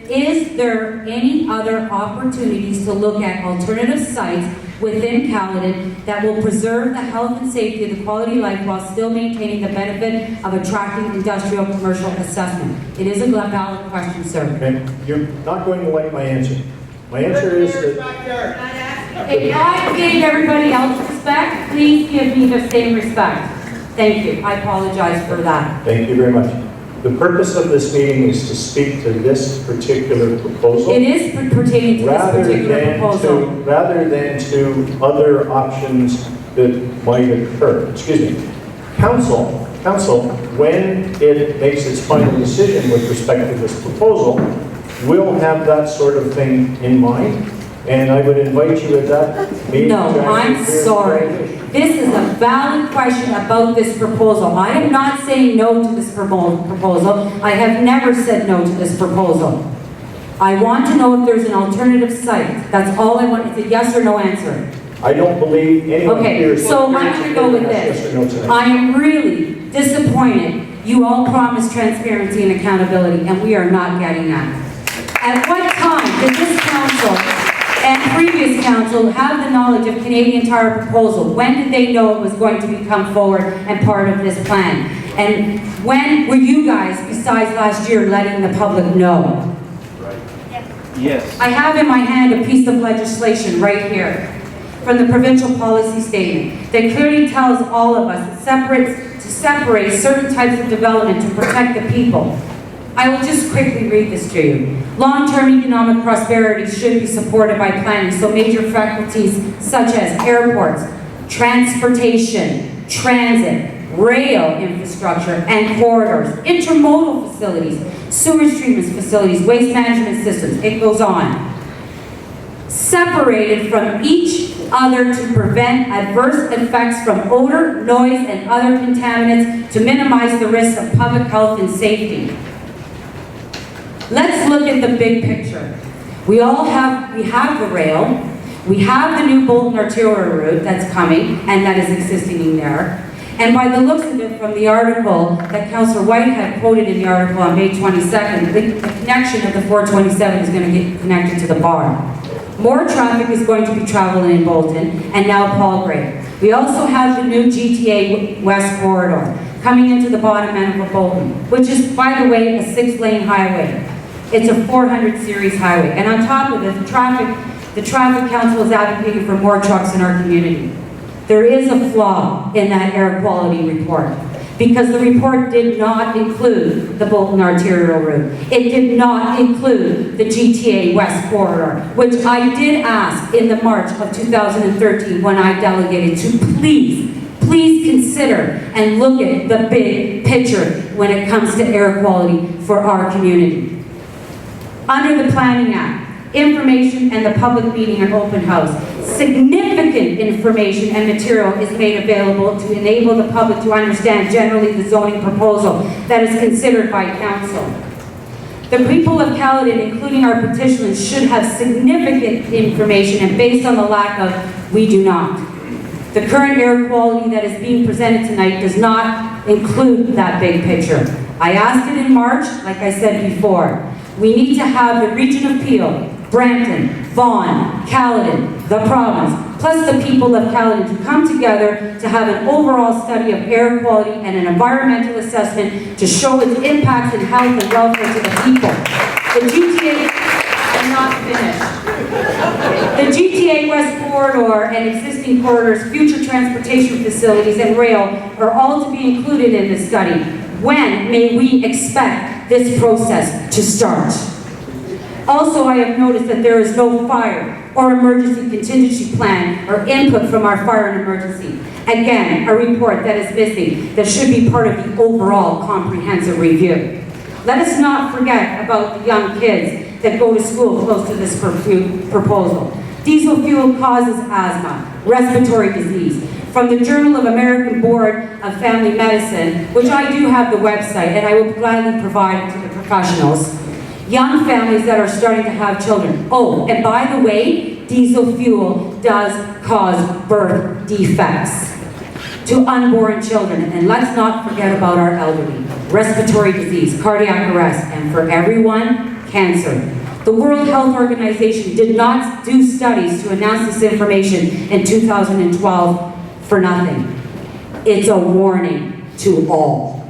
is there any other opportunities to look at alternative sites within Caledon that will preserve the health and safety of the quality of life while still maintaining the benefit of attracting industrial commercial assessment? It is a valid question, sir. Okay. You're not going to like my answer. My answer is that... If I gave everybody else respect, please give me the same respect. Thank you. I apologize for that. Thank you very much. The purpose of this meeting is to speak to this particular proposal. It is pertaining to this particular proposal. Rather than to other options that might occur. Excuse me. Council, when it makes its final decision with respect to this proposal, will have that sort of thing in mind. And I would invite you at that meeting. No, I'm sorry. This is a valid question about this proposal. I am not saying no to this proposal. I have never said no to this proposal. I want to know if there's an alternative site. That's all I want. It's a yes or no answer. I don't believe anyone here is... Okay, so I'm going to go with this. I am really disappointed. You all promised transparency and accountability, and we are not getting that. At what time did this council and previous council have the knowledge of Canadian Tire proposal? When did they know it was going to become forward and part of this plan? And when were you guys, besides last year, letting the public know? Yes. I have in my hand a piece of legislation right here from the provincial policy statement that clearly tells all of us to separate certain types of development to protect the people. I will just quickly read this to you. Long-term economic prosperity should be supported by planning, so major faculties such as airports, transportation, transit, rail infrastructure and corridors, intermodal facilities, sewage treatment facilities, waste management systems, it goes on. Separated from each other to prevent adverse effects from odor, noise, and other contaminants to minimize the risk of public health and safety. Let's look at the big picture. We have the rail, we have the new Bolton arterial route that's coming and that is existing there. And by the looks of it from the article that Councillor White had quoted in the article on May 22nd, the connection of the 427 is going to get connected to the bar. More traffic is going to be traveling in Bolton and now Palgrave. We also have the new GTA West corridor coming into the bottom end of Bolton, which is, by the way, a 6-lane highway. It's a 400 series highway. And on top of it, the traffic council is advocating for more trucks in our community. There is a flaw in that air quality report because the report did not include the Bolton arterial route. It did not include the GTA West corridor, which I did ask in the March of 2013 when I delegated to please consider and look at the big picture when it comes to air quality for our community. Under the Planning Act, information and the public meeting and open house, Significant information and material is made available to enable the public to understand generally the zoning proposal that is considered by council. The people of Caledon, including our petitioners, should have significant information, and based on the lack of, we do not. The current air quality that is being presented tonight does not include that big picture. I asked it in March, like I said before. We need to have the region of Peel, Brampton, Vaughan, Caledon, the province, plus the people of Caledon to come together to have an overall study of air quality and an environmental assessment to show its impacts in health and welfare to the people. The GTA, I'm not finished. The GTA West Corridor and existing corridors, future transportation facilities and rail are all to be included in this study. When may we expect this process to start? Also, I have noticed that there is no fire or emergency contingency plan or input from our fire and emergency. Again, a report that is missing that should be part of the overall comprehensive review. Let us not forget about the young kids that go to school close to this proposal. Diesel fuel causes asthma, respiratory disease. From the Journal of American Board of Family Medicine, which I do have the website and I will gladly provide to the professionals, young families that are starting to have children. Oh, and by the way, diesel fuel does cause birth defects to unborn children. And let's not forget about our elderly. Respiratory disease, cardiac arrest, and for everyone, cancer. The World Health Organization did not do studies to announce this information in 2012 for nothing. It's a warning to all.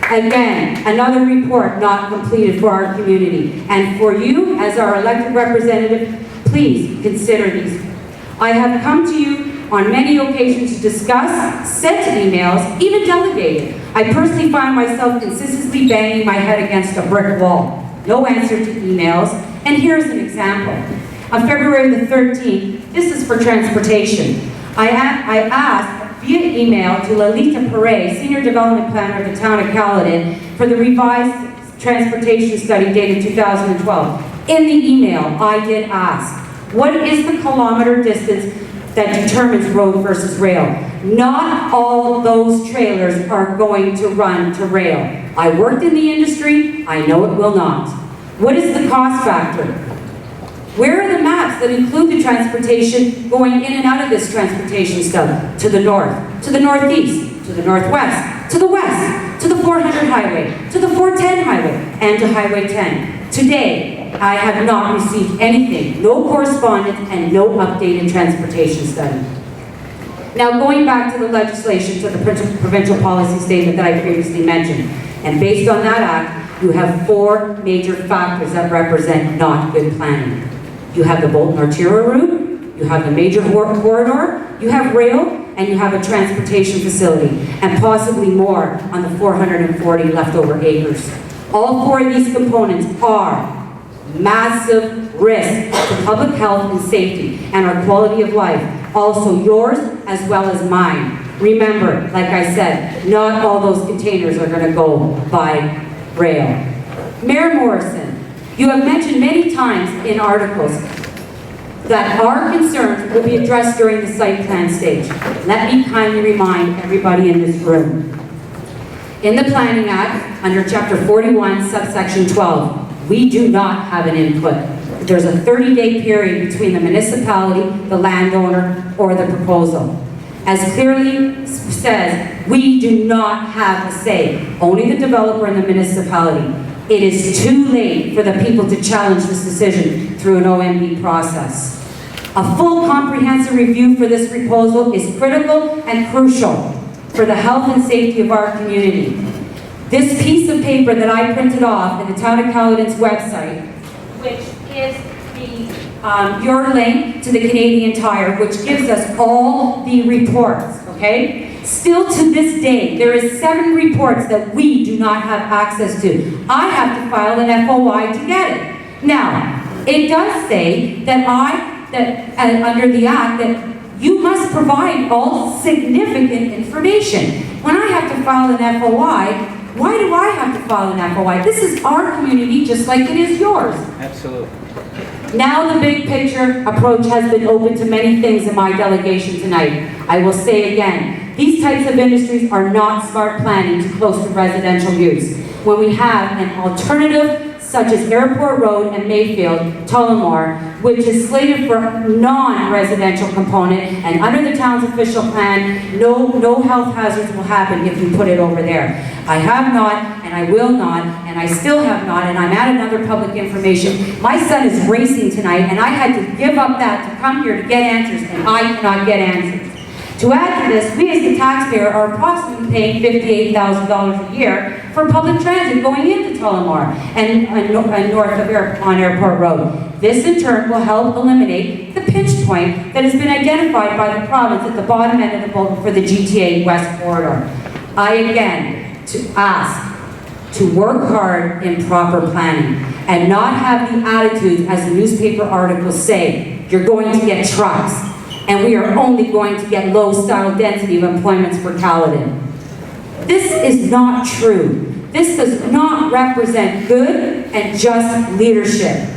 Again, another report not completed for our community. And for you, as our elected representative, please consider these. I have come to you on many occasions to discuss, sent emails, even delegated. I personally find myself consistently banging my head against a brick wall. No answer to emails. And here's an example. On February the 13th, this is for transportation. I asked via email to Lalita Pare, Senior Development Planner of the Town of Caledon, for the revised transportation study dated 2012. In the email, I did ask, what is the kilometer distance that determines road versus rail? Not all those trailers are going to run to rail. I worked in the industry, I know it will not. What is the cost factor? Where are the maps that include the transportation going in and out of this transportation study? To the north, to the northeast, to the northwest, to the west, to the 400 highway, to the 410 highway, and to Highway 10. Today, I have not received anything, no correspondence, and no updated transportation study. Now, going back to the legislation, to the provincial policy statement that I previously mentioned, and based on that act, you have 4 major factors that represent not good planning. You have the Bolton arterial route, you have the major corridor, you have rail, and you have a transportation facility, and possibly more on the 440 leftover acres. All 4 of these components are massive risk to public health and safety and our quality of life, also yours as well as mine. Remember, like I said, not all those containers are going to go by rail. Mayor Morrison, you have mentioned many times in articles that our concerns will be addressed during the site plan stage. Let me kindly remind everybody in this room. In the Planning Act, under Chapter 41, subsection 12, we do not have an input. There's a 30-day period between the municipality, the landowner, or the proposal. As clearly says, we do not have a say. Only the developer and the municipality. It is too late for the people to challenge this decision through an OMB process. A full comprehensive review for this proposal is critical and crucial for the health and safety of our community. This piece of paper that I printed off in the Town of Caledon's website, which is your link to the Canadian Tire, which gives us all the reports, okay? Still to this day, there is 7 reports that we do not have access to. I have to file an FOI to get it. Now, it does say that under the Act, that you must provide all significant information. When I have to file an FOI, why do I have to file an FOI? This is our community just like it is yours. Absolutely. Now the big picture approach has been open to many things in my delegation tonight. I will say again, these types of industries are not smart planning too close to residential use. When we have an alternative such as Airport Road and Mayfield, Tullamore, which is slated for non-residential component, and under the town's official plan, no health hazards will happen if you put it over there. I have not, and I will not, and I still have not, and I'm at another public information. My son is racing tonight, and I had to give up that to come here to get answers, and I cannot get answers. To add to this, we as the taxpayer are approximately paying $58,000 a year for public transit going into Tullamore and north of on Airport Road. This in turn will help eliminate the pinch point that has been identified by the province at the bottom end of the Bolton for the GTA West corridor. I again to ask to work hard in proper planning and not have the attitudes as the newspaper articles say, you're going to get trucks. And we are only going to get low style density of employments for Caledon. This is not true. This does not represent good and just leadership.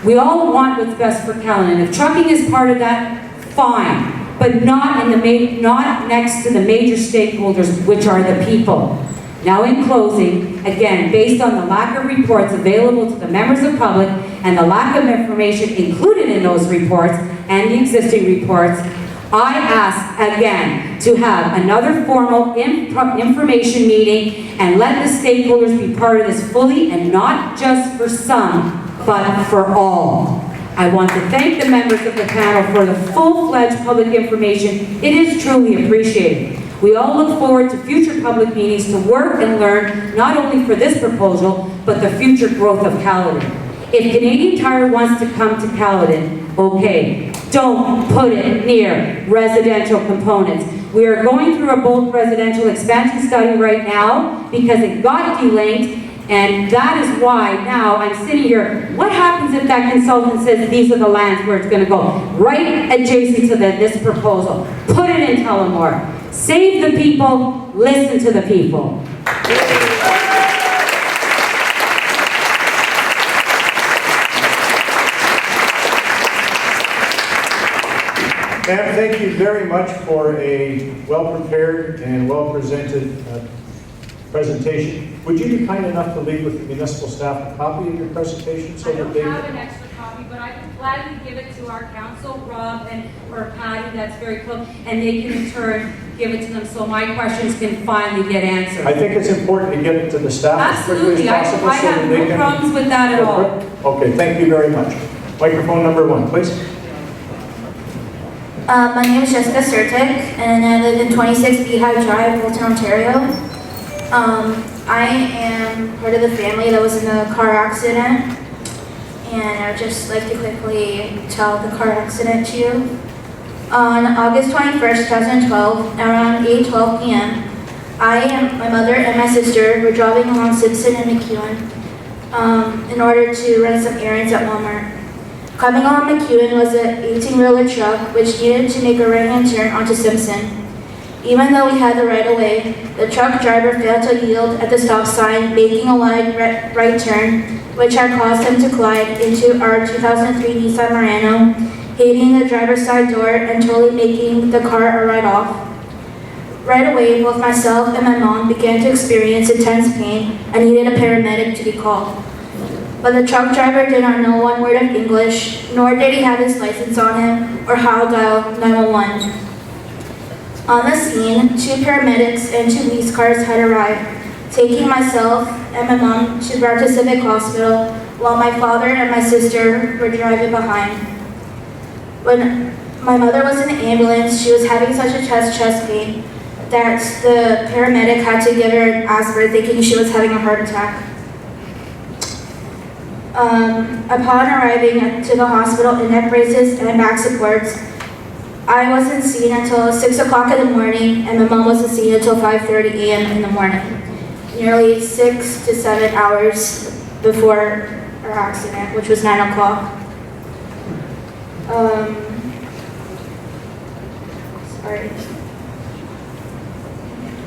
We all want what's best for Caledon. If trucking is part of that, fine, but not next to the major stakeholders, which are the people. Now in closing, again, based on the lack of reports available to the members of the public and the lack of information included in those reports and the existing reports, I ask again to have another formal information meeting and let the stakeholders be part of this fully and not just for some, but for all. I want to thank the members of the panel for the full-fledged public information. It is truly appreciated. We all look forward to future public meetings to work and learn not only for this proposal, but the future growth of Caledon. If Canadian Tire wants to come to Caledon, okay, don't put it near residential components. We are going through a Bolton residential expansion study right now because it got delinked, and that is why now I'm sitting here. What happens if that consultant says these are the lands where it's going to go? Right adjacent to this proposal. Put it in Tullamore. Save the people, listen to the people. Ma'am, thank you very much for a well-prepared and well-presented presentation. Would you be kind enough to leave with the municipal staff a copy of your presentation so that they... I don't have an extra copy, but I can gladly give it to our council, Rob or Patty, that's very close, and they can in turn give it to them so my questions can finally get answered. I think it's important to get it to the staff as quickly as possible. I have no problems with that at all. Okay, thank you very much. Microphone number 1, please. My name is Jessica Sertic, and I live in 26 Beehive Drive, Bolton, Ontario. I am part of the family that was in a car accident, and I would just like to quickly tell the car accident to you. On August 21st, 2012, around 8:12 p.m., my mother and my sister were driving along Simpson and McEwen in order to run some errands at Walmart. Coming along McEwen was an 18-wheeler truck which needed to make a right-hand turn onto Simpson. Even though we had the right-of-way, the truck driver failed to yield at the stop sign, making a wide right turn, which had caused him to collide into our 2003 Nissan Murano, hitting the driver's side door and totally making the car a write-off. Right away, both myself and my mom began to experience intense pain and needed a paramedic to be called. But the truck driver did not know one word of English, nor did he have his license on him or how to dial 911. On the scene, 2 paramedics and 2 police cars had arrived, taking myself and my mom to Brown Pacific Hospital, while my father and my sister were driving behind. When my mother was in the ambulance, she was having such a chest pain that the paramedic had to give her an aspirin, thinking she was having a heart attack. Upon arriving to the hospital in neck braces and back supports, I wasn't seen until 6 o'clock in the morning, and my mom wasn't seen until 5:30 a.m. in the morning, nearly 6 to 7 hours before our accident, which was 9 o'clock.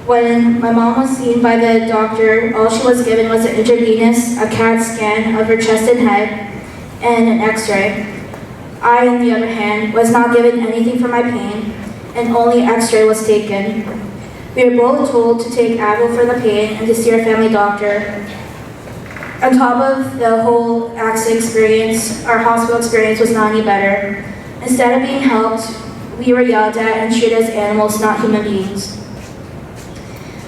When my mom was seen by the doctor, all she was given was an intravenous, a CAT scan of her chest and head, and an x-ray. I, on the other hand, was not given anything for my pain, and only X-ray was taken. We were both told to take Advil for the pain and to see our family doctor. On top of the whole accident experience, our hospital experience was not any better. Instead of being helped, we were yelled at and treated as animals, not human beings.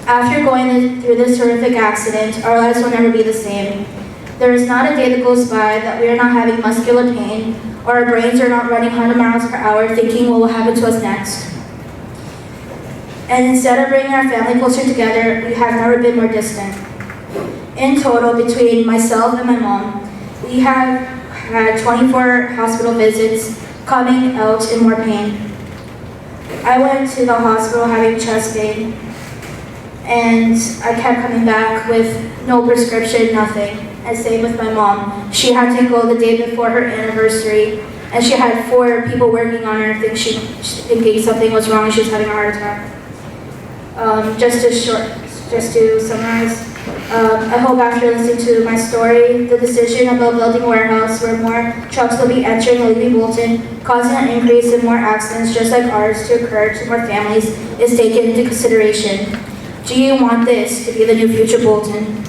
After going through this horrific accident, our lives will never be the same. There is not a day that goes by that we are not having muscular pain, or our brains are not running 100 miles per hour thinking what will happen to us next. And instead of bringing our family closer together, we have never been more distant. In total, between myself and my mom, we have had 24 hospital visits, coming out in more pain. I went to the hospital having chest pain, and I kept coming back with no prescription, nothing. And same with my mom. She had to go the day before her anniversary, and she had 4 people working on her thinking something was wrong and she was having a heart attack. Just to summarize, I hope after listening to my story, the decision about building a warehouse where more trucks will be entering and leaving Bolton, causing an increase in more accidents just like ours to occur to more families, is taken into consideration. Do you want this to be the new future Bolton?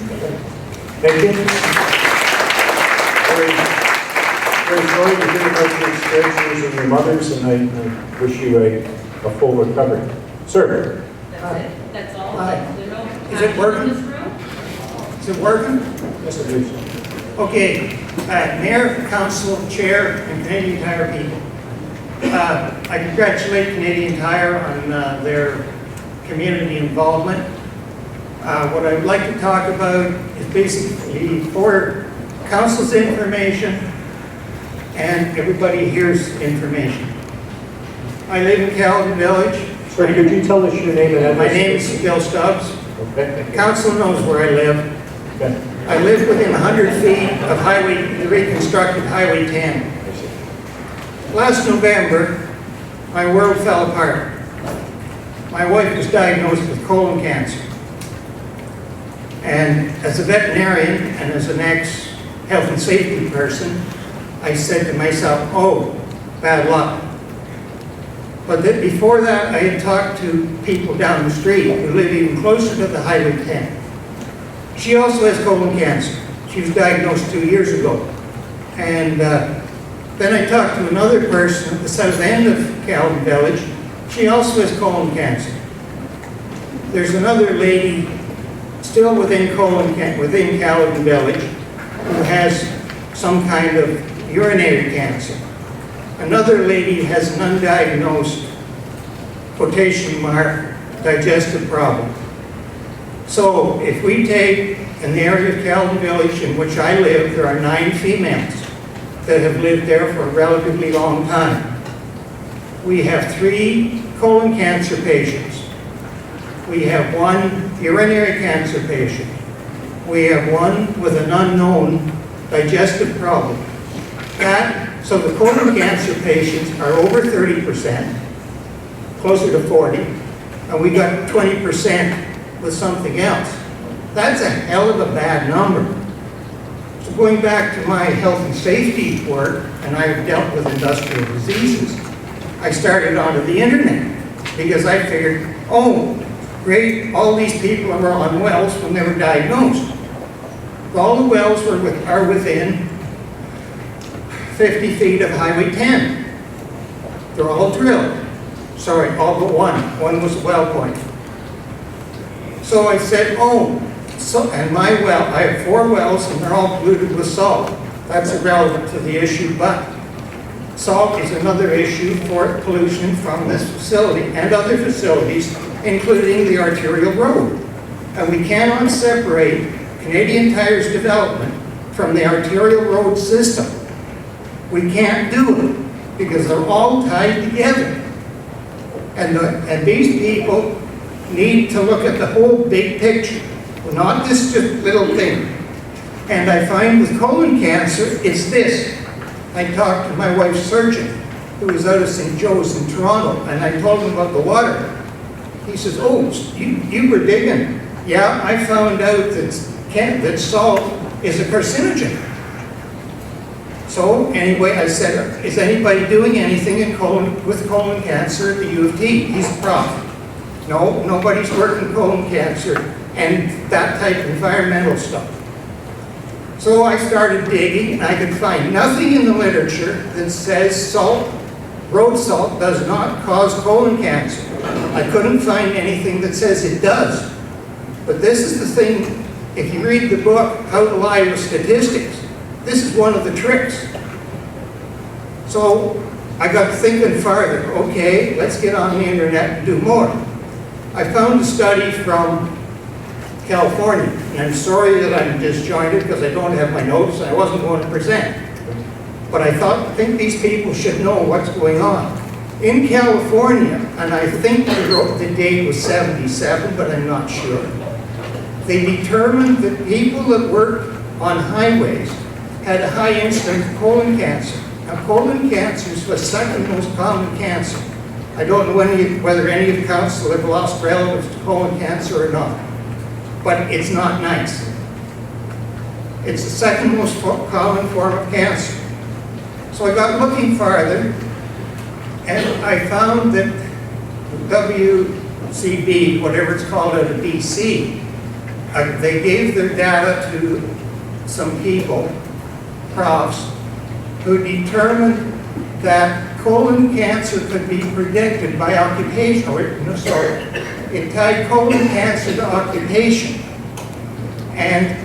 Thank you. Very sorry to hear about your experiences and your mother's, and I wish you a full recovery. Sir. That's all. Hi. Is it working? Is it working? Yes, I believe so. Okay. Mayor, Council, Chair, and Canadian Tire people. I congratulate Canadian Tire on their community involvement. What I'd like to talk about is basically for Council's information and everybody here's information. I live in Caledon Village. Sir, could you tell us your name and address? My name is Bill Stubbs. Okay. Council knows where I live. Okay. I live within 100 feet of the reconstructed Highway 10. Last November, my world fell apart. My wife was diagnosed with colon cancer. And as a veterinarian and as an ex-health and safety person, I said to myself, oh, bad luck. But before that, I had talked to people down the street who live even closer to the Highway 10. She also has colon cancer. She was diagnosed 2 years ago. And then I talked to another person at the south end of Caledon Village. She also has colon cancer. There's another lady still within Caledon Village who has some kind of urinary cancer. Another lady has an undiagnosed, quotation mark, digestive problem. So if we take in the area of Caledon Village in which I live, there are 9 females that have lived there for a relatively long time. We have 3 colon cancer patients. We have 1 urinary cancer patient. We have 1 with an unknown digestive problem. So the colon cancer patients are over 30%, closer to 40, and we got 20% with something else. That's a hell of a bad number. So going back to my health and safety work, and I have dealt with industrial diseases, I started onto the internet because I figured, oh, great, all these people are on wells when they were diagnosed. All the wells are within 50 feet of Highway 10. They're all drilled. Sorry, all but one. One was a well point. So I said, oh, and my well, I have 4 wells and they're all polluted with salt. That's irrelevant to the issue, but salt is another issue for pollution from this facility and other facilities, including the arterial road. And we cannot separate Canadian Tire's development from the arterial road system. We can't do it because they're all tied together. And these people need to look at the whole big picture, not this just little thing. And I find with colon cancer, it's this. I talked to my wife's surgeon, who was out of St. Joe's in Toronto, and I told him about the water. He says, oh, you were digging. Yeah, I found out that salt is a carcinogen. So anyway, I said, is anybody doing anything with colon cancer at the U of T? He's a prof. No, nobody's working colon cancer and that type of environmental stuff. So I started digging, and I could find nothing in the literature that says salt, road salt, does not cause colon cancer. I couldn't find anything that says it does. But this is the thing, if you read the book, How to Lie with Statistics, this is one of the tricks. So I got thinking farther. Okay, let's get on the internet and do more. I found a study from California, and I'm sorry that I'm disjointed because I don't have my notes and I wasn't going to present. But I think these people should know what's going on. In California, and I think the date was 77, but I'm not sure, they determined that people that worked on highways had a high incidence of colon cancer. Now, colon cancer is the second most common cancer. I don't know whether any of the council have lost relatives to colon cancer or not, but it's not nice. It's the second most common form of cancer. So I got looking farther, and I found that WCB, whatever it's called out of BC, they gave their data to some people, profs, who determined that colon cancer could be predicted by occupation. It tied colon cancer to occupation. And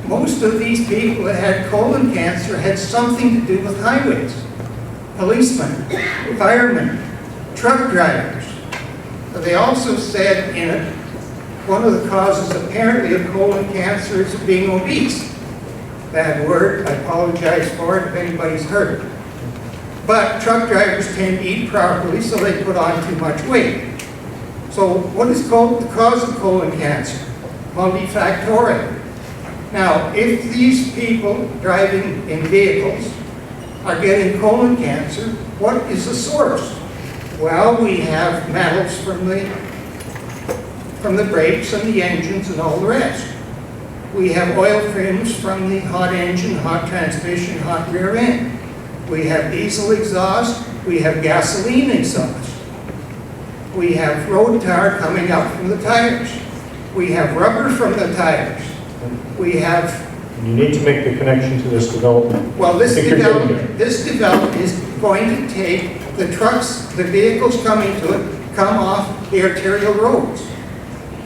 most of these people that had colon cancer had something to do with highways. Policemen, firemen, truck drivers. They also said in it, one of the causes apparently of colon cancer is being obese. Bad word, I apologize for it if anybody's heard it. But truck drivers tend to eat properly, so they put on too much weight. So what is the cause of colon cancer? Multifactorial. Now, if these people driving in vehicles are getting colon cancer, what is the source? Well, we have metals from the brakes and the engines and all the rest. We have oil fumes from the hot engine, hot transmission, hot rear end. We have diesel exhaust. We have gasoline exhaust. We have road tar coming out from the tires. We have rubber from the tires. We have... You need to make the connection to this development. Well, this development is going to take the trucks, the vehicles coming to it, come off the arterial roads.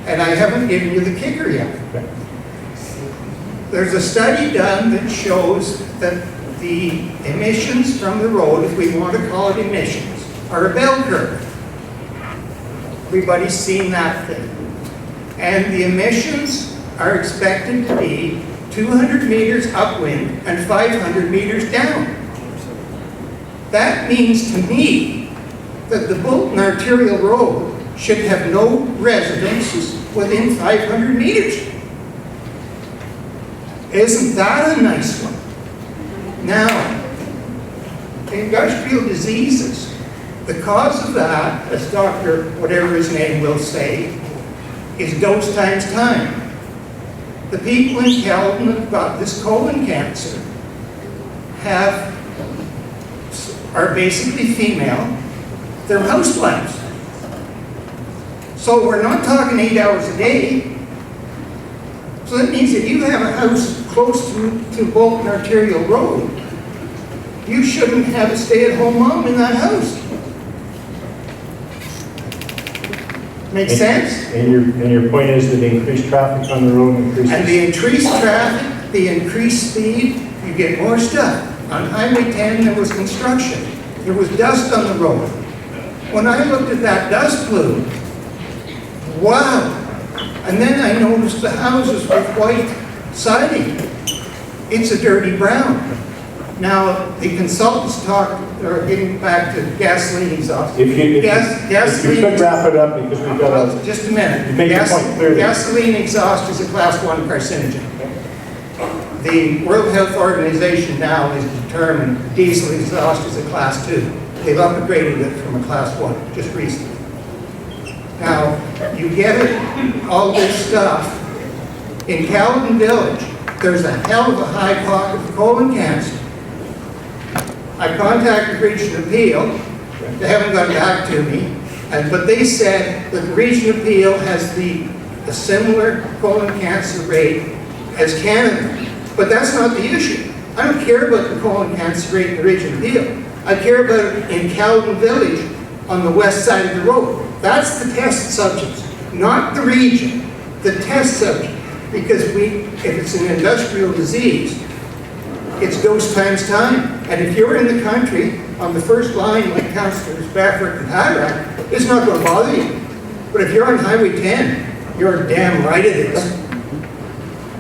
And I haven't given you the kicker yet. Okay. There's a study done that shows that the emissions from the road, if we want to call it emissions, are a bell curve. Everybody's seen that thing. And the emissions are expected to be 200 meters upwind and 500 meters down. That means to me that the Bolton Arterial Road should have no residences within 500 meters. Isn't that a nice one? Now, industrial diseases, the cause of that, as Dr. whatever his name will say, is dose times time. The people in Caledon that got this colon cancer are basically female. They're housewives. So we're not talking 8 hours a day. So that means if you have a house close to Bolton Arterial Road, you shouldn't have a stay-at-home mom in that house. Make sense? And your point is that the increased traffic on the road increases... And the increased traffic, the increased speed, you get more stuff. On Highway 10, there was construction. There was dust on the road. When I looked at that dust plume, wow! And then I noticed the houses with white siding. It's a dirty brown. Now, the consultants are getting back to gasoline exhaust. If you could wrap it up because we've got just a minute. You made your point clearly. Gasoline exhaust is a class 1 carcinogen. The World Health Organization now has determined diesel exhaust is a class 2. They've upgraded it from a class 1 just recently. Now, you get it, all this stuff. In Caledon Village, there's a hell of a high pocket of colon cancer. I contacted Region Appeal, they haven't gotten back to me, but they said that the Region Appeal has a similar colon cancer rate as Canada. But that's not the issue. I don't care about the colon cancer rate in the Region Appeal. I care about it in Caledon Village on the west side of the road. That's the test subject, not the region, the test subject. Because if it's an industrial disease, it's dose times time. And if you're in the country on the first line, like Councillors Baffert and Hadrack, it's not going to bother you. But if you're on Highway 10, you're damn right it is.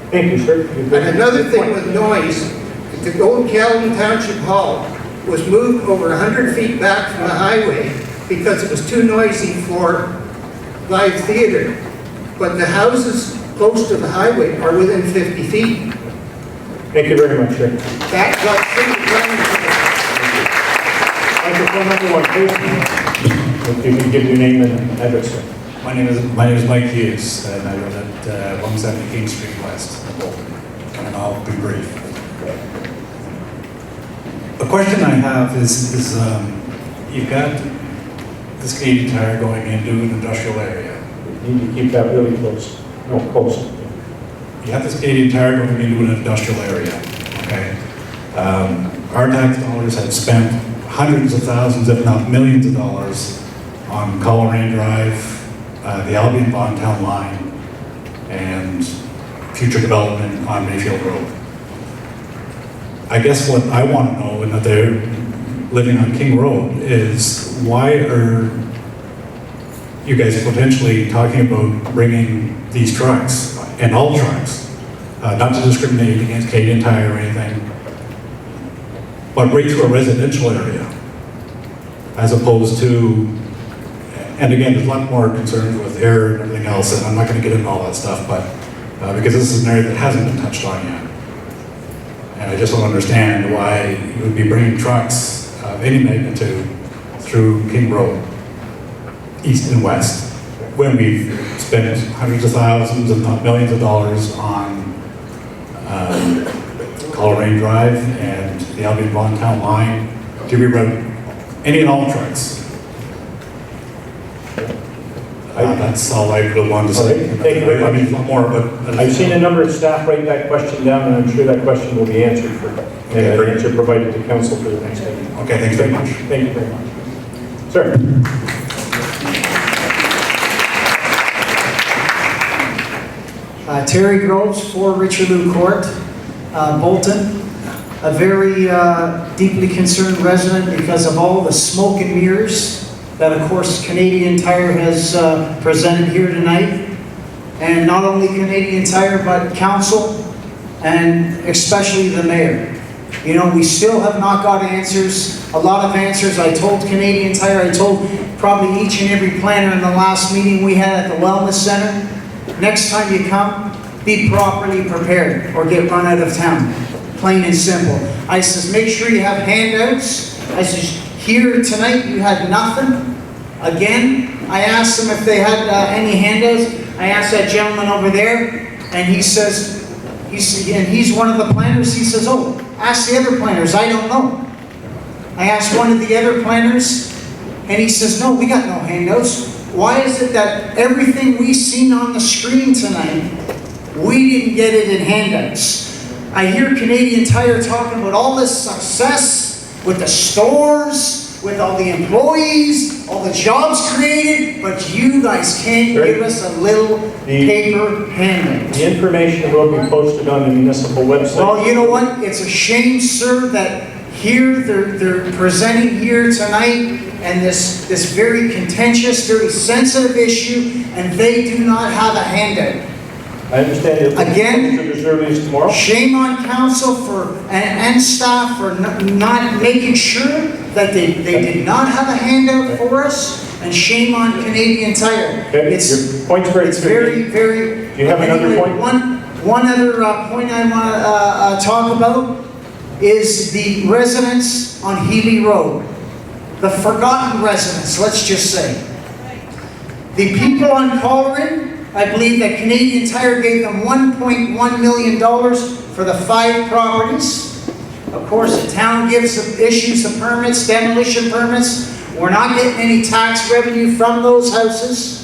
Thank you, sir. And another thing with noise, the old Caledon Township Hall was moved over 100 feet back from the highway because it was too noisy for live theater. But the houses close to the highway are within 50 feet. Thank you very much, sir. That got microphone number 1, please. If you can give your name and address, sir. My name is Mike Hughes, and I live at 170 King Street West, Bolton, and I'll be brief. The question I have is you've got this Canadian Tire going into an industrial area. You need to keep that really close. No, close. You have this Canadian Tire going into an industrial area, okay? Our tax dollars have spent hundreds of thousands, if not millions of dollars on Coleraine Drive, the Albion Bontown line, and future development on Mayfield Road. I guess what I want to know, and that they're living on King Road, is why are you guys potentially talking about bringing these trucks, and all trucks, not to discriminate against Canadian Tire or anything, but right through a residential area, as opposed to, and again, there's a lot more concerns with air and everything else, and I'm not going to get into all that stuff, but because this is an area that hasn't been touched on yet. And I just don't understand why you would be bringing trucks of any magnitude through King Road, east and west, when we've spent hundreds of thousands, if not millions of dollars on Coleraine Drive and the Albion Bontown line to reroute any and all trucks. That's all I really wanted to say. Thank you very much. I mean, a lot more, but I've seen a number of staff write that question down, and I'm sure that question will be answered for, and an answer provided to council for the next meeting. Okay, thanks very much. Thank you very much. Sir. Terry Groves, 4 Richelieu Court, Bolton. A very deeply concerned resident because of all the smoke and mirrors that, of course, Canadian Tire has presented here tonight. And not only Canadian Tire, but council, and especially the mayor. You know, we still have not got answers, a lot of answers. I told Canadian Tire, I told probably each and every planner in the last meeting we had at the Wellness Center, next time you come, be properly prepared or get run out of town. Plain and simple. I says, make sure you have handouts. I says, here tonight you had nothing. Again, I asked them if they had any handouts. I asked that gentleman over there, and he says, and he's one of the planners. He says, oh, ask the other planners. I don't know. I asked one of the other planners, and he says, no, we got no handouts. Why is it that everything we seen on the screen tonight, we didn't get it in handouts? I hear Canadian Tire talking about all this success with the stores, with all the employees, all the jobs created, but you guys can't give us a little paper handout. The information will be posted on the municipal website. Well, you know what? It's a shame, sir, that here they're presenting here tonight and this very contentious, very sensitive issue, and they do not have a handout. I understand it. Again, as early as tomorrow. Shame on council and staff for not making sure that they did not have a handout for us, and shame on Canadian Tire. Okay, your point's very clear. very. Do you have another point? One other point I want to talk about is the residents on Healy Road, the forgotten residents. Let's just say the people on Coleraine. I believe that Canadian Tire gave them $1.1 million for the 5 properties. Of course, the town issues some permits, demolition permits. We're not getting any tax revenue from those houses.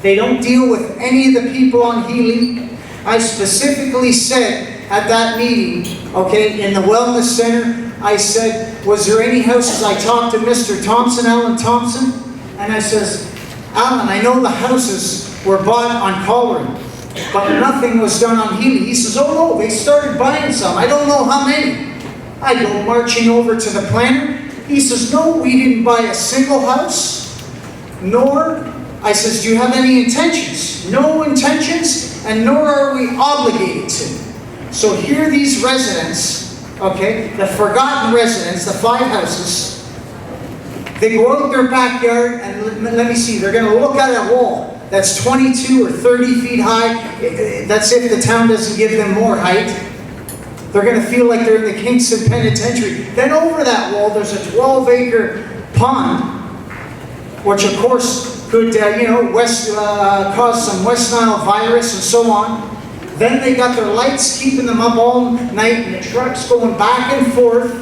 They don't deal with any of the people on Healy. I specifically said at that meeting, okay, in the Wellness Center, I said, was there any houses? I talked to Mr. Thompson, Alan Thompson, and I says, Alan, I know the houses were bought on Coleraine, but nothing was done on Healy. He says, oh no, they started buying some. I don't know how many. I go marching over to the planner. He says, no, we didn't buy a single house, nor, I says, do you have any intentions? No intentions, and nor are we obligated to. So here these residents, okay, the forgotten residents, the 5 houses, they go out their backyard and let me see, they're going to look at a wall that's 22 or 30 feet high. That's if the town doesn't give them more height. They're going to feel like they're in the Kingston Penitentiary. Then over that wall, there's a 12-acre pond, which of course could, cause some West Nile virus and so on. Then they got their lights keeping them up all night, and the trucks going back and forth.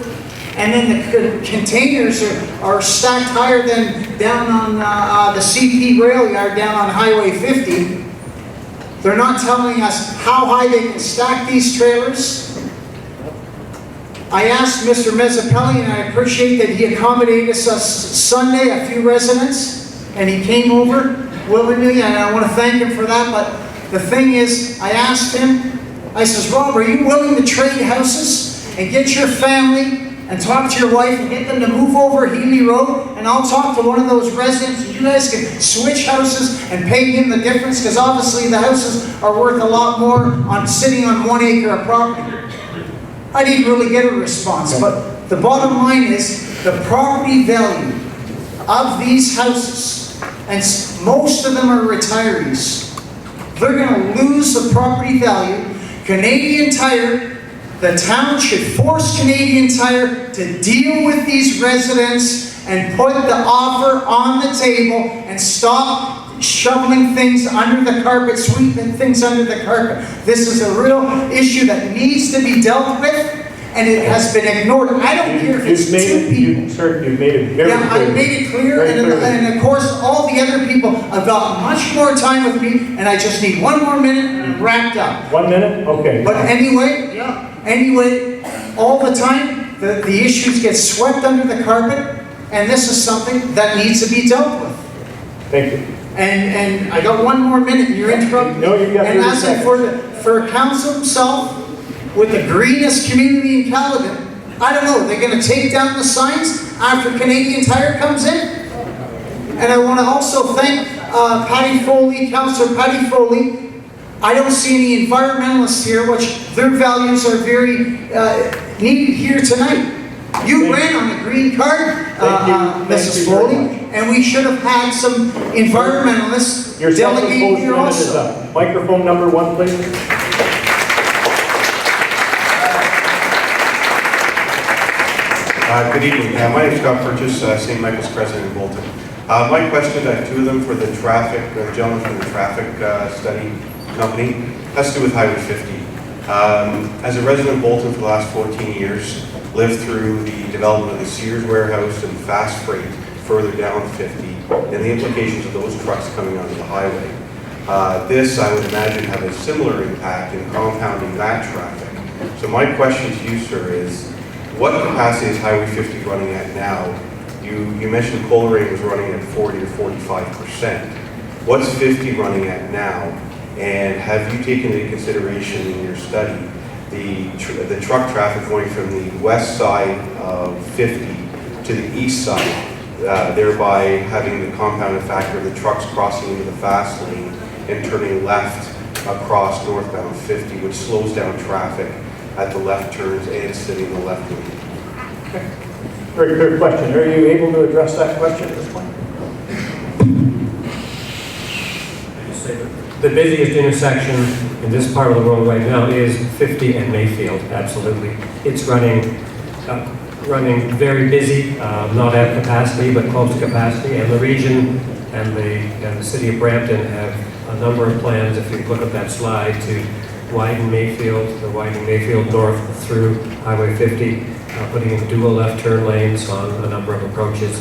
And then the containers are stacked higher than down on the CP rail yard down on Highway 50. They're not telling us how high they can stack these trailers. I asked Mr. Mezzapelli, and I appreciate that he accommodated us Sunday, a few residents, and he came over willingly, and I want to thank him for that. But the thing is, I asked him, I says, Rob, are you willing to trade houses and get your family and talk to your wife and get them to move over Healy Road, and I'll talk to one of those residents, and you guys can switch houses and pay him the difference, because obviously the houses are worth a lot more on sitting on 1 acre of property. I didn't really get a response, but the bottom line is the property value of these houses, and most of them are retirees, they're going to lose the property value. Canadian Tire, the town should force Canadian Tire to deal with these residents and put the offer on the table and stop shoveling things under the carpet, sweeping things under the carpet. This is a real issue that needs to be dealt with, and it has been ignored. I don't care if it's 2 people. Sir, you've made it very clear. Yeah, I made it clear, and of course, all the other people have got much more time with me, and I just need 1 more minute and I'm wrapped up. 1 minute? Okay. But anyway, all the time, the issues get swept under the carpet, and this is something that needs to be dealt with. Thank you. And I got 1 more minute, and you're interrupting me. No, you got 30 And seconds. for council himself, with the greenest community in Caledon, I don't know, they're going to take down the signs after Canadian Tire comes in? And I want to also thank Patty Foley, Councillor Patty Foley. I don't see any environmentalists here, which their values are very needed here tonight. You ran on the green card, Mrs. Foley, and we should have had some environmentalists delegate here also. Microphone number 1, please. Good evening. My name is Scott Purchase, St. Michael's president in Bolton. My question, I have 2 of them for the traffic, the gentleman from the traffic study company, has to do with Highway 50. As a resident of Bolton for the last 14 years, lived through the development of the Sears warehouse and fast freight further down 50, and the implications of those trucks coming onto the highway. This, I would imagine, have a similar impact in compounding that traffic. So my question to you, sir, is what capacity is Highway 50 running at now? You mentioned Coleraine was running at 40 to 45%. What's 50 running at now? And have you taken into consideration in your study the truck traffic going from the west side of 50 to the east side, thereby having the compounded factor of the trucks crossing into the fast lane and turning left across northbound 50, which slows down traffic at the left turns and sitting in the left lane? Okay. Very clear question. Are you able to address that question at this point? The busiest intersection in this part of the road right now is 50 and Mayfield, absolutely. It's running very busy, not at capacity, but close to capacity, and the region and the city of Brampton have a number of plans, if you look at that slide, to widen Mayfield, or widen Mayfield north through Highway 50 putting in dual left turn lanes on a number of approaches,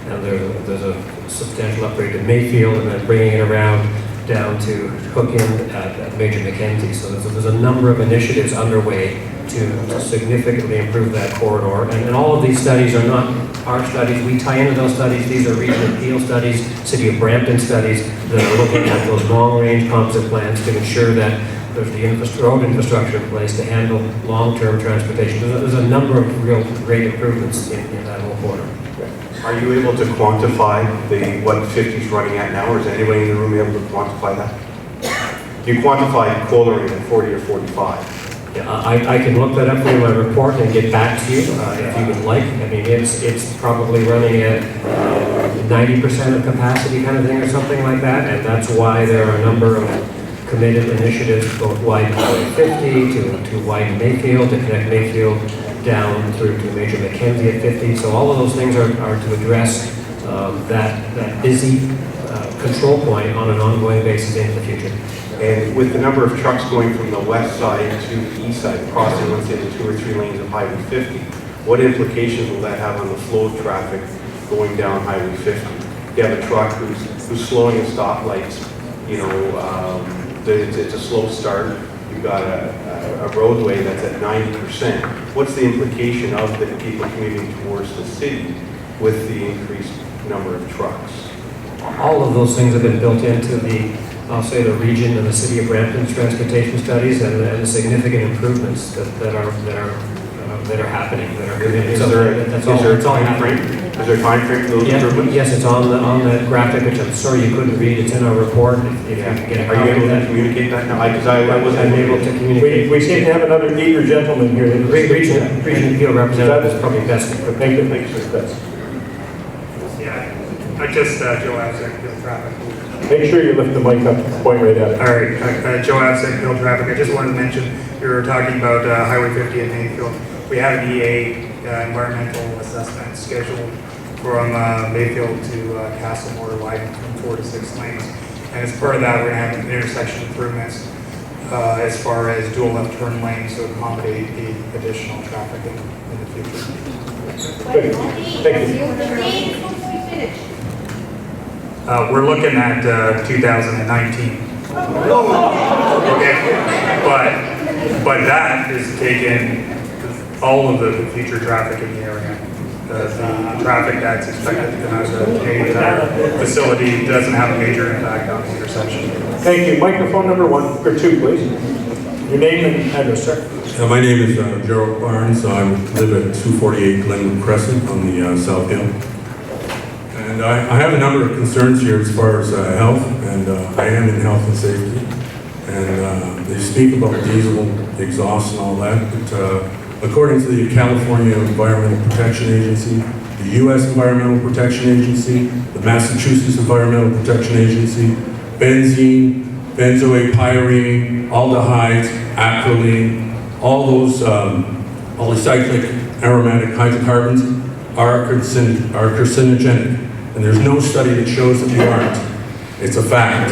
and there's a substantial upgrade to Mayfield, and then bringing it around down to hook in at Major Mackenzie. So there's a number of initiatives underway to significantly improve that corridor. And all of these studies are not our studies. We tie into those studies. These are regional appeal studies, City of Brampton studies that are looking at those long-range composite plans to ensure that there's the road infrastructure in place to handle long-term transportation. There's a number of real great improvements in that whole corridor. Are you able to quantify what 50 is running at now, or is anybody in the room able to quantify that? You quantify Colering at 40 or 45. Yeah, I can look that up in my report and get back to you if you would like. I mean, it's probably running at 90% of capacity kind of thing or something like that, and that's why there are a number of committed initiatives, both widen Highway 50 to widen Mayfield, to connect Mayfield down through to Major Mackenzie at 50. So all of those things are to address that busy control point on an ongoing basis into the future. And with the number of trucks going from the west side to the east side, crossing, let's say, the 2 or 3 lanes of Highway 50, what implications will that have on the flow of traffic going down Highway 50? You have a truck who's slowing at stoplights, you know, it's a slow start. You've got a roadway that's at 90%. What's the implication of the people commuting towards the city with the increased number of trucks? All of those things have been built into I'll say the region and the City of Brampton's transportation studies, and the significant improvements that are happening. Is there a time frame? Is there a time frame for those improvements? Yes, it's on the graphic, which I'm sorry you couldn't read. It's in our report. If you can get a Are you able to communicate that now? Because I wasn't able to communicate. We seem to have another eager gentleman here. Region appeal representative is probably best. Thank you, Chris. Yeah, I just Joe Absek, Field Traffic. Make sure you lift the mic up, point right at it. All right, Joe Absek, Field Traffic. I just wanted to mention, you were talking about Highway 50 in Mayfield. We have an EA environmental assessment scheduled from Mayfield to Castlemore, widening from 4 to 6 lanes. And as part of that, we're going to have intersection improvements as far as dual left turn lanes to accommodate the additional traffic in the future. Good. Thank you. We're looking at 2019. Okay, but that is taking all of the future traffic in the area. The traffic that's expected to come out of the Canadian Tire facility doesn't have a major impact on the intersection. Thank you. Microphone number 1 or 2, please. Your name and address, sir. My name is Gerald Barnes. I live at 248 Glenwood Crescent on the South Hill. And I have a number of concerns here as far as health, and I am in health and safety. And they speak about diesel exhaust and all that, but according to the California Environmental Protection Agency, the U.S. Environmental Protection Agency, the Massachusetts Environmental Protection Agency, benzene, benzoate pyrene, aldehydes, acrolein, all those polycyclic aromatic hydrocarbons are carcinogenic. And there's no study that shows that they aren't. It's a fact.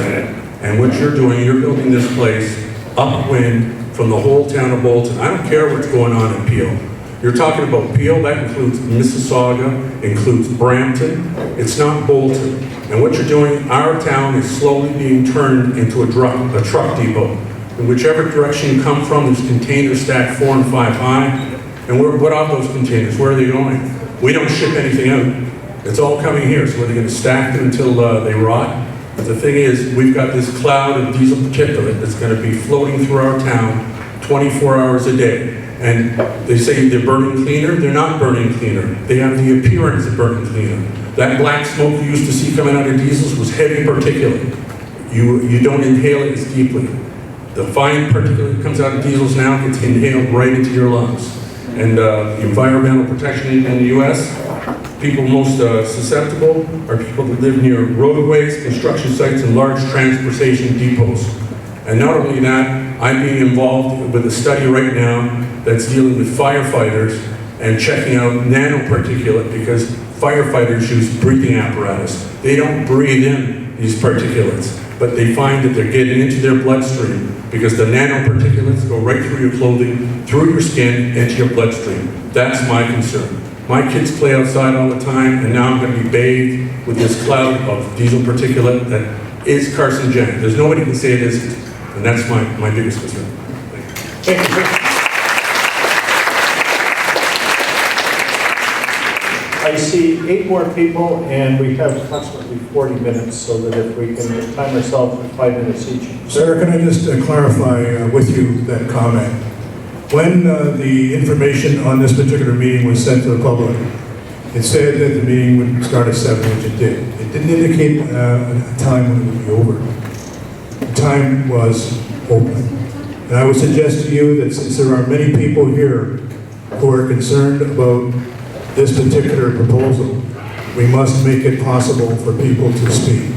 And what you're doing, you're building this place upwind from the whole town of Bolton. I don't care what's going on in Peel. You're talking about Peel, that includes Mississauga, includes Brampton. It's not Bolton. And what you're doing, our town is slowly being turned into a truck depot. In whichever direction you come from, there's containers stacked 4 and 5 high. And what are those containers? Where are they going? We don't ship anything out. It's all coming here, so we're going to stack them until they rot. But the thing is, we've got this cloud of diesel particulate that's going to be floating through our town 24 hours a day. And they say they're burning cleaner. They're not burning cleaner. They have the appearance of burning cleaner. That black smoke you used to see coming out of diesels was heavy particulate. You don't inhale it as deeply. The fine particulate that comes out of diesels now gets inhaled right into your lungs. And the Environmental Protection in the U.S., people most susceptible are people that live near roadways, construction sites, and large transportation depots. And not only that, I'm being involved with a study right now that's dealing with firefighters and checking out nanoparticulate because firefighters use breathing apparatus. They don't breathe in these particulates. but they find that they're getting into their bloodstream because the nanoparticulates go right through your clothing, through your skin, into your bloodstream. That's my concern. My kids play outside all the time, and now I'm going to be bathed with this cloud of diesel particulate that is carcinogenic. There's nobody can say it isn't, and that's my biggest concern. Thank you. I see 8 more people, and we have approximately 40 minutes, so that if we can time ourselves at 5 minutes each. Sir, can I just clarify with you that comment? When the information on this particular meeting was sent to the public, it said that the meeting would start at 7, which it did. It didn't indicate a time when it would be over. The time was open. And I would suggest to you that since there are many people here who are concerned about this particular proposal, we must make it possible for people to speak.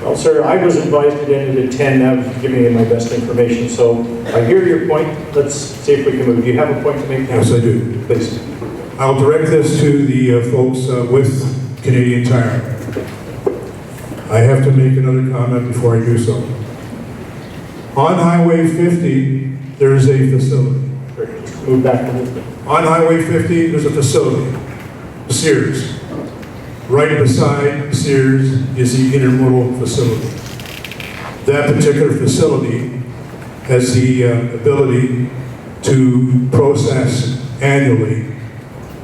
Well, sir, I was advised it ended at 10, now I'm giving you my best information, so I hear your point. Let's see if we can move. Do you have a point to make now? Yes, I do. Please. I'll direct this to the folks with Canadian Tire. I have to make another comment before I do so. On Highway 50, there is a facility. Just move back a little bit. On Highway 50, there's a facility, Sears. Right beside Sears is the intermodal facility. That particular facility has the ability to process annually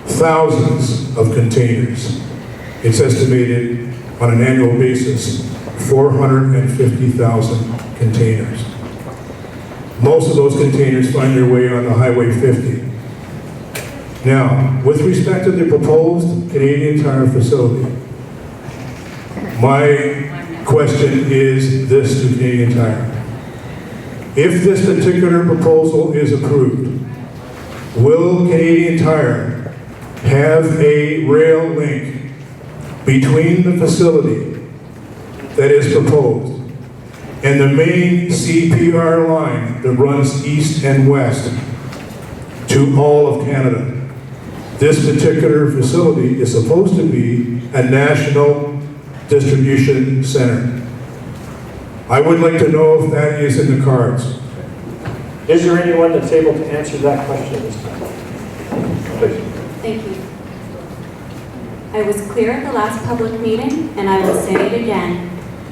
thousands of containers. It's estimated on an annual basis 450,000 containers. Most of those containers find their way on the Highway 50. Now, with respect to the proposed Canadian Tire facility, my question is this to Canadian Tire. If this particular proposal is approved, will Canadian Tire have a rail link between the facility that is proposed and the main CPR line that runs east and west to all of Canada? This particular facility is supposed to be a national distribution center. I would like to know if that is in the cards. Is there anyone that's able to answer that question this time? Please. Thank you. I was clear at the last public meeting, and I will say it again.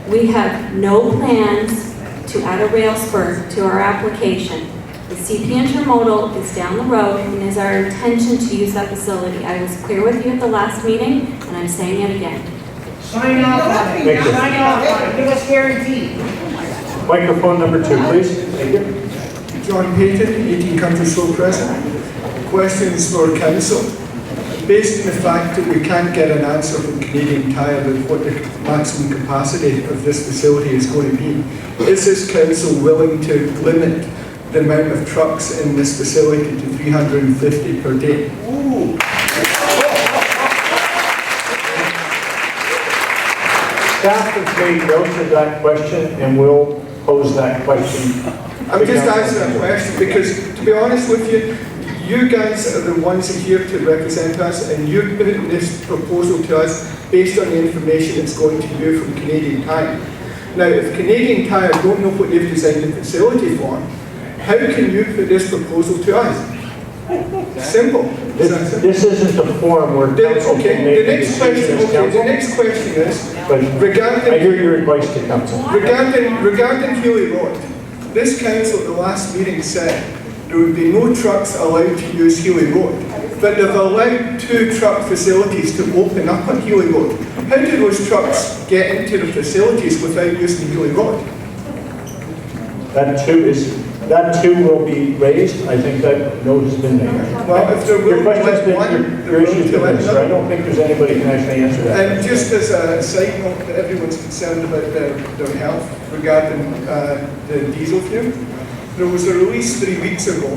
We have no plans to add a rail spur to our application. The CP Intermodal is down the road, and it is our intention to use that facility. I was clear with you at the last meeting, and I'm saying it again. Sign off on it. Thank you. Sign off on it. Give us guarantee. Microphone number 2, please. Thank you. John Payton, 18 Countries Road President. Questions for Council. Based on the fact that we can't get an answer from Canadian Tire with what the maximum capacity of this facility is going to be, is this Council willing to limit the amount of trucks in this facility to 350 per day? Ooh. Staff has made notes of that question, and we'll pose that question. I'm just asking that question because, to be honest with you, you guys are the ones here to represent us, and you're putting this proposal to us based on the information it's going to you from Canadian Tire. Now, if Canadian Tire don't know what they've designed the facility for, how can you put this proposal to us? Simple. This isn't the forum where council can make the next question. decisions. Okay, the next question is regarding. I hear your advice to council. Regarding Healy Road, this council at the last meeting said there would be no trucks allowed to use Healy Road, but they've allowed 2 truck facilities to open up on Healy Road. How do those trucks get into the facilities without using Healy Road? That too will be raised. I think that note has been made. Well, if there will be your issue's been answered. I don't think there's anybody who can actually answer that. And just as a side note, that everyone's concerned about their health regarding the diesel fuel. There was a release 3 weeks ago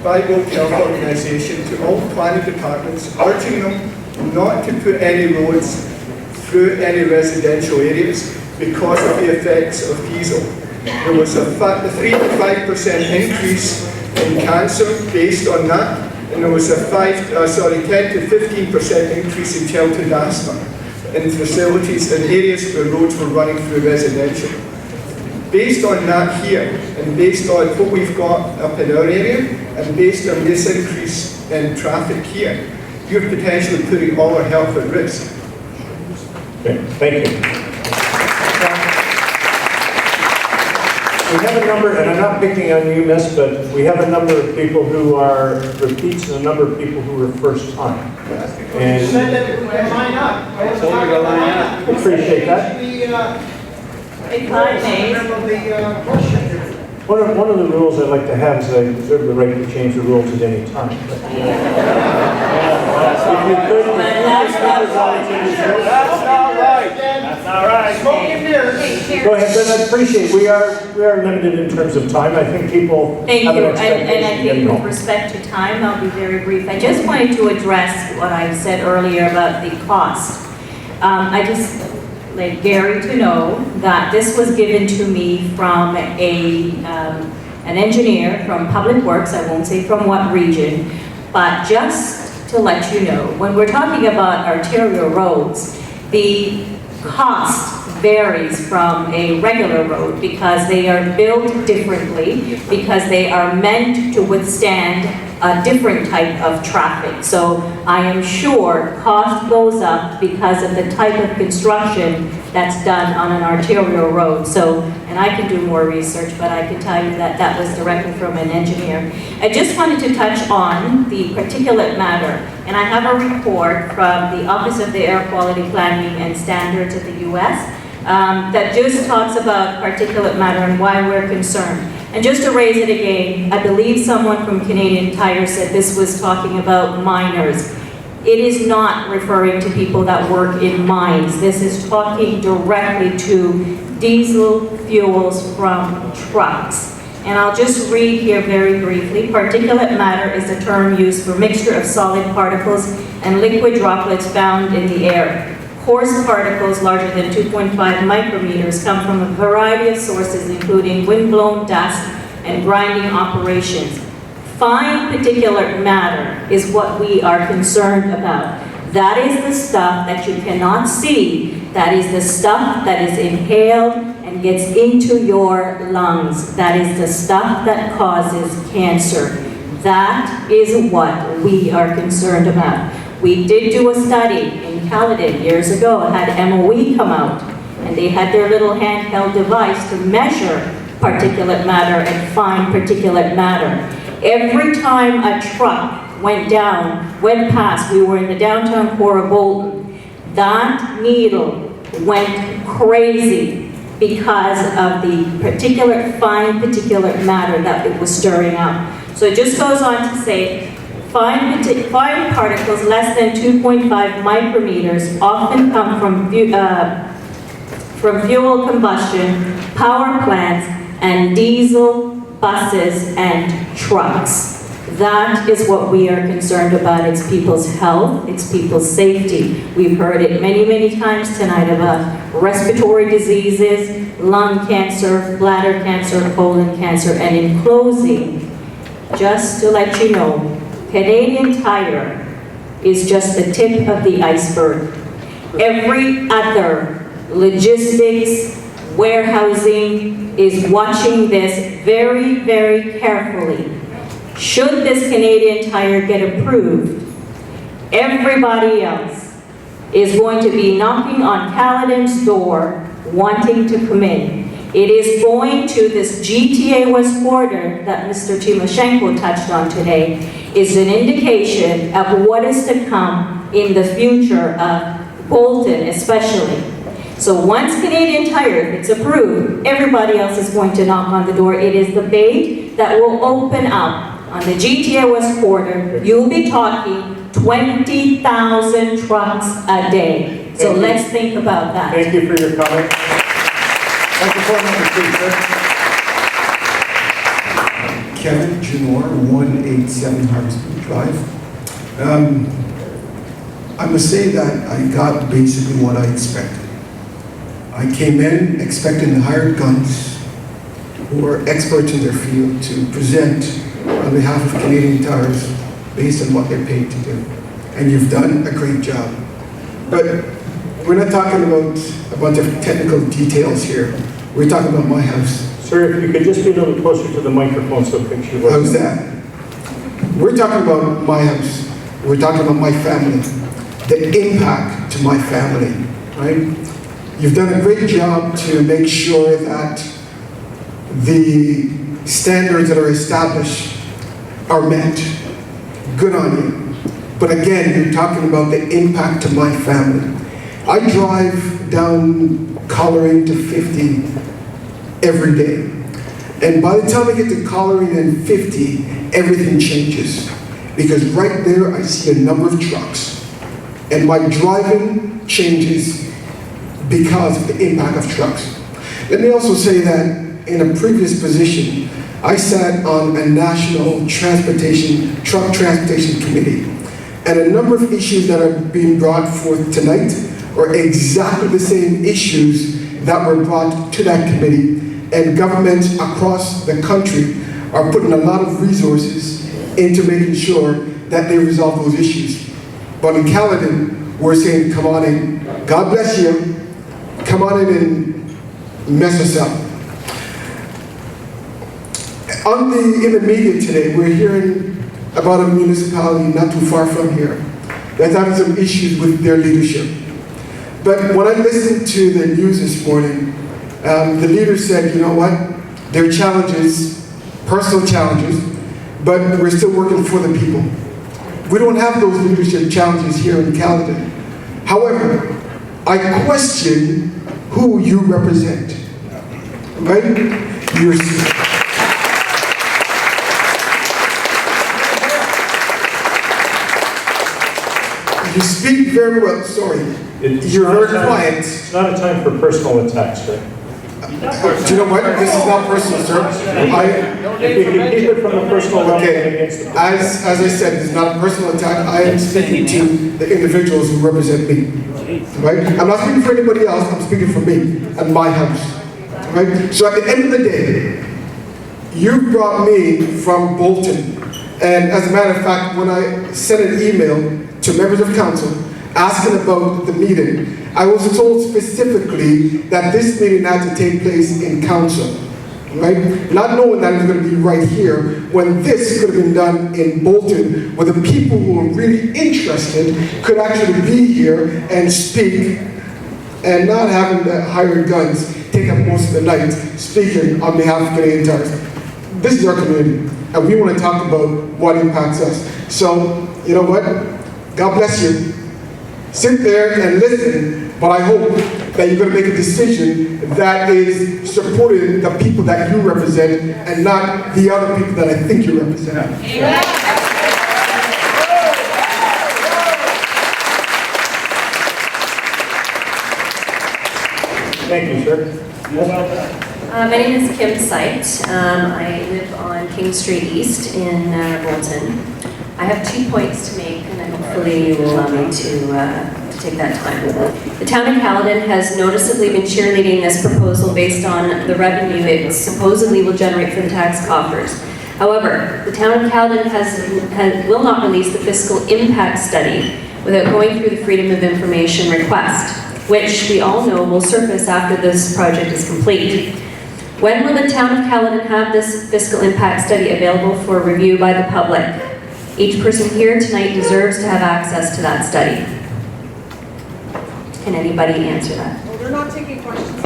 by the World Health Organization to all planning departments urging them not to put any roads through any residential areas because of the effects of diesel. There was a 3 to 5% increase in cancer based on that, and there was a 10 to 15% increase in childhood asthma in facilities and areas where roads were running through residential. based on that here, and based on what we've got up in our area, and based on this increase in traffic here, you're potentially putting all our health at risk. Okay, thank you. We have a number, and I'm not picking on you, miss, but we have a number of people who are repeats and a number of people who are first time. And said that we can line up. I told you to line up. Appreciate that. If I may. One of the rules I like to have is I reserve the right to change the rules at any time. If you could, That's all right. Smoking mirrors. go ahead, but I appreciate, we are limited in terms of time. I think people Thank have you, an expectation and I of getting think with home. respect to time, I'll be very brief. I just wanted to address what I said earlier about the cost. I just like Gary to know that this was given to me from an engineer from Public Works, I won't say from what region, but just to let you know, when we're talking about arterial roads, the cost varies from a regular road because they are built differently, because they are meant to withstand a different type of traffic. So I am sure cost goes up because of the type of construction that's done on an arterial road. So, and I can do more research, but I can tell you that that was directly from an engineer. I just wanted to touch on the particulate matter. And I have a report from the Office of the Air Quality Planning and Standards of the US that just talks about particulate matter and why we're concerned. And just to raise it again, I believe someone from Canadian Tire said this was talking about miners. It is not referring to people that work in mines. This is talking directly to diesel fuels from trucks. And I'll just read here very briefly. Particulate matter is a term used for mixture of solid particles and liquid droplets found in the air. Coarse particles larger than 2.5 micrometers come from a variety of sources, including wind-blown dust and grinding operations. Fine particulate matter is what we are concerned about. That is the stuff that you cannot see. That is the stuff that is inhaled and gets into your lungs. That is the stuff that causes cancer. That is what we are concerned about. We did do a study in Caledon years ago, had MOE come out, and they had their little handheld device to measure particulate matter and fine particulate matter. Every time a truck went past, we were in the downtown core of Bolton, that needle went crazy because of the fine particulate matter that it was stirring up. So it just goes on to say, fine particles less than 2.5 micrometers often come from fuel combustion, power plants, and diesel buses and trucks. That is what we are concerned about. It's people's health, it's people's safety. We've heard it many, many times tonight about respiratory diseases, lung cancer, bladder cancer, colon cancer, and in closing, just to let you know, Canadian Tire is just the tip of the iceberg. Every other logistics, warehousing is watching this very, very carefully. Should this Canadian Tire get approved, everybody else is going to be knocking on Caledon's door wanting to come in. It is going to this GTA West border that Mr. Timoshenko touched on today is an indication of what is to come in the future of Bolton especially. So once Canadian Tire gets approved, everybody else is going to knock on the door. It is the bait that will open up on the GTA West border. You'll be talking 20,000 trucks a day. So let's think about that. Thank you for your comment. Kevin Janor, 187 Harveston Drive. I must say that I got basically what I expected. I came in expecting the hired guns who are experts in their field to present on behalf of Canadian Tires based on what they're paid to do. And you've done a great job. But we're not talking about a bunch of technical details here. We're talking about my house. Sir, if you could just be a little closer to the microphone so picture. How's that? We're talking about my house. We're talking about my family. The impact to my family, right? You've done a great job to make sure that the standards that are established are met. Good on you. But again, you're talking about the impact to my family. I drive down Coleraine to 50 every day. And by the time I get to Coleraine and 50, everything changes. Because right there, I see a number of trucks. And my driving changes because of the impact of trucks. Let me also say that in a previous position, I sat on a national truck transportation committee. And a number of issues that are being brought forth tonight are exactly the same issues that were brought to that committee. And governments across the country are putting a lot of resources into making sure that they resolve those issues. But in Caledon, we're saying, come on in. God bless you. Come on in and mess us up. In the media today, we're hearing about a municipality not too far from here that's having some issues with their leadership. But when I listened to the news this morning, the leader said, you know what, there are challenges, personal challenges, but we're still working for the people. We don't have those leadership challenges here in Caledon. However, I question who you represent, right? You speak very well, sorry. You're very quiet. It's not a time for personal attacks, right? Do you know what? This is not personal, sir. If you can keep it from the personal level against the As I said, it's not a personal attack. I am speaking to the individuals who represent me. Right? I'm not speaking for anybody else. I'm speaking for me and my house. Right? So at the end of the day, you brought me from Bolton. And as a matter of fact, when I sent an email to members of council asking about the meeting, I was told specifically that this meeting had to take place in council, right? Not knowing that it was going to be right here, when this could have been done in Bolton, where the people who were really interested could actually be here and speak, and not having the hired guns take up most of the night speaking on behalf of Canadian Tires. This is our community, and we want to talk about what impacts us. So, you know what? God bless you. Sit there and listen, but I hope that you're going to make a decision that is supporting the people that you represent and not the other people that I think you represent. Thank you, sir. My name is Kim Seit. I live on King Street East in Bolton. I have 2 points to make, and hopefully you will allow me to take that time. The town of Caledon has noticeably been cheerleading this proposal based on the revenue it supposedly will generate for the tax coffers. However, the town of Caledon will not release the fiscal impact study without going through the Freedom of Information request, which we all know will surface after this project is complete. When will the town of Caledon have this fiscal impact study available for review by the public? Each person here tonight deserves to have access to that study. Can anybody answer that? Well, they're not taking questions.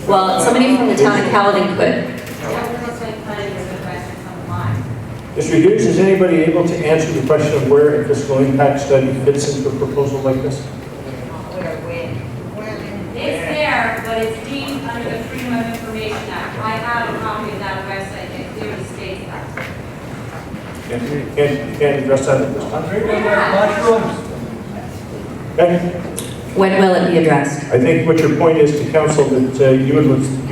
Well, somebody from the town of Caledon could. Mr. Hughes, is anybody able to answer the question of where a fiscal impact study fits into a proposal like this? It's there, but it's deemed under the Freedom of Information Act. I have a copy of that website that clearly states that. Can't address that at this time. Okay. When will it be addressed? I think what your point is to council that you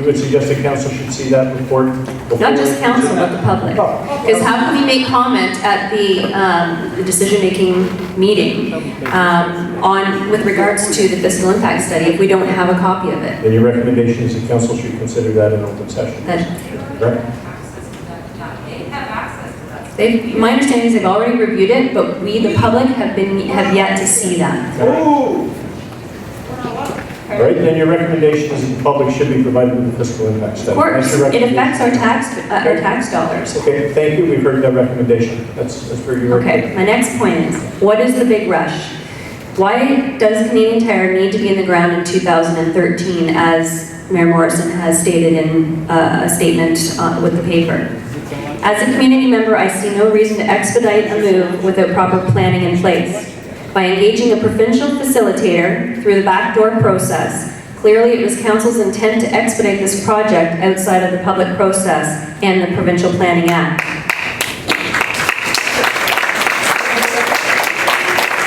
would suggest that council should see that report before. Not just council, but the public. Because how can we make comment at the decision-making meeting with regards to the fiscal impact study if we don't have a copy of it? Then your recommendation is that council should consider that in open session. Right? My understanding is they've already reviewed it, but we, the public, have yet to see that. All right, then your recommendation is that the public should be provided with a fiscal impact study. Of course, That's your it recommendation. affects our tax dollars. Okay, thank you, we've heard that recommendation. That's very good. Okay, my next point is, what is the big rush? Why does Canadian Tire need to be in the ground in 2013, as Mayor Morrison has stated in a statement with the paper? As a community member, I see no reason to expedite a move without proper planning in place. By engaging a provincial facilitator through the backdoor process, clearly it was Council's intent to expedite this project outside of the public process and the Provincial Planning Act.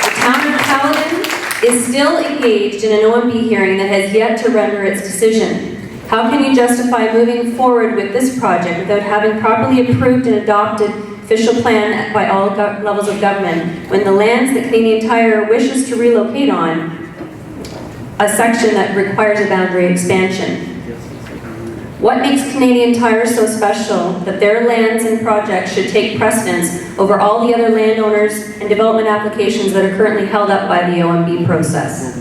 The town of Caledon is still engaged in an OMB hearing that has yet to render its decision. How can you justify moving forward with this project without having properly approved and adopted official plan by all levels of government, when the lands that Canadian Tire wishes to relocate on, a section that requires a boundary expansion? What makes Canadian Tire so special that their lands and projects should take precedence over all the other landowners and development applications that are currently held up by the OMB process?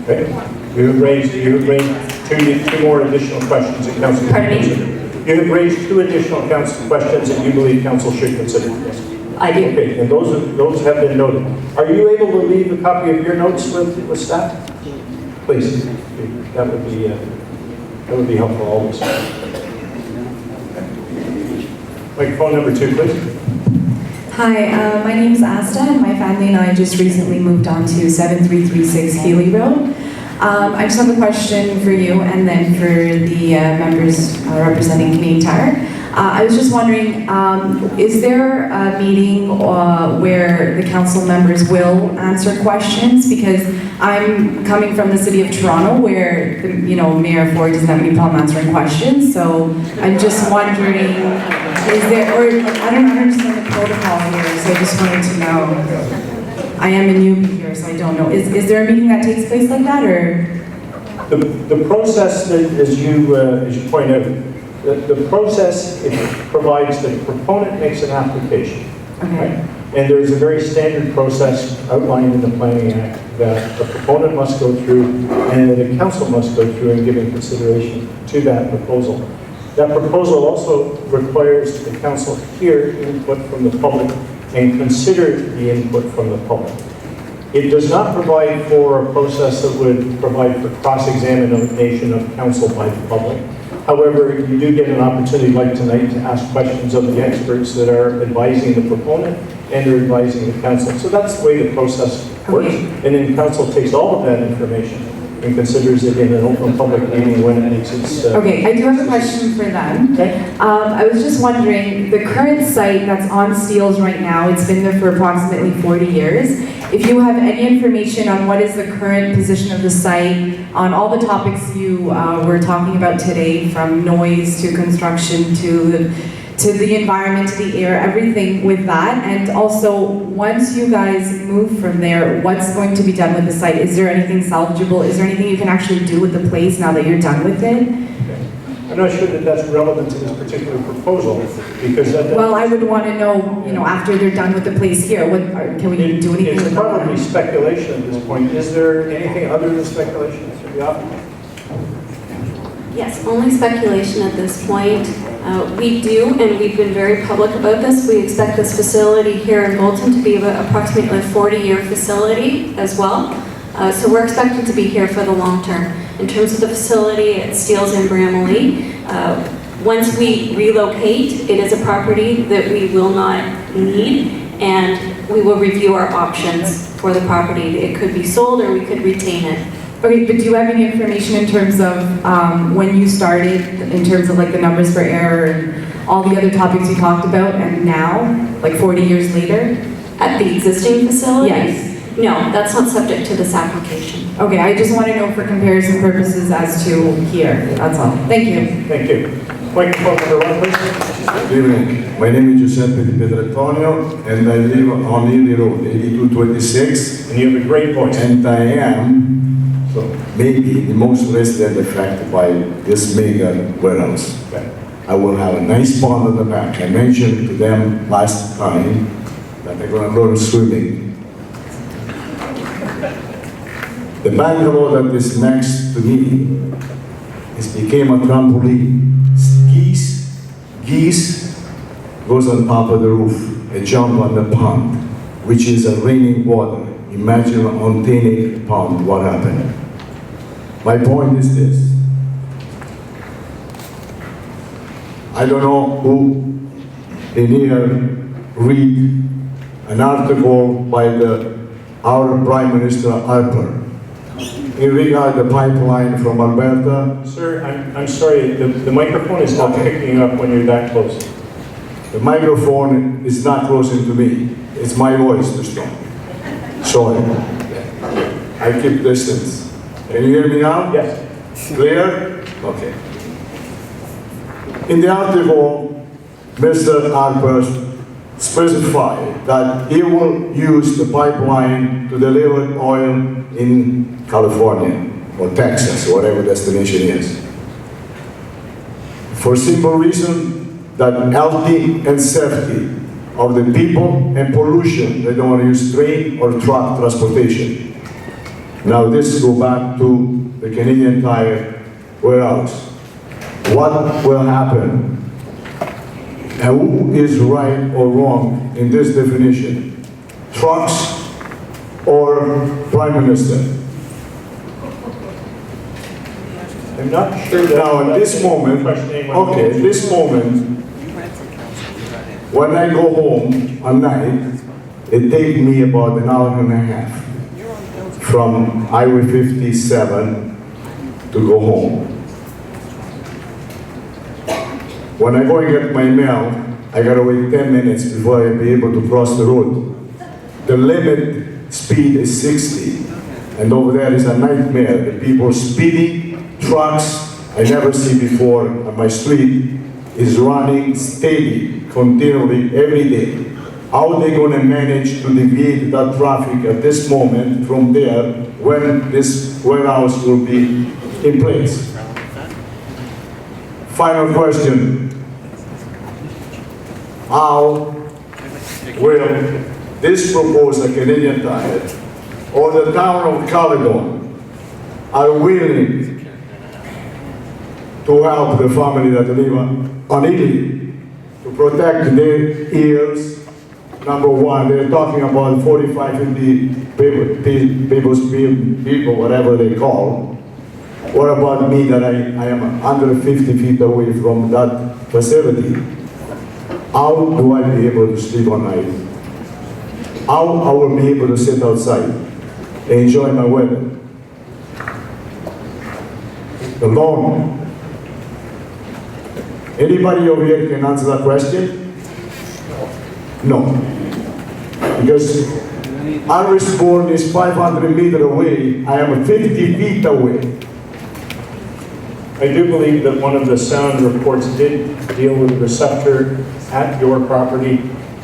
Okay. You have raised two more additional questions that Council should consider. You have raised two additional council questions that you believe Council should consider. Yes. I do. Okay, and those have been noted. Are you able to leave a copy of your notes with staff? Please. That would be helpful always. Microphone number 2, please. Hi, my name is Asta, and my family and I just recently moved on to 7336 Healy Road. I just have a question for you and then for the members representing Canadian Tire. I was just wondering, is there a meeting where the council members will answer questions? Because I'm coming from the city of Toronto, where Mayor Ford doesn't have any problem answering questions. So I'm just wondering, is there, or I don't understand the protocol here, so I just wanted to know. I am a newbie here, so I don't know. Is there a meeting that takes place like that, or? The process, that, as you point out, the process, it provides that the proponent makes an application. Okay. Right? And there is a very standard process outlined in the Planning Act that the proponent must go through and that the council must go through in giving consideration to that proposal. That proposal also requires the council hear input from the public and consider the input from the public. It does not provide for a process that would provide for cross-examination of council by the public. However, you do get an opportunity like tonight to ask questions of the experts that are advising the proponent and are advising the council. So that's the way the process works. And then council takes all of that information and considers it in an open public meeting when it makes its... Okay, I do have a question for them. Okay. I was just wondering, the current site that's on Steeles right now, it's been there for approximately 40 years. If you have any information on what is the current position of the site, on all the topics you were talking about today, from noise to construction to the environment, to the air, everything with that. And also, once you guys move from there, what's going to be done with the site? Is there anything salvageable? Is there anything you can actually do with the place now that you're done with it? I'm not sure that that's relevant to this particular proposal, because that... Well, I would want to know, after they're done with the place here, can we do anything with It's that? probably speculation at this point. Is there anything other than speculation that should be offered? Yes, only speculation at this point. We do, and we've been very public about this, we expect this facility here in Bolton to be approximately a 40-year facility as well. So we're expected to be here for the long term. In terms of the facility at Steeles and Bramalea, once we relocate, it is a property that we will not need, and we will review our options for the property. It could be sold or we could retain it. Okay, but do you have any information in terms of when you started, in terms of like the numbers for error and all the other topics you talked about, and now, like 40 years later? At the existing facility? Yes. No, that's not subject to this application. Okay, I just want to know for comparison purposes as to here, that's all. Thank you. Thank you. Microphone number 1, please. Good evening. My name is Giuseppe Di Pietrantonio, and I live on Ely Road, 8226. And you have a great voice. And I am, so maybe the most resident affected by this mega warehouse. Okay. I will have a nice pond in the back. I mentioned to them last time that they're going to learn swimming. The bungalow that is next to me, it became a trampoline. Geese goes on top of the roof and jump on the pond, which is a raining water. Imagine on 10-acre pond, what happened. My point is this. I don't know who in here read an article by our Prime Minister Harper in regard to the pipeline from Alberta. Sir, I'm sorry, the microphone is not picking up when you're that close. The microphone is not close to me. It's my voice, Mr. Sorry. I keep distance. Can you hear me now? Yes. Clear? Okay. In the article, Mr. Harper specified that he will use the pipeline to deliver oil in California or Texas, or whatever destination is. For simple reason that healthy and safety of the people and pollution, they don't want to use train or truck transportation. Now this go back to the Canadian Tire warehouse. What will happen? And who is right or wrong in this definition? Trucks or Prime Minister? I'm not sure that... Now at this moment, okay, at this moment, when I go home at night, it takes me about an hour and a half from Highway 57 to go home. When I go and get my mail, I gotta wait 10 minutes before I be able to cross the road. The limit speed is 60, and over there is a nightmare. The people speeding, trucks I never see before on my street is running steady, continually, every day. How are they gonna manage to deviate that traffic at this moment from there when this warehouse will be in place? Final question. How will this proposal, Canadian Tire, or the town of Caledon are willing to help the family that live on Italy to protect their ears? Number one, they're talking about 45, 50 people, whatever they call. What about me that I am 150 feet away from that facility? How do I be able to sleep at night? How I will be able to sit outside and enjoy my weather? Alone. Anybody over here can answer that question? No. Because Harrisburg is 500 meters away. I am 50 feet away. I do believe that one of the sound reports did deal with the receptor at your property.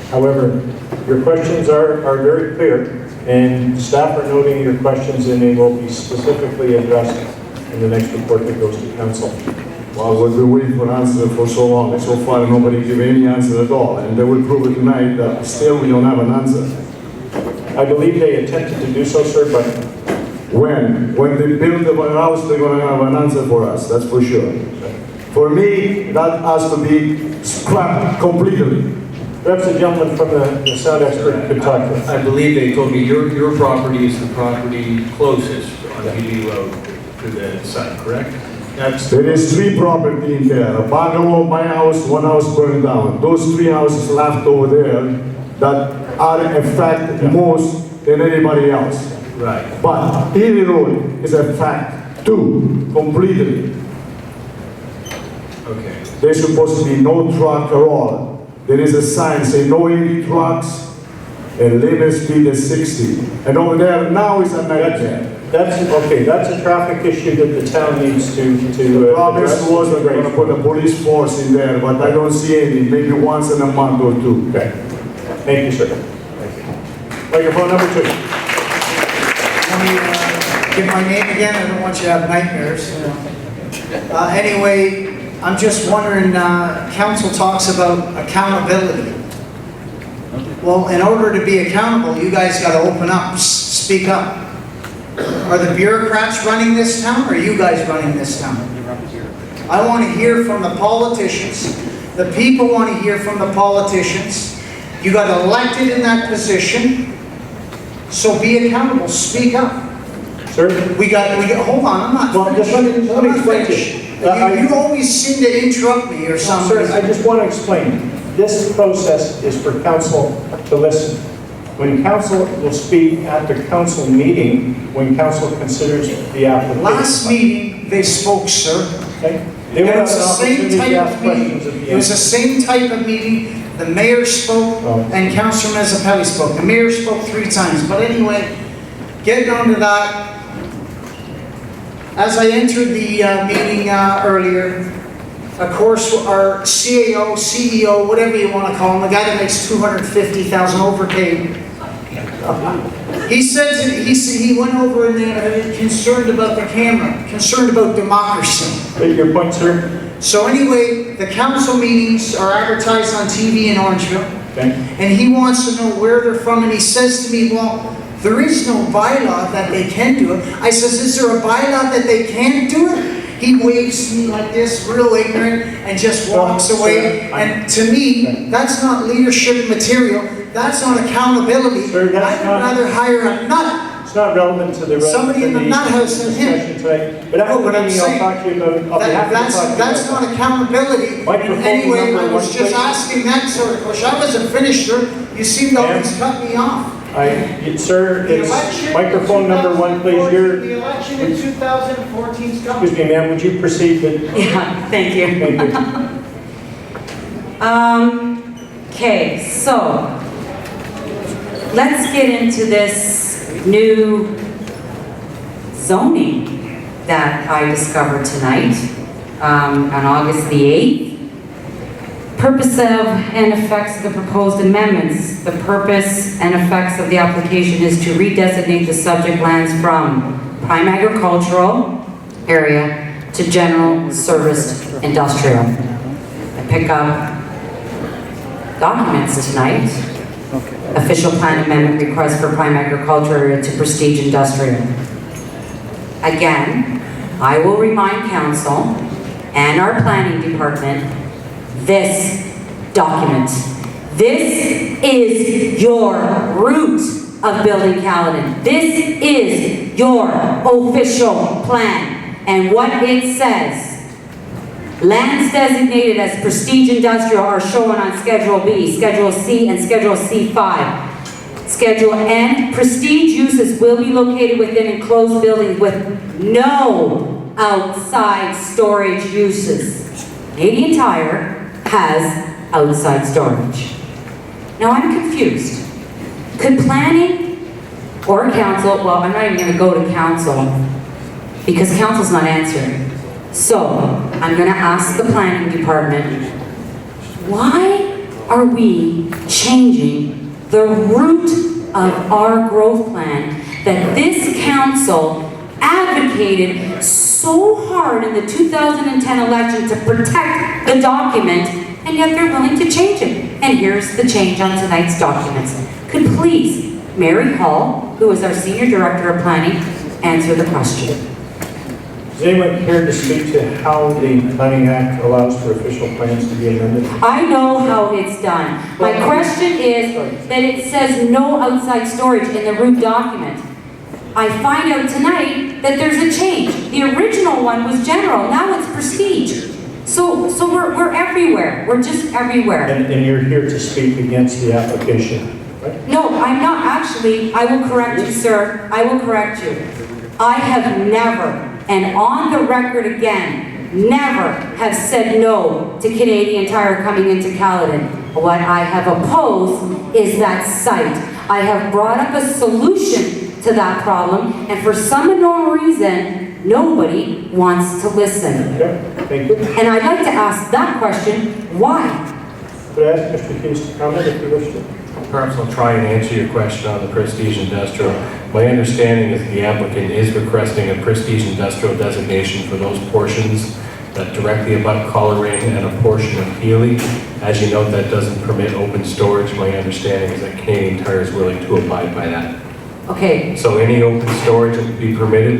However, your questions are very clear, and staff are noting your questions, and they will be specifically addressed in the next report that goes to council. Well, we've been waiting for an answer for so long, and so far nobody gave any answer at all. And they will prove it tonight that still we don't have an answer. I believe they attempted to do so, sir, but when they build the house, they're going to have an answer for us, that's for sure. For me, that has to be scrapped completely. Perhaps the gentleman from the sound expert could talk to us. I believe they told me your property is the property closest on BD Road to the site, correct? There is 3 properties in there. A bungalow, my house, 1 house burned down. Those 3 houses left over there that are affected most than anybody else. Right. But Ely Road is a fact too, completely. Okay. There's supposed to be no truck at all. There is a sign saying no heavy trucks and limit speed is 60. And over there now is a nightmare. That's okay. That's a traffic issue that the town needs to The promise was that we're going to put a police force in there, but I don't see any. Maybe once in a month or 2. Okay. Thank you, sir. Thank you. Microphone number 2. Let me give my name again. I don't want you to have nightmares. Anyway, I'm just wondering, council talks about accountability. Well, in order to be accountable, you guys got to open up, speak up. Are the bureaucrats running this town, or are you guys running this town? I want to hear from the politicians. The people want to hear from the politicians. You got elected in that position, so be accountable, speak up. Sir? We got, hold on, I'm not Well, just let me explain to you. You always seem to interrupt me or something. Sir, I just want to explain. This process is for council to listen. When council will speak at the council meeting, when council considers the application. Last meeting, they spoke, sir. Okay? It was the same type of meeting. It was the same type of meeting. The mayor spoke and Councilor Mezzapelli spoke. The mayor spoke 3 times. But anyway, getting on to that, as I entered the meeting earlier, of course, our CAO, CEO, whatever you want to call him, the guy that makes $250,000 overpaid, he said he went over in there concerned about the camera, concerned about democracy. Your point, sir? So anyway, the council meetings are advertised on TV in Orangeville, Okay. and he wants to know where they're from, and he says to me, well, there is no bylaw that they can do it. I says, is there a bylaw that they can't do it? He waves me like this, real ignorant, and just walks away. And to me, that's not leadership material. That's not accountability. Sir, I'd rather hire a nut. It's not relevant to the Somebody in the nut house than him. Tonight. But after the meeting, I'll talk to you about. I'll be happy to talk to you That's about not accountability. Microphone Anyway, number I was one, just please. asking that sort of question. I wasn't finished, sir. You seem to always cut me off. Sir, The it's election microphone in number 1, please. 2014 The election in 2014 is coming. Excuse me, ma'am, would you proceed with? Yeah, thank you. Okay, so let's get into this new zoning that I discovered tonight on August the 8th. Purpose of and effects of the proposed amendments. The purpose and effects of the application is to redesignate the subject lands from prime agricultural area to general service industrial. I pick up documents tonight. Official plan amendment request for prime agriculture area to prestige industrial. Again, I will remind council and our planning department this document. This is your route of building Caledon. This is your official plan. And what it says, lands designated as prestige industrial are shown on Schedule B, Schedule C, and Schedule C5. Schedule N, prestige uses will be located within enclosed buildings with no outside storage uses. Canadian Tire has outside storage. Now I'm confused. Could planning or council, well, I'm not even going to go to council because council's not answering. So I'm going to ask the planning department, why are we changing the route of our growth plan that this council advocated so hard in the 2010 election to protect the document, and yet they're willing to change it? And here's the change on tonight's documents. Could please Mary Hall, who is our Senior Director of Planning, answer the question? Does anyone care to speak to how the Planning Act allows for official plans to be amended? I know how it's done. My question is that it says no outside storage in the root document. I find out tonight that there's a change. The original one was general, now it's prestige. So we're everywhere. We're just everywhere. And you're here to speak against the application, right? No, I'm not actually. I will correct you, sir. I will correct you. I have never, and on the record again, never have said no to Canadian Tire coming into Caledon. What I have opposed is that site. I have brought up a solution to that problem, and for some unknown reason, nobody wants to listen. Okay, thank you. And I'd like to ask that question, why? Could I ask Mr. Hughes to comment if you wish to? Perhaps I'll try and answer your question on the Prestige Industrial. My understanding is the applicant is requesting a Prestige Industrial designation for those portions that directly abut Coleraine and a portion of Healy. As you note, that doesn't permit open storage. My understanding is that Canadian Tire is willing to abide by that. Okay, So any open storage that would be permitted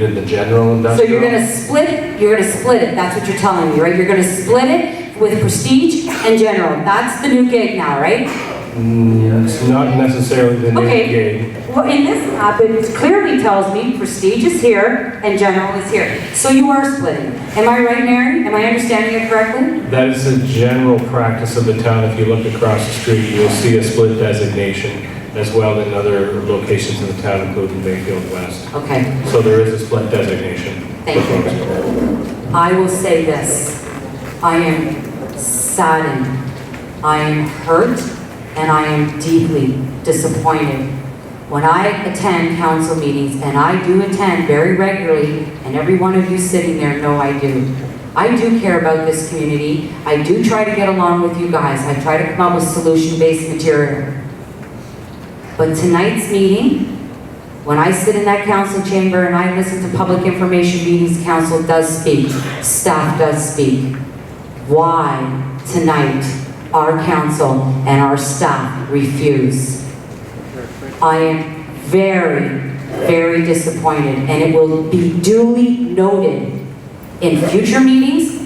in the general so industrial. you're gonna split it, that's what you're telling me, right? You're gonna split it with prestige and general. That's the new gig now, right? It's not necessarily the new Okay. gig. Well, in this app, it clearly tells me prestige is here and general is here. So you are splitting. Am I right, Mary? Am I understanding it correctly? That is the general practice of the town. If you look across the street, you'll see a split designation as well in other locations in the town, including Mayfield West. Okay. So there is a split designation. Thank you. I will say this. I am saddened. I am hurt, and I am deeply disappointed. When I attend council meetings, and I do attend very regularly, and every one of you sitting there know I do. I do care about this community. I do try to get along with you guys. I try to come up with solution-based material. But tonight's meeting, when I sit in that council chamber and I listen to public information meetings, council does speak, staff does speak. Why tonight our council and our staff refuse? I am very, very disappointed, and it will be duly noted in future meetings,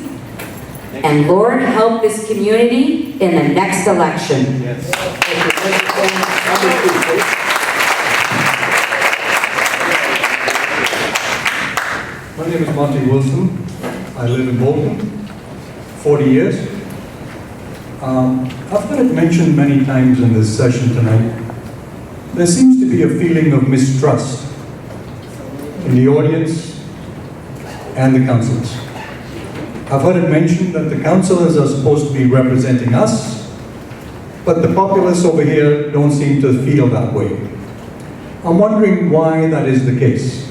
and Lord help this community in the next election. My name is Monty Wilson. I live in Bolton, 40 years. I've heard it mentioned many times in this session tonight. There seems to be a feeling of mistrust in the audience and the councillors. I've heard it mentioned that the councillors are supposed to be representing us, but the populace over here don't seem to feel that way. I'm wondering why that is the case.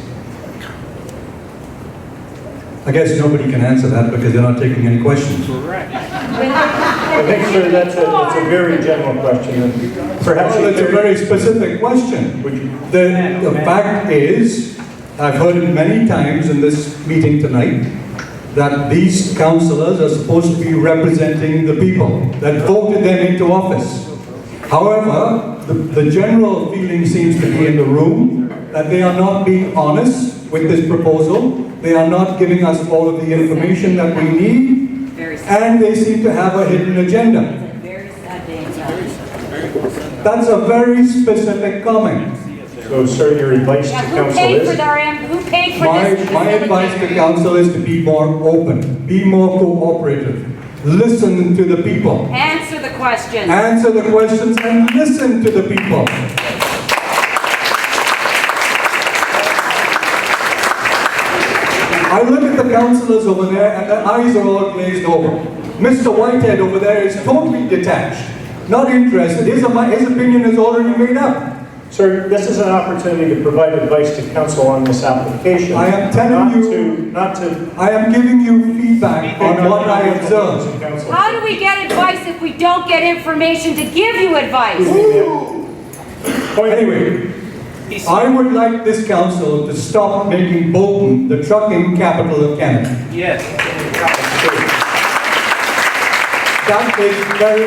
I guess nobody can answer that because they're not taking any questions. I think, sir, that's a very general question. And perhaps well, it's a very specific question. The fact is, I've heard it many times in this meeting tonight, that these councillors are supposed to be representing the people that voted them into office. However, the general feeling seems to be in the room that they are not being honest with this proposal. They are not giving us all of the information that we need, and they seem to have a hidden agenda. That's a very specific comment. So, sir, your advice to council is? Who paid for this? My advice to council is to be more open, be more cooperative, listen to the people. Answer the questions. Answer the questions and listen to the people. I look at the councillors over there and their eyes are all glazed over. Mr. Whitehead over there is totally detached, not interested. His opinion is already made up. Sir, this is an opportunity to provide advice to council on this application. I am telling you, I am giving you feedback on what I observed. How do we get advice if we don't get information to give you advice? Anyway, I would like this council to stop making Bolton the trucking capital of Canada. Yes. That is very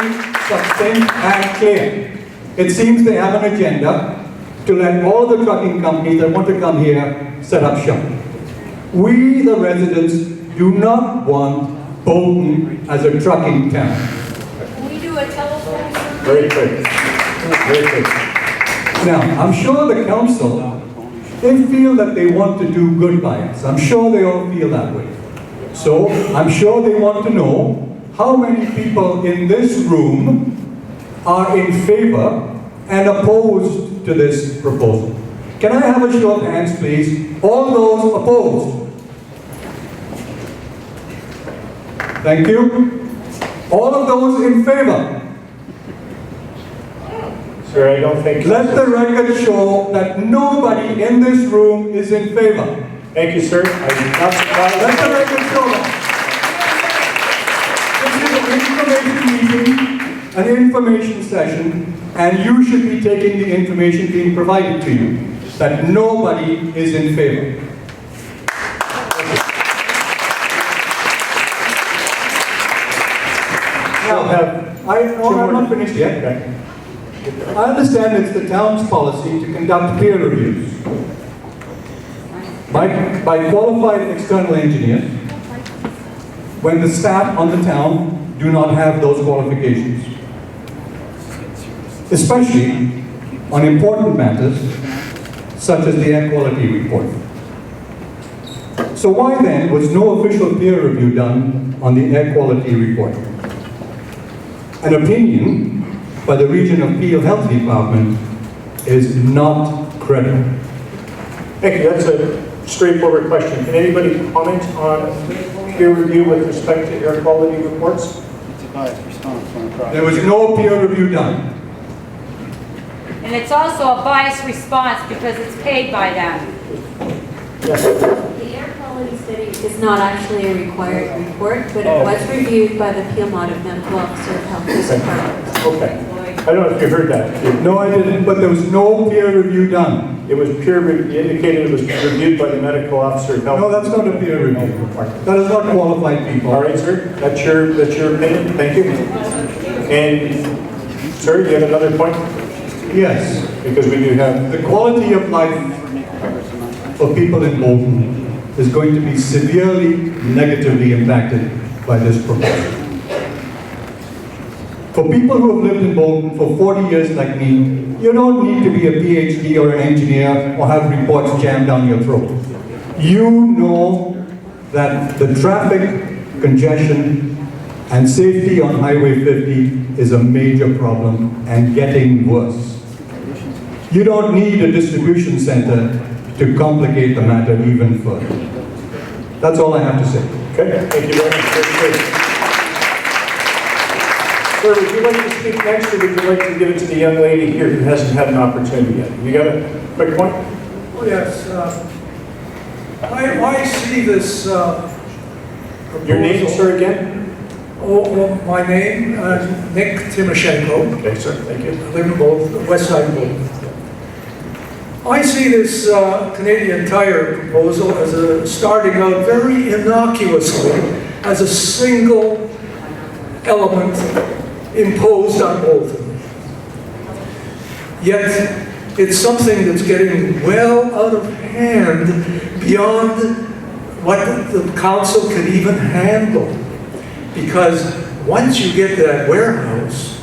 succinct and clear. It seems they have an agenda to let all the trucking companies that want to come here set up shop. We, the residents, do not want Bolton as a trucking town. Can we do a telephone? Very quick. Very quick. Now, I'm sure the council, they feel that they want to do good by us. I'm sure they all feel that way. So, I'm sure they want to know how many people in this room are in favor and opposed to this proposal. Can I have a show of hands, please? All those opposed. Thank you. All of those in favor. Sir, I don't think... Let the record show that nobody in this room is in favor. Thank you, sir. I'm not surprised. Let the record show that. This is an information meeting, an information session, and you should be taking the information being provided to you, that nobody is in favor. Now, I'm not finished yet. I understand it's the town's policy to conduct peer reviews by qualified external engineers when the staff on the town do not have those qualifications, especially on important matters such as the air quality report. So why then was no official peer review done on the air quality report? An opinion by the Region of Peel Health Department is not credible. Thank you. That's a straightforward question. Can anybody comment on peer review with respect to air quality reports? It's a biased response from a project. There was no peer review done. And it's also a biased response because it's paid by them. The air quality study is not actually a required report, but it was reviewed by the Peel Medical Officer of Health Department. Okay. I don't know if you heard that. No, I didn't, but there was no peer review done. It was indicated it was reviewed by the medical officer of health. No, that's not a peer review. That is not qualified people. All right, sir. That's your opinion. Thank you. And sir, you have another point? Yes. Because we do have the quality of life for people in Bolton is going to be severely negatively impacted by this proposal. For people who have lived in Bolton for 40 years like me, you don't need to be a PhD or an engineer or have reports jammed down your throat. You know that the traffic congestion and safety on Highway 50 is a major problem and getting worse. You don't need a distribution center to complicate the matter even further. That's all I have to say. Okay, thank you very much. Sir, would you like to speak next, or would you like to give it to the young lady here who hasn't had an opportunity yet? You got a quick point? Oh, yes. I see this proposal. Your name, sir, again? My name, Nick Timoshenko. Okay, sir, thank you. I live in Bolton, west side of Bolton. I see this Canadian Tire proposal as starting out very innocuously as a single element imposed on Bolton. Yet, it's something that's getting well out of hand beyond what the council could even handle. Because once you get that warehouse,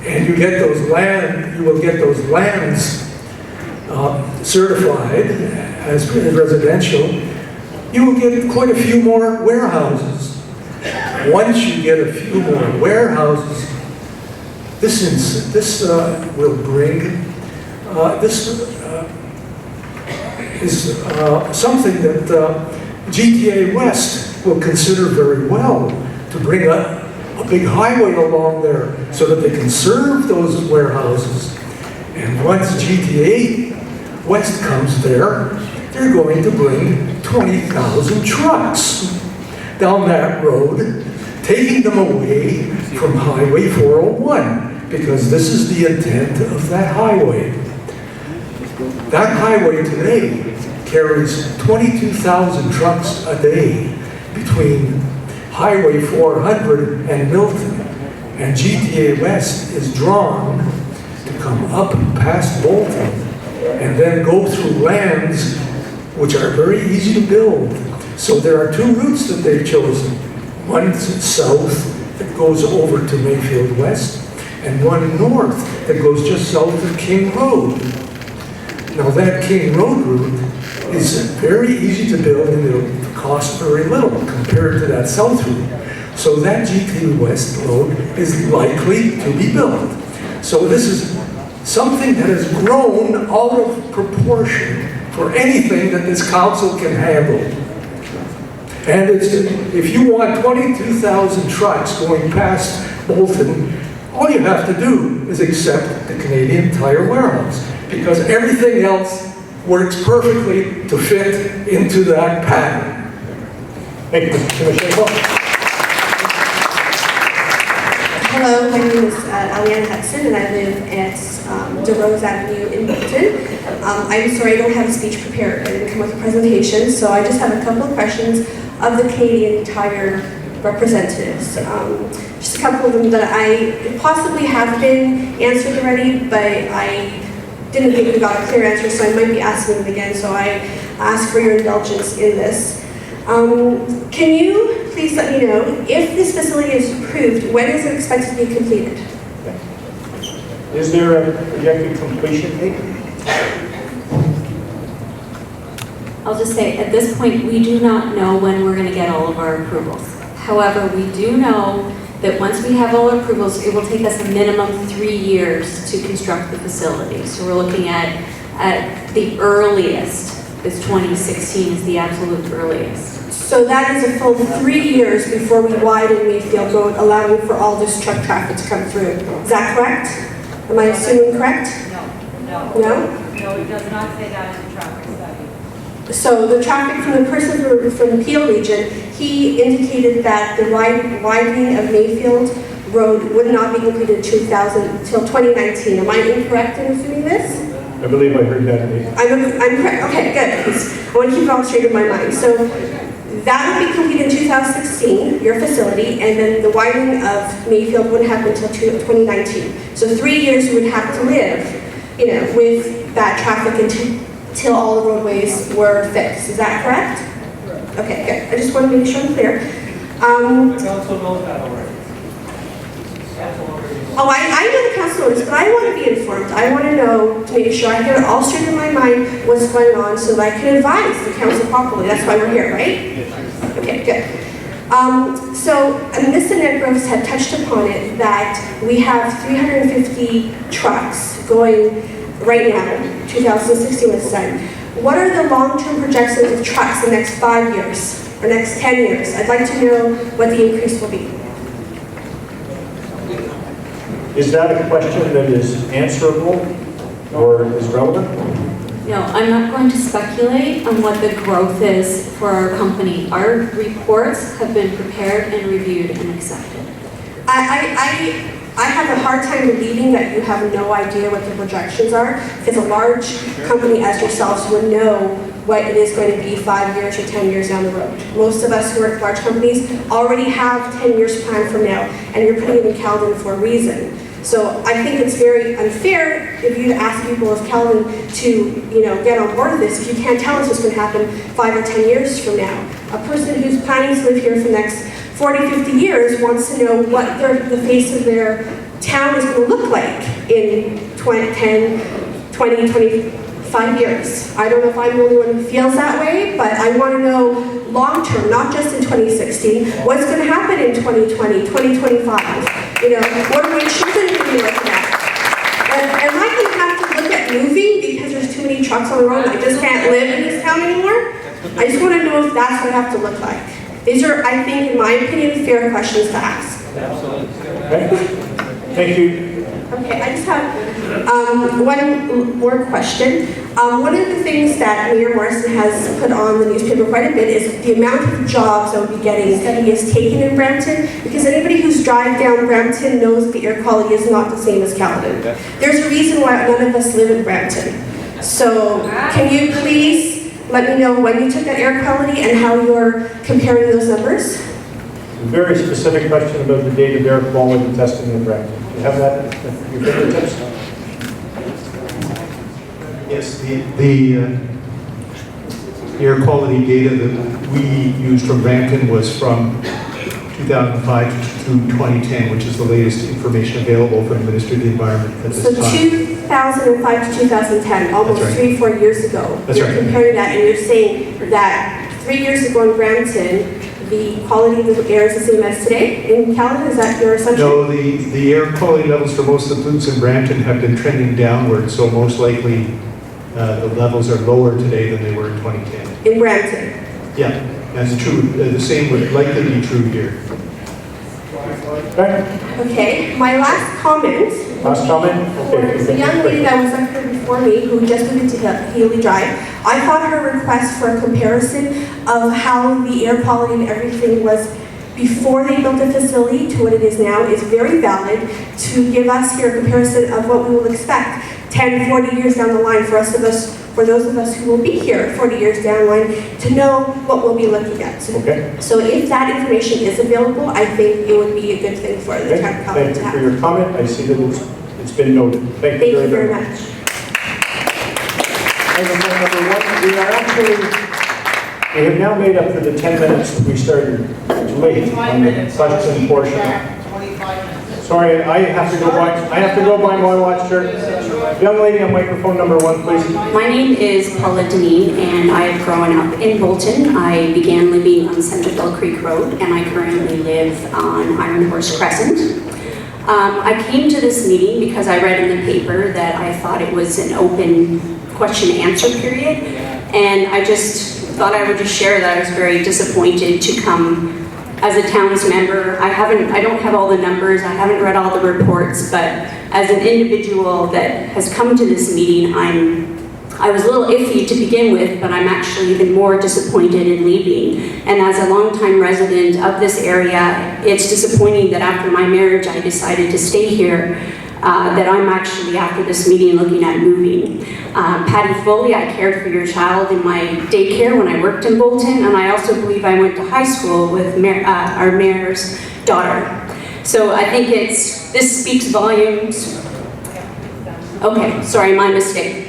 and you get those you will get those lands certified as residential, you will get quite a few more warehouses. Once you get a few more warehouses, this will bring, is something that GTA West will consider very well, to bring a big highway along there so that they can serve those warehouses. And once GTA West comes there, they're going to bring 20,000 trucks down that road, taking them away from Highway 401, because this is the intent of that highway. That highway today carries 22,000 trucks a day between Highway 400 and Milton, and GTA West is drawn to come up past Bolton and then go through lands which are very easy to build. So there are two routes that they've chosen. One south that goes over to Mayfield West, and one north that goes just south of King Road. Now that King Road route is very easy to build and it'll cost very little compared to that south route. So that GTA West road is likely to be built. So this is something that has grown out of proportion for anything that this council can handle. And if you want 22,000 trucks going past Bolton, all you have to do is accept the Canadian Tire warehouse, because everything else works perfectly to fit into that pattern. Thank you, Mr. Timoshenko. Hello, my name is Eliane Hudson, and I live at DeRose Avenue in Bolton. I'm sorry I don't have a speech prepared. I didn't come with a presentation, so I just have a couple of questions of the Canadian Tire representatives. Just a couple of them that I possibly have been answered already, but I didn't think we got a clear answer, so I might be asking them again, so I ask for your indulgence in this. Can you please let me know, if this facility is approved, when is it expected to be completed? Is there a projected completion date? I'll just say, at this point, we do not know when we're going to get all of our approvals. However, we do know that once we have all our approvals, it will take us a minimum 3 years to construct the facility. So we're looking at the earliest, is 2016 is the absolute earliest. So that is a full 3 years before we widen Mayfield Road, allowing for all this truck traffic to come through. Is that correct? Am I assuming correct? No. No? No, it does not say that in the traffic study. So the traffic from the person from the Peel region, he indicated that the widening of Mayfield Road would not be completed till 2019. Am I incorrect in assuming this? I believe I heard that. I'm correct. Okay, good. 'Cause I want to keep it all straight in my mind. So that would be completed in 2016, your facility, and then the widening of Mayfield wouldn't happen until 2019. So 3 years you would have to live, with that traffic until all the roadways were fixed. Is that correct? Okay, good. I just want to make sure I'm clear. The council knows that already. Oh, I know the council knows, but I want to be informed. I want to know, to make sure I get it all straight in my mind, what's going on, so that I can advise the council properly. That's why we're here, right? Okay, good. So, Ms. Groves had touched upon it, that we have 350 trucks going right now, 2016 was done. What are the long-term projections of trucks in the next 5 years, or next 10 years? I'd like to know what the increase will be. Is that a question that is answerable or is relevant? No, I'm not going to speculate on what the growth is for our company. Our reports have been prepared and reviewed and accepted. I have a hard time believing that you have no idea what the projections are, because a large company as yourselves would know what it is going to be 5 years or 10 years down the road. Most of us who work at large companies already have 10 years planned from now, and you're putting it in Caledon for a reason. So I think it's very unfair if you ask people of Caledon to, get on board with this if you can't tell us what's going to happen 5 or 10 years from now. A person who's planning to live here for the next 40, 50 years wants to know what the face of their town is going to look like in 10, 20, 25 years. I don't know if I'm the only one who feels that way, but I want to know long term, not just in 2016, what's going to happen in 2020, 2025. What are my children going to be like now? Am I going to have to look at moving because there's too many trucks on the road and I just can't live in this town anymore? I just want to know if that's what I have to look like. These are, I think, in my opinion, fair questions to ask. Absolutely. Okay. Thank you. Okay, I just have one more question. One of the things that Mayor Morrison has put on the newspaper quite a bit is the amount of jobs that we'll be getting that he has taken in Brampton, because anybody who's driven down Brampton knows the air quality is not the same as Caledon. There's a reason why none of us live in Brampton. So can you please let me know when you took that air quality and how you're comparing those numbers? A very specific question about the date of air quality testing in Brampton. Do you have that at your fingertips? Yes, the air quality data that we used from Brampton was from 2005 to 2010, which is the latest information available from the Ministry of the Environment at this So time. 2005 to 2010, almost That's right. 3 or 4 years ago. That's you're right. comparing that, and you're saying that 3 years ago in Brampton, the quality of the air is the same as today in Caledon. Is that your assumption? No, the air quality levels for most of the pollutants in Brampton have been trending downward, so most likely the levels are lower today than they were in 2010. In Brampton? Yeah, that's true. The same would likely be true here. Okay, my last comment. Last comment? Okay. Was the young lady that was up here before me who just moved to Healy Drive. I thought her request for a comparison of how the air quality and everything was before they built the facility to what it is now is very valid to give us here a comparison of what we will expect. 10, 40 years down the line for those of us who will be here 40 years down the line to know what we'll be looking at. So if that information is available, I think it would be a good thing for the town council to have. Thank you for your comment. I see that it's been noted. Thank you very much. Item number 1, we have now made up for the 10 minutes that we started late on the question portion. Sorry, I have to go by my watch, sir. Young lady on microphone number 1, please. My name is Paula Deneen, and I have grown up in Bolton. I began living on Centerville Creek Road, and I currently live on Iron Horse Crescent. I came to this meeting because I read in the paper that I thought it was an open question and answer period, and I just thought I would just share that I was very disappointed to come as a Towns member. I don't have all the numbers, I haven't read all the reports, but as an individual that has come to this meeting, I was a little iffy to begin with, but I'm actually even more disappointed in leaving. And as a longtime resident of this area, it's disappointing that after my marriage I decided to stay here, that I'm actually after this meeting looking at moving. Patty Foley, I cared for your child in my daycare when I worked in Bolton, and I also believe I went to high school with our mayor's daughter. So I think this speaks volumes. Okay, sorry, my mistake.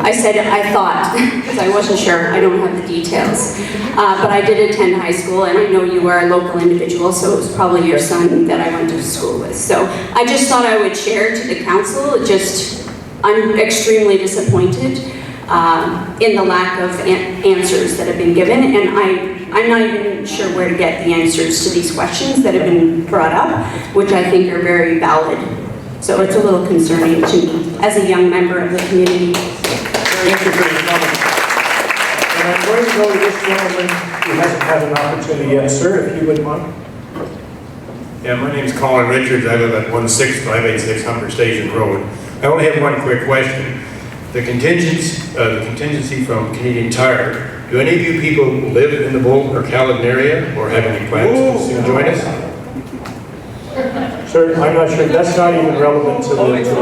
I said I thought, because I wasn't sure, I don't have the details. But I did attend high school, and I know you are a local individual, so it was probably your son that I went to school with. So I just thought I would share to the council, I'm extremely disappointed in the lack of answers that have been given, and I'm not even sure where to get the answers to these questions that have been brought up, which I think are very valid. So it's a little concerning to me as a young member of the community. Thank you for your comment. And I'm going to go to this gentleman who hasn't had an opportunity yet. Sir, if you would mind. Yeah, my name's Colin Richards. I live at 16586 Humber Station Road. I only have one quick question. The contingency from Canadian Tire, do any of you people live in the Bolton or Caledon area or have any plans to join us? Sir, I'm not sure. That's not even relevant to the question.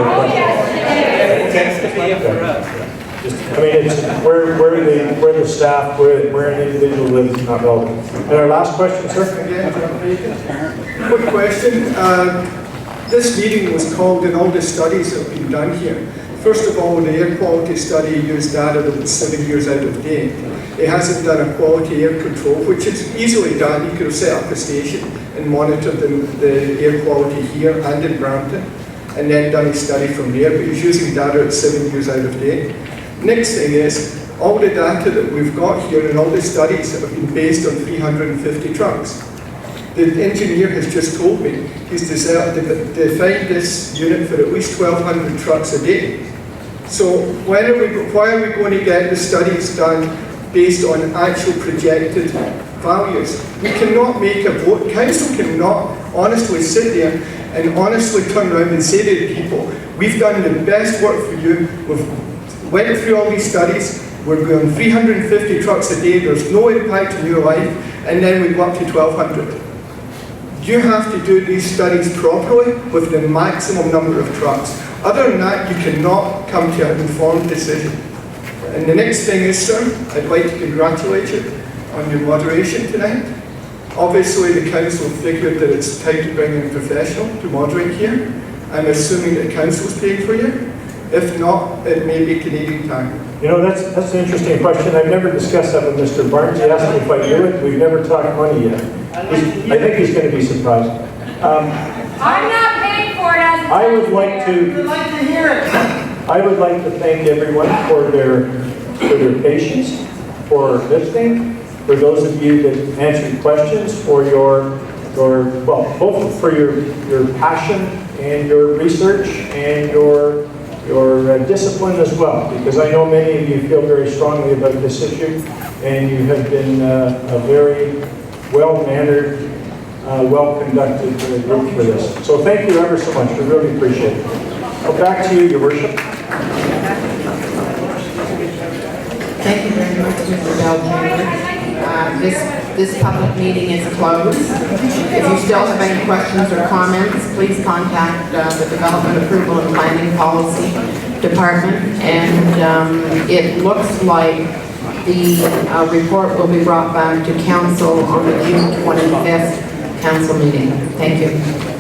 I mean, it's where the staff, where an individual lives is not relevant. And our last question, sir? Quick question. This meeting was called and all the studies that have been done here. First of all, the air quality study used data that was 7 years out of date. It hasn't done a quality air control, which is easily done. You could have set up a station and monitored the air quality here and in Brampton, and then done a study from there, but he's using data that's 7 years out of date. Next thing is, all the data that we've got here and all the studies have been based on 350 trucks. The engineer has just told me he's defined this unit for at least 1,200 trucks a day. So why are we going to get the studies done based on actual projected values? We cannot make a vote. Council cannot honestly sit there and honestly turn around and say to the people, we've done the best work for you, we've went through all these studies, we're going 350 trucks a day, there's no impact on your life, and then we go up to 1,200. You have to do these studies properly with the maximum number of trucks. Other than that, you cannot come to an informed decision. And the next thing is, sir, I'd like to congratulate you on your moderation tonight. Obviously, the council figured that it's time to bring in a professional to moderate here. I'm assuming that council's paying for you. If not, it may be Canadian Tire. You know, that's an interesting question. I've never discussed that with Mr. Barnes. He asked me if I knew it. We've never talked money yet. I think he's going to be surprised. I'm not paying for it as a I would like to hear it. I would like to thank everyone for their patience, for listening, for those of you that answered questions, for both for your passion and your research and your discipline as well, because I know many of you feel very strongly about this issue, and you have been a very well-mannered, well-conducted group for this. So thank you ever so much. We really appreciate it. Well, back to you, Your Worship. Thank you very much, Mr. Bell. This public meeting is closed. If you still have any questions or comments, please contact the Development Approval and Planning Policy department, and it looks like the report will be brought back to council on the June 25th council meeting. Thank you.